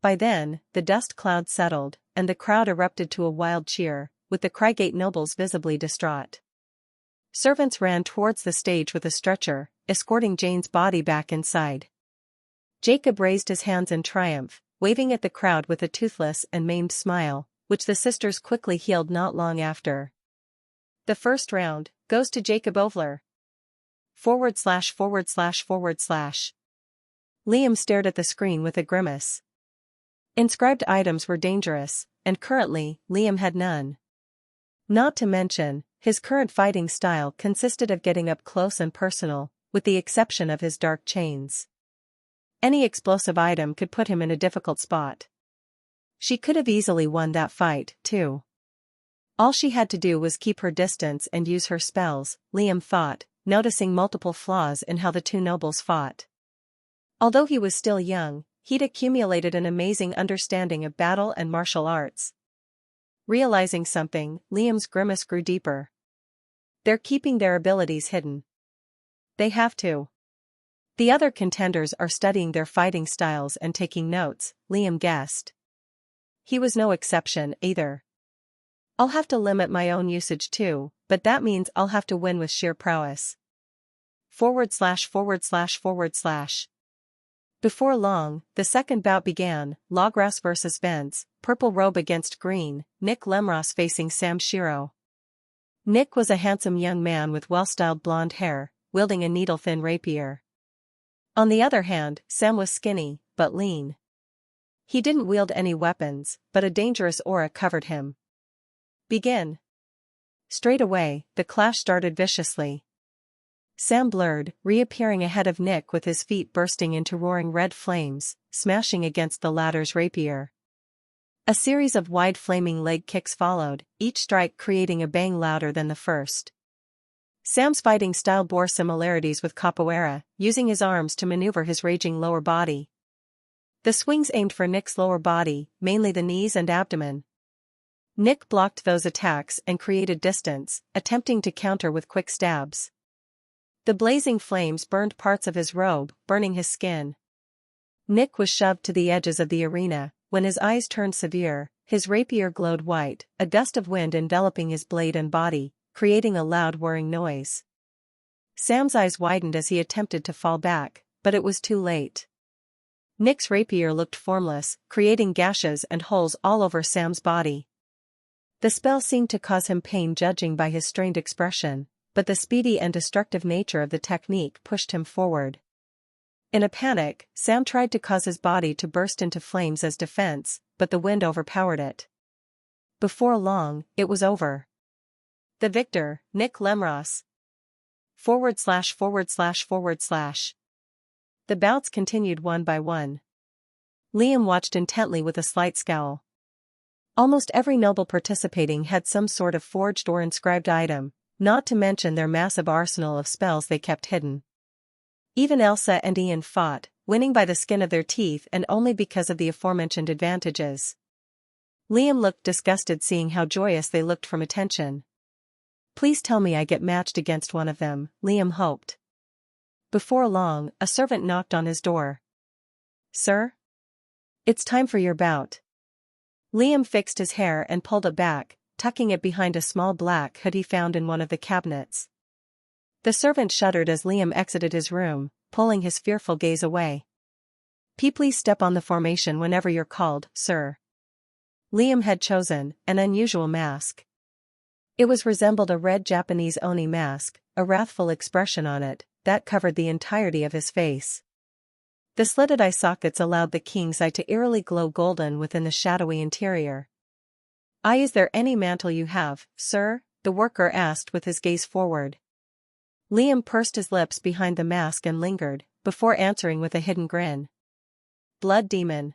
By then, the dust cloud settled, and the crowd erupted to a wild cheer, with the Crygate nobles visibly distraught. Servants ran towards the stage with a stretcher, escorting Jane's body back inside. Jacob raised his hands in triumph, waving at the crowd with a toothless and maimed smile, which the sisters quickly healed not long after. "The first round goes to Jacob Ovler." /////. Liam stared at the screen with a grimace. Inscribed items were dangerous, and currently, Liam had none. Not to mention, his current fighting style consisted of getting up close and personal, with the exception of his dark chains. Any explosive item could put him in a difficult spot. She could have easily won that fight, too. All she had to do was keep her distance and use her spells, Liam thought, noticing multiple flaws in how the two nobles fought. Although he was still young, he'd accumulated an amazing understanding of battle and martial arts. Realizing something, Liam's grimace grew deeper. They're keeping their abilities hidden. They have to. The other contenders are studying their fighting styles and taking notes, Liam guessed. He was no exception, either. I'll have to limit my own usage too, but that means I'll have to win with sheer prowess. /////. Before long, the second bout began, Logras vs Vence, purple robe against green, Nick Lemros facing Sam Shiro. Nick was a handsome young man with well-styled blonde hair, wielding a needle-thin rapier. On the other hand, Sam was skinny, but lean. He didn't wield any weapons, but a dangerous aura covered him. Begin. Straight away, the clash started viciously. Sam blurred, reappearing ahead of Nick with his feet bursting into roaring red flames, smashing against the latter's rapier. A series of wide flaming leg kicks followed, each strike creating a bang louder than the first. Sam's fighting style bore similarities with capoeira, using his arms to maneuver his raging lower body. The swings aimed for Nick's lower body, mainly the knees and abdomen. Nick blocked those attacks and created distance, attempting to counter with quick stabs. The blazing flames burned parts of his robe, burning his skin. Nick was shoved to the edges of the arena. When his eyes turned severe, his rapier glowed white, a gust of wind enveloping his blade and body, creating a loud whirring noise. Sam's eyes widened as he attempted to fall back, but it was too late. Nick's rapier looked formless, creating gashes and holes all over Sam's body. The spell seemed to cause him pain judging by his strained expression, but the speedy and destructive nature of the technique pushed him forward. In a panic, Sam tried to cause his body to burst into flames as defense, but the wind overpowered it. Before long, it was over. The victor, Nick Lemros. /////. The bouts continued one by one. Liam watched intently with a slight scowl. Almost every noble participating had some sort of forged or inscribed item, not to mention their massive arsenal of spells they kept hidden. Even Elsa and Ian fought, winning by the skin of their teeth and only because of the aforementioned advantages. Liam looked disgusted seeing how joyous they looked from attention. Please tell me I get matched against one of them, Liam hoped. Before long, a servant knocked on his door. Sir? It's time for your bout. Liam fixed his hair and pulled it back, tucking it behind a small black hood he found in one of the cabinets. The servant shuddered as Liam exited his room, pulling his fearful gaze away. Please step on the formation whenever you're called, sir. Liam had chosen an unusual mask. It resembled a red Japanese oni mask, a wrathful expression on it, that covered the entirety of his face. The slitted eye sockets allowed the king's eye to eerily glow golden within the shadowy interior. Is there any mantle you have, sir? The worker asked with his gaze forward. Liam pursed his lips behind the mask and lingered, before answering with a hidden grin. Blood demon.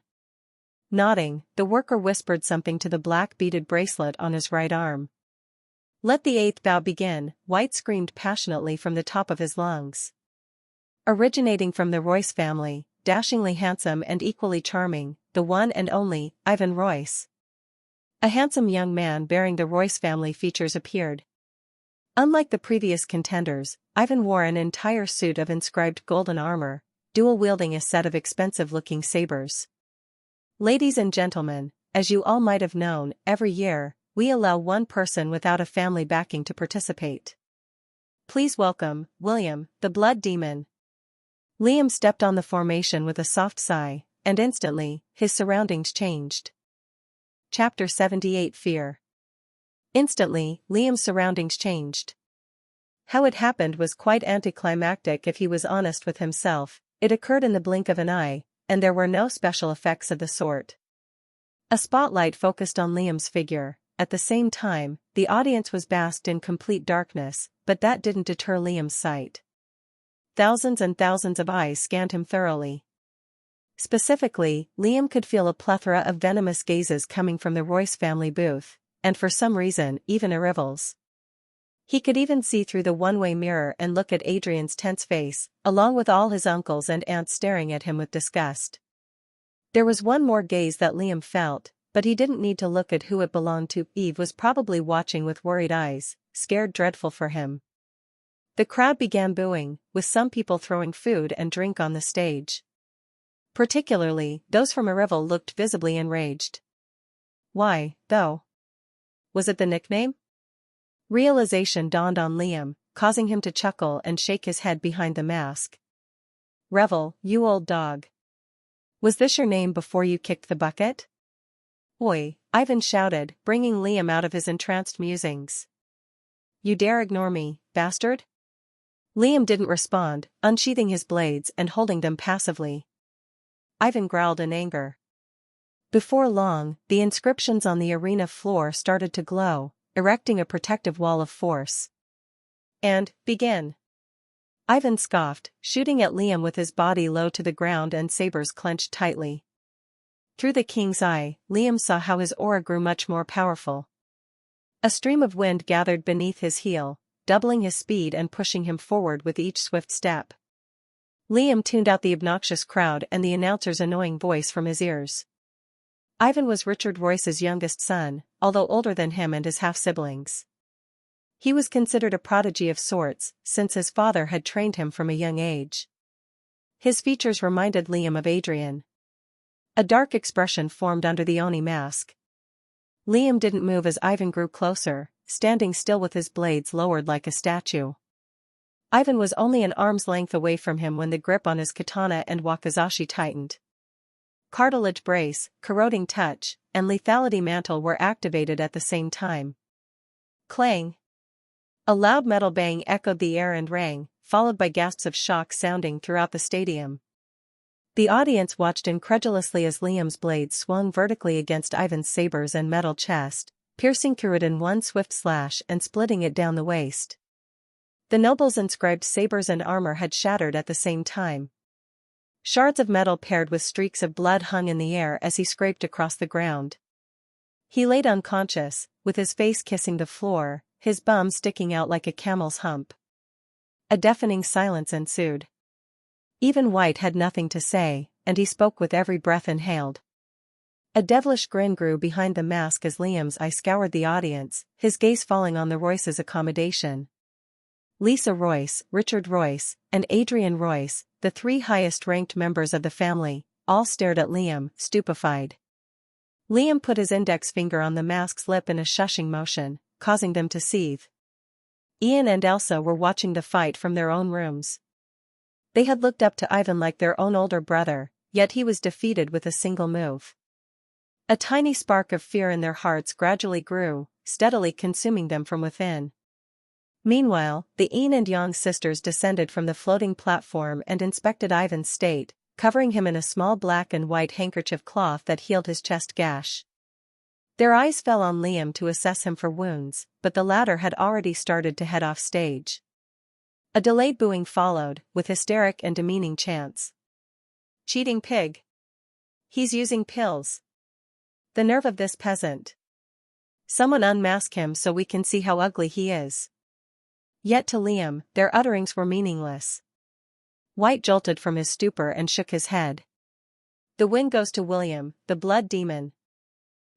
Nodding, the worker whispered something to the black beaded bracelet on his right arm. Let the eighth bout begin, White screamed passionately from the top of his lungs. Originating from the Royce family, dashingly handsome and equally charming, the one and only, Ivan Royce. A handsome young man bearing the Royce family features appeared. Unlike the previous contenders, Ivan wore an entire suit of inscribed golden armor, dual-wielding a set of expensive-looking sabers. Ladies and gentlemen, as you all might have known, every year, we allow one person without a family backing to participate. Please welcome, William, the Blood Demon. Liam stepped on the formation with a soft sigh, and instantly, his surroundings changed. Chapter 78 Fear. Instantly, Liam's surroundings changed. How it happened was quite anticlimactic if he was honest with himself. It occurred in the blink of an eye, and there were no special effects of the sort. A spotlight focused on Liam's figure. At the same time, the audience was basked in complete darkness, but that didn't deter Liam's sight. Thousands and thousands of eyes scanned him thoroughly. Specifically, Liam could feel a plethora of venomous gazes coming from the Royce family booth, and for some reason, even Arrival's. He could even see through the one-way mirror and look at Adrian's tense face, along with all his uncles and aunts staring at him with disgust. There was one more gaze that Liam felt, but he didn't need to look at who it belonged to. Eve was probably watching with worried eyes, scared dreadful for him. The crowd began booing, with some people throwing food and drink on the stage. Particularly, those from Arrival looked visibly enraged. Why, though? Was it the nickname? Realization dawned on Liam, causing him to chuckle and shake his head behind the mask. Revel, you old dog. Was this your name before you kicked the bucket? Oi, Ivan shouted, bringing Liam out of his entranced musings. You dare ignore me, bastard? Liam didn't respond, unsheathing his blades and holding them passively. Ivan growled in anger. Before long, the inscriptions on the arena floor started to glow, erecting a protective wall of force. And, begin. Ivan scoffed, shooting at Liam with his body low to the ground and sabers clenched tightly. Through the king's eye, Liam saw how his aura grew much more powerful. A stream of wind gathered beneath his heel, doubling his speed and pushing him forward with each swift step. Liam tuned out the obnoxious crowd and the announcer's annoying voice from his ears. Ivan was Richard Royce's youngest son, although older than him and his half-siblings. He was considered a prodigy of sorts, since his father had trained him from a young age. His features reminded Liam of Adrian. A dark expression formed under the Oni mask. Liam didn't move as Ivan grew closer, standing still with his blades lowered like a statue. Ivan was only an arm's length away from him when the grip on his katana and wakizashi tightened. Cartilage brace, corroding touch, and lethality mantle were activated at the same time. Clang! A loud metal bang echoed the air and rang, followed by gasps of shock sounding throughout the stadium. The audience watched incredulously as Liam's blade swung vertically against Ivan's sabers and metal chest, piercing through it in one swift slash and splitting it down the waist. The nobles' inscribed sabers and armor had shattered at the same time. Shards of metal paired with streaks of blood hung in the air as he scraped across the ground. He laid unconscious, with his face kissing the floor, his bum sticking out like a camel's hump. A deafening silence ensued. Even White had nothing to say, and he spoke with every breath inhaled. A devilish grin grew behind the mask as Liam's eye scoured the audience, his gaze falling on the Royce's accommodation. Lisa Royce, Richard Royce, and Adrian Royce, the three highest-ranked members of the family, all stared at Liam, stupefied. Liam put his index finger on the mask's lip in a shushing motion, causing them to seethe. Ian and Elsa were watching the fight from their own rooms. They had looked up to Ivan like their own older brother, yet he was defeated with a single move. A tiny spark of fear in their hearts gradually grew, steadily consuming them from within. Meanwhile, the Yin and Yang sisters descended from the floating platform and inspected Ivan's state, covering him in a small black and white handkerchief cloth that healed his chest gash. Their eyes fell on Liam to assess him for wounds, but the latter had already started to head off stage. A delayed booing followed, with hysteric and demeaning chants. Cheating pig. He's using pills. The nerve of this peasant. Someone unmask him so we can see how ugly he is. Yet to Liam, their utterings were meaningless. White jolted from his stupor and shook his head. The win goes to William, the blood demon.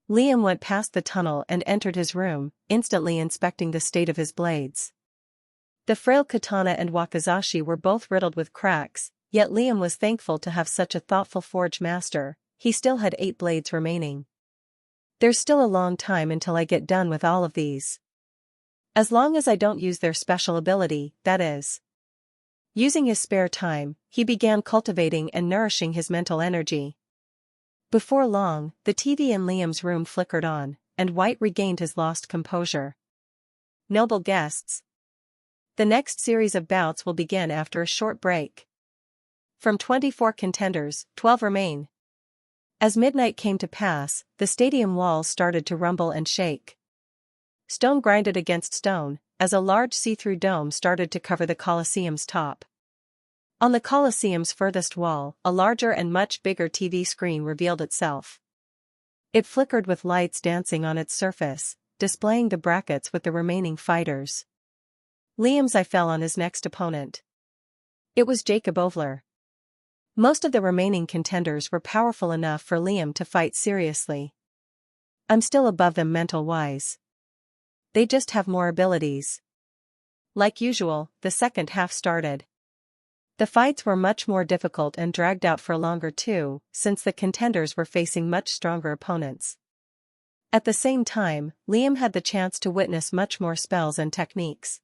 Liam went past the tunnel and entered his room, instantly inspecting the state of his blades. The frail katana and wakizashi were both riddled with cracks, yet Liam was thankful to have such a thoughtful forge master. He still had 8 blades remaining. There's still a long time until I get done with all of these. As long as I don't use their special ability, that is. Using his spare time, he began cultivating and nourishing his mental energy. Before long, the TV in Liam's room flickered on, and White regained his lost composure. Noble guests. The next series of bouts will begin after a short break. From 24 contenders, 12 remain. As midnight came to pass, the stadium walls started to rumble and shake. Stone grinded against stone, as a large see-through dome started to cover the Colosseum's top. On the Colosseum's furthest wall, a larger and much bigger TV screen revealed itself. It flickered with lights dancing on its surface, displaying the brackets with the remaining fighters. Liam's eye fell on his next opponent. It was Jacob Ovler. Most of the remaining contenders were powerful enough for Liam to fight seriously. I'm still above them mental-wise. They just have more abilities. Like usual, the second half started. The fights were much more difficult and dragged out for longer too, since the contenders were facing much stronger opponents. At the same time, Liam had the chance to witness much more spells and techniques.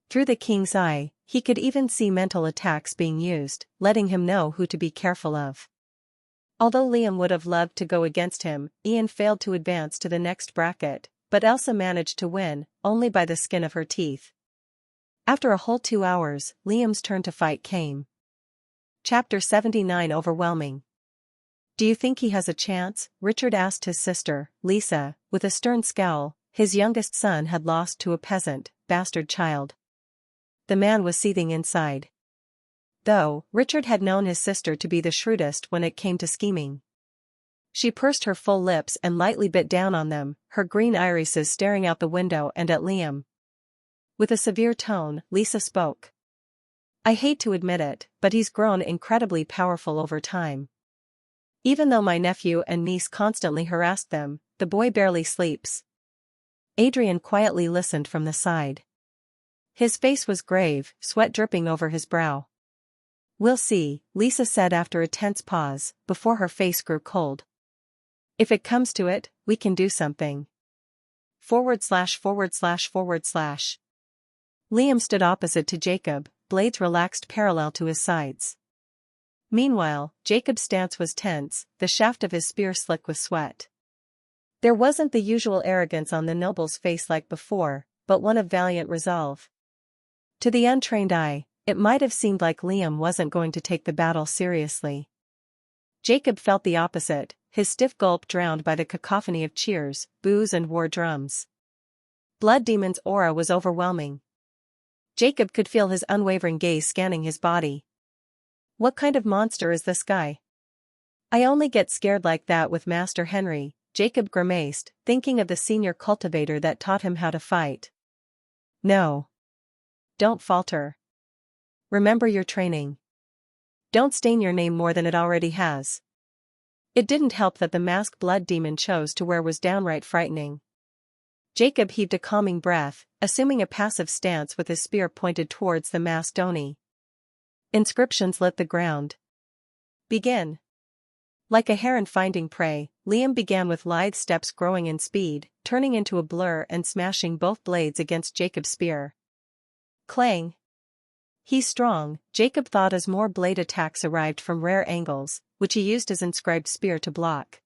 Through the king's eye, he could even see mental attacks being used, letting him know who to be careful of. Although Liam would have loved to go against him, Ian failed to advance to the next bracket, but Elsa managed to win, only by the skin of her teeth. After a whole 2 hours, Liam's turn to fight came. Chapter 79 Overwhelming. Do you think he has a chance? Richard asked his sister, Lisa, with a stern scowl. His youngest son had lost to a peasant, bastard child. The man was seething inside. Though, Richard had known his sister to be the shrewdest when it came to scheming. She pursed her full lips and lightly bit down on them, her green irises staring out the window and at Liam. With a severe tone, Lisa spoke. I hate to admit it, but he's grown incredibly powerful over time. Even though my nephew and niece constantly harassed them, the boy barely sleeps. Adrian quietly listened from the side. His face was grave, sweat dripping over his brow. We'll see, Lisa said after a tense pause, before her face grew cold. If it comes to it, we can do something. /////. Liam stood opposite to Jacob, blades relaxed parallel to his sides. Meanwhile, Jacob's stance was tense, the shaft of his spear slick with sweat. There wasn't the usual arrogance on the noble's face like before, but one of valiant resolve. To the untrained eye, it might have seemed like Liam wasn't going to take the battle seriously. Jacob felt the opposite, his stiff gulp drowned by the cacophony of cheers, boos and war drums. Blood Demon's aura was overwhelming. Jacob could feel his unwavering gaze scanning his body. What kind of monster is this guy? I only get scared like that with Master Henry, Jacob grimaced, thinking of the senior cultivator that taught him how to fight. No. Don't falter. Remember your training. Don't stain your name more than it already has. It didn't help that the mask Blood Demon chose to wear was downright frightening. Jacob heaved a calming breath, assuming a passive stance with his spear pointed towards the masked Oni. Inscriptions lit the ground. Begin. Like a heron finding prey, Liam began with lithe steps growing in speed, turning into a blur and smashing both blades against Jacob's spear. Clang. He's strong, Jacob thought as more blade attacks arrived from rare angles, which he used his inscribed spear to block.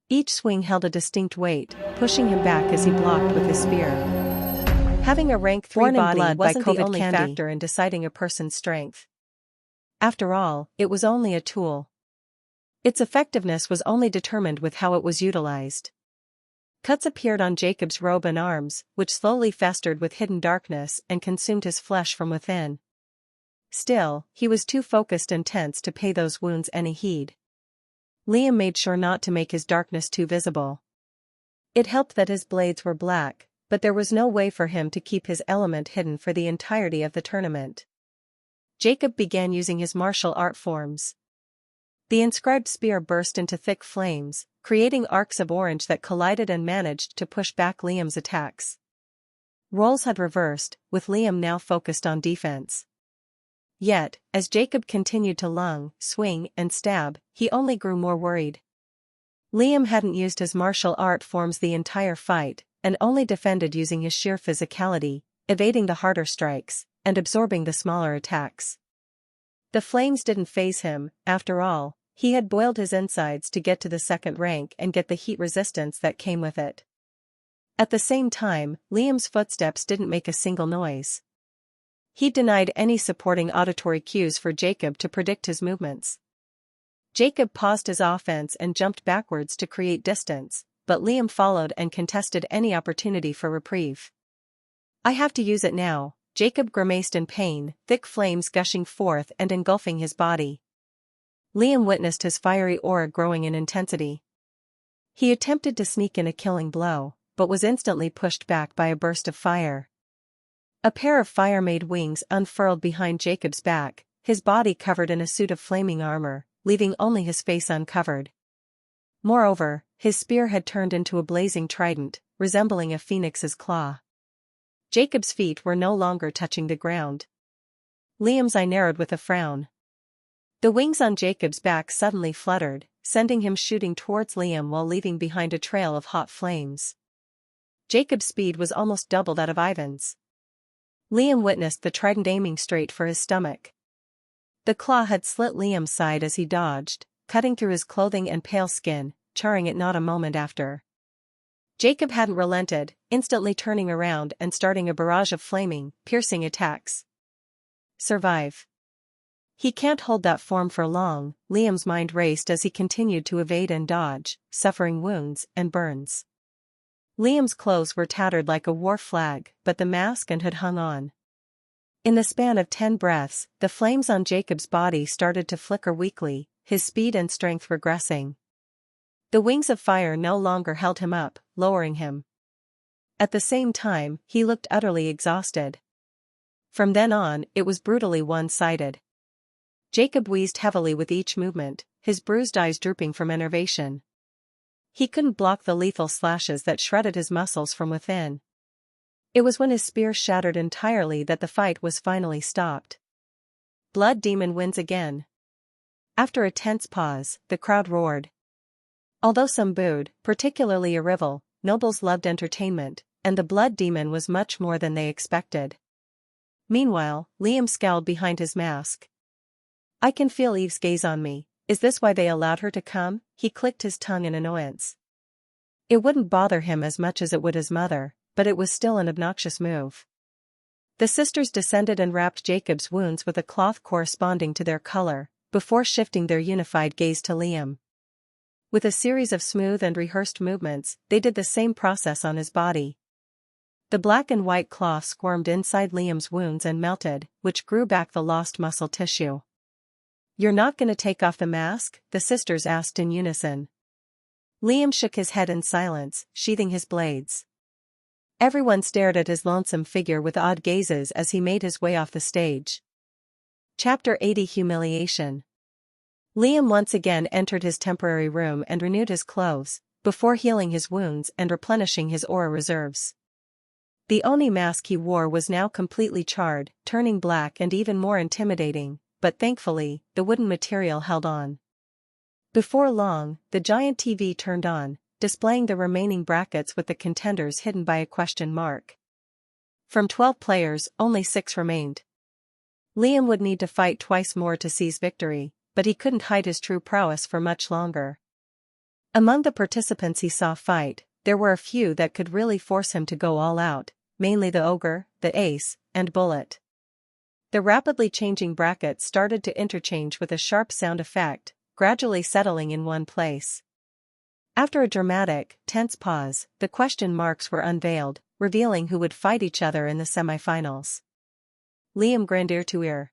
Each swing held a distinct weight, pushing him back as he blocked with his spear. Having a rank 3 body wasn't the only factor in deciding a person's strength. After all, it was only a tool. Its effectiveness was only determined with how it was utilized. Cuts appeared on Jacob's robe and arms, which slowly festered with hidden darkness and consumed his flesh from within. Still, he was too focused and tense to pay those wounds any heed. Liam made sure not to make his darkness too visible. It helped that his blades were black, but there was no way for him to keep his element hidden for the entirety of the tournament. Jacob began using his martial art forms. The inscribed spear burst into thick flames, creating arcs of orange that collided and managed to push back Liam's attacks. Roles had reversed, with Liam now focused on defense. Yet, as Jacob continued to lung, swing, and stab, he only grew more worried. Liam hadn't used his martial art forms the entire fight, and only defended using his sheer physicality, evading the harder strikes, and absorbing the smaller attacks. The flames didn't faze him, after all, he had boiled his insides to get to the second rank and get the heat resistance that came with it. At the same time, Liam's footsteps didn't make a single noise. He denied any supporting auditory cues for Jacob to predict his movements. Jacob paused his offense and jumped backwards to create distance, but Liam followed and contested any opportunity for reprieve. "I have to use it now," Jacob grimaced in pain, thick flames gushing forth and engulfing his body. Liam witnessed his fiery aura growing in intensity. He attempted to sneak in a killing blow, but was instantly pushed back by a burst of fire. A pair of fire-made wings unfurled behind Jacob's back, his body covered in a suit of flaming armor, leaving only his face uncovered. Moreover, his spear had turned into a blazing trident, resembling a phoenix's claw. Jacob's feet were no longer touching the ground. Liam's eye narrowed with a frown. The wings on Jacob's back suddenly fluttered, sending him shooting towards Liam while leaving behind a trail of hot flames. Jacob's speed was almost double that of Ivan's. Liam witnessed the trident aiming straight for his stomach. The claw had slit Liam's side as he dodged, cutting through his clothing and pale skin, charring it not a moment after. Jacob hadn't relented, instantly turning around and starting a barrage of flaming, piercing attacks. Survive. He can't hold that form for long, Liam's mind raced as he continued to evade and dodge, suffering wounds and burns. Liam's clothes were tattered like a war flag, but the mask and hood hung on. In the span of 10 breaths, the flames on Jacob's body started to flicker weakly, his speed and strength regressing. The wings of fire no longer held him up, lowering him. At the same time, he looked utterly exhausted. From then on, it was brutally one-sided. Jacob wheezed heavily with each movement, his bruised eyes drooping from enervation. He couldn't block the lethal slashes that shredded his muscles from within. It was when his spear shattered entirely that the fight was finally stopped. Blood Demon wins again. After a tense pause, the crowd roared. Although some booed, particularly Arivel, nobles loved entertainment, and the Blood Demon was much more than they expected. Meanwhile, Liam scowled behind his mask. "I can feel Eve's gaze on me. Is this why they allowed her to come?" He clicked his tongue in annoyance. It wouldn't bother him as much as it would his mother, but it was still an obnoxious move. The sisters descended and wrapped Jacob's wounds with a cloth corresponding to their color, before shifting their unified gaze to Liam. With a series of smooth and rehearsed movements, they did the same process on his body. The black and white cloth squirmed inside Liam's wounds and melted, which grew back the lost muscle tissue. "You're not gonna take off the mask?" the sisters asked in unison. Liam shook his head in silence, sheathing his blades. Everyone stared at his lonesome figure with odd gazes as he made his way off the stage. Chapter 80 Humiliation. Liam once again entered his temporary room and renewed his clothes, before healing his wounds and replenishing his aura reserves. The Oni mask he wore was now completely charred, turning black and even more intimidating, but thankfully, the wooden material held on. Before long, the giant TV turned on, displaying the remaining brackets with the contenders hidden by a question mark. From 12 players, only 6 remained. Liam would need to fight twice more to seize victory, but he couldn't hide his true prowess for much longer. Among the participants he saw fight, there were a few that could really force him to go all out, mainly the Ogre, the Ace, and Bullet. The rapidly changing brackets started to interchange with a sharp sound effect, gradually settling in one place. After a dramatic, tense pause, the question marks were unveiled, revealing who would fight each other in the semifinals. Liam grinned ear to ear.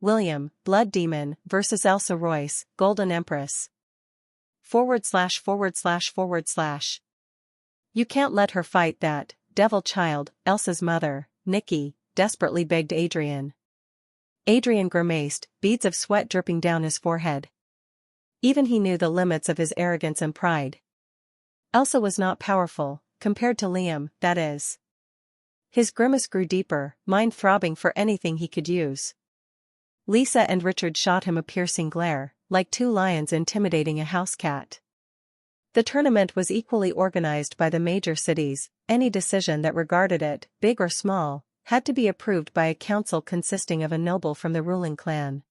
William, Blood Demon, versus Elsa Royce, Golden Empress. /////. You can't let her fight that, devil child, Elsa's mother, Nikki, desperately begged Adrian. Adrian grimaced, beads of sweat dripping down his forehead. Even he knew the limits of his arrogance and pride. Elsa was not powerful, compared to Liam, that is. His grimace grew deeper, mind throbbing for anything he could use. Lisa and Richard shot him a piercing glare, like 2 lions intimidating a house cat. The tournament was equally organized by the major cities. Any decision that regarded it, big or small, had to be approved by a council consisting of a noble from the ruling clan.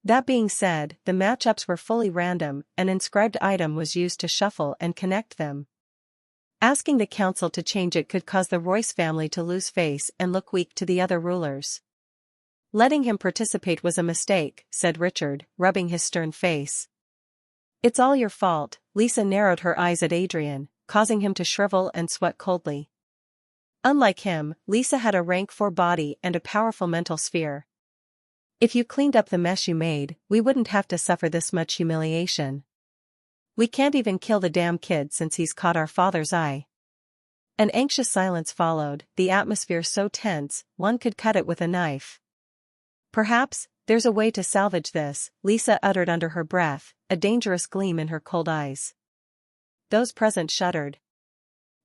That being said, the matchups were fully random, an inscribed item was used to shuffle and connect them. Asking the council to change it could cause the Royce family to lose face and look weak to the other rulers. Letting him participate was a mistake, said Richard, rubbing his stern face. It's all your fault. Lisa narrowed her eyes at Adrian, causing him to shrivel and sweat coldly. Unlike him, Lisa had a rank 4 body and a powerful mental sphere. If you cleaned up the mess you made, we wouldn't have to suffer this much humiliation. We can't even kill the damn kid since he's caught our father's eye. An anxious silence followed, the atmosphere so tense, one could cut it with a knife. Perhaps, there's a way to salvage this, Lisa uttered under her breath, a dangerous gleam in her cold eyes. Those present shuddered.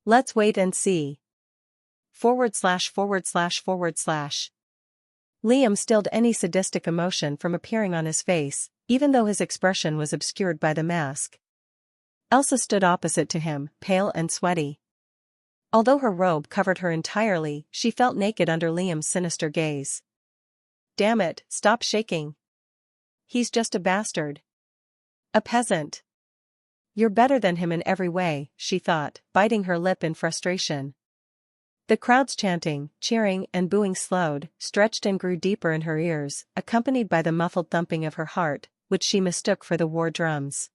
Let's wait and see. / Liam stilled any sadistic emotion from appearing on his face, even though his expression was obscured by the mask. Elsa stood opposite to him, pale and sweaty. Although her robe covered her entirely, she felt naked under Liam's sinister gaze. Damn it, stop shaking. He's just a bastard. A peasant. You're better than him in every way, she thought, biting her lip in frustration. The crowd's chanting, cheering, and booing slowed, stretched and grew deeper in her ears, accompanied by the muffled thumping of her heart, which she mistook for the war drums.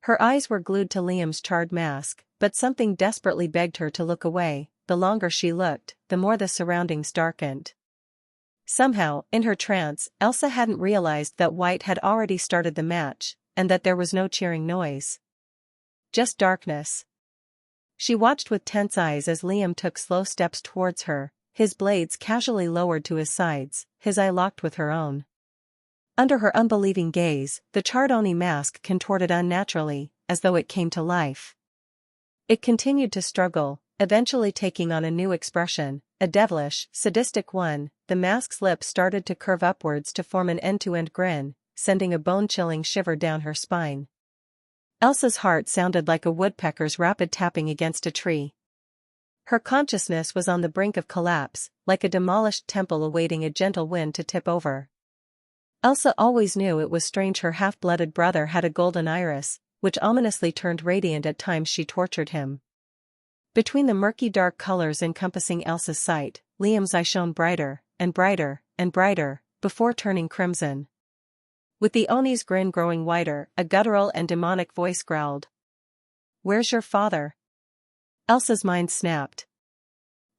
Her eyes were glued to Liam's charred mask, but something desperately begged her to look away. The longer she looked, the more the surroundings darkened. Somehow, in her trance, Elsa hadn't realized that White had already started the match, and that there was no cheering noise. Just darkness. She watched with tense eyes as Liam took slow steps towards her, his blades casually lowered to his sides, his eye locked with her own. Under her unbelieving gaze, the charred Oni mask contorted unnaturally, as though it came to life. It continued to struggle, eventually taking on a new expression, a devilish, sadistic one. The mask's lips started to curve upwards to form an end-to-end grin, sending a bone-chilling shiver down her spine. Elsa's heart sounded like a woodpecker's rapid tapping against a tree. Her consciousness was on the brink of collapse, like a demolished temple awaiting a gentle wind to tip over. Elsa always knew it was strange her half-blooded brother had a golden iris, which ominously turned radiant at times she tortured him. Between the murky dark colors encompassing Elsa's sight, Liam's eye shone brighter, and brighter, and brighter, before turning crimson. With the Oni's grin growing wider, a guttural and demonic voice growled. Where's your father? Elsa's mind snapped.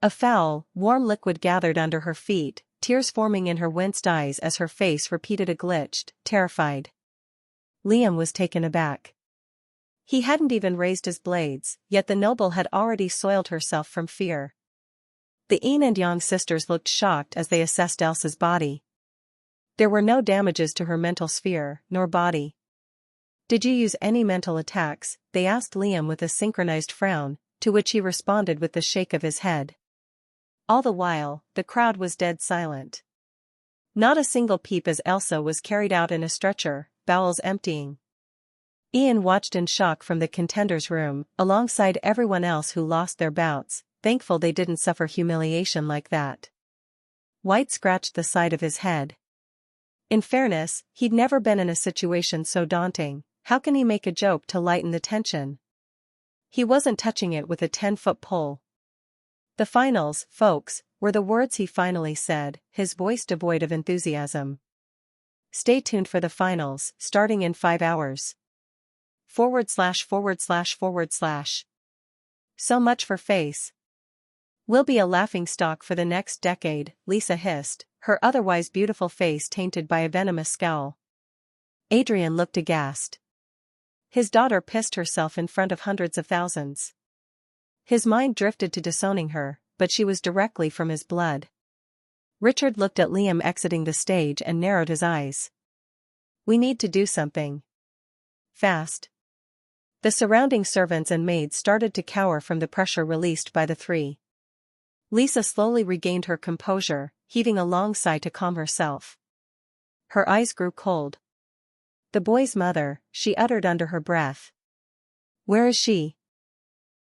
A foul, warm liquid gathered under her feet, tears forming in her winced eyes as her face repeated a glitched, terrified. Liam was taken aback. He hadn't even raised his blades, yet the noble had already soiled herself from fear. The Yin and Yang sisters looked shocked as they assessed Elsa's body. There were no damages to her mental sphere, nor body. Did you use any mental attacks? They asked Liam with a synchronized frown, to which he responded with the shake of his head. All the while, the crowd was dead silent. Not a single peep as Elsa was carried out in a stretcher, bowels emptying. Ian watched in shock from the contenders' room, alongside everyone else who lost their bouts, thankful they didn't suffer humiliation like that. White scratched the side of his head. In fairness, he'd never been in a situation so daunting. How can he make a joke to lighten the tension? He wasn't touching it with a 10-foot pole. The finals, folks, were the words he finally said, his voice devoid of enthusiasm. Stay tuned for the finals, starting in 5 hours. / So much for face. We'll be a laughingstock for the next decade, Lisa hissed, her otherwise beautiful face tainted by a venomous scowl. Adrian looked aghast. His daughter pissed herself in front of hundreds of thousands. His mind drifted to disowning her, but she was directly from his blood. Richard looked at Liam exiting the stage and narrowed his eyes. We need to do something. Fast. The surrounding servants and maids started to cower from the pressure released by the three. Lisa slowly regained her composure, heaving a long sigh to calm herself. Her eyes grew cold. The boy's mother, she uttered under her breath. Where is she?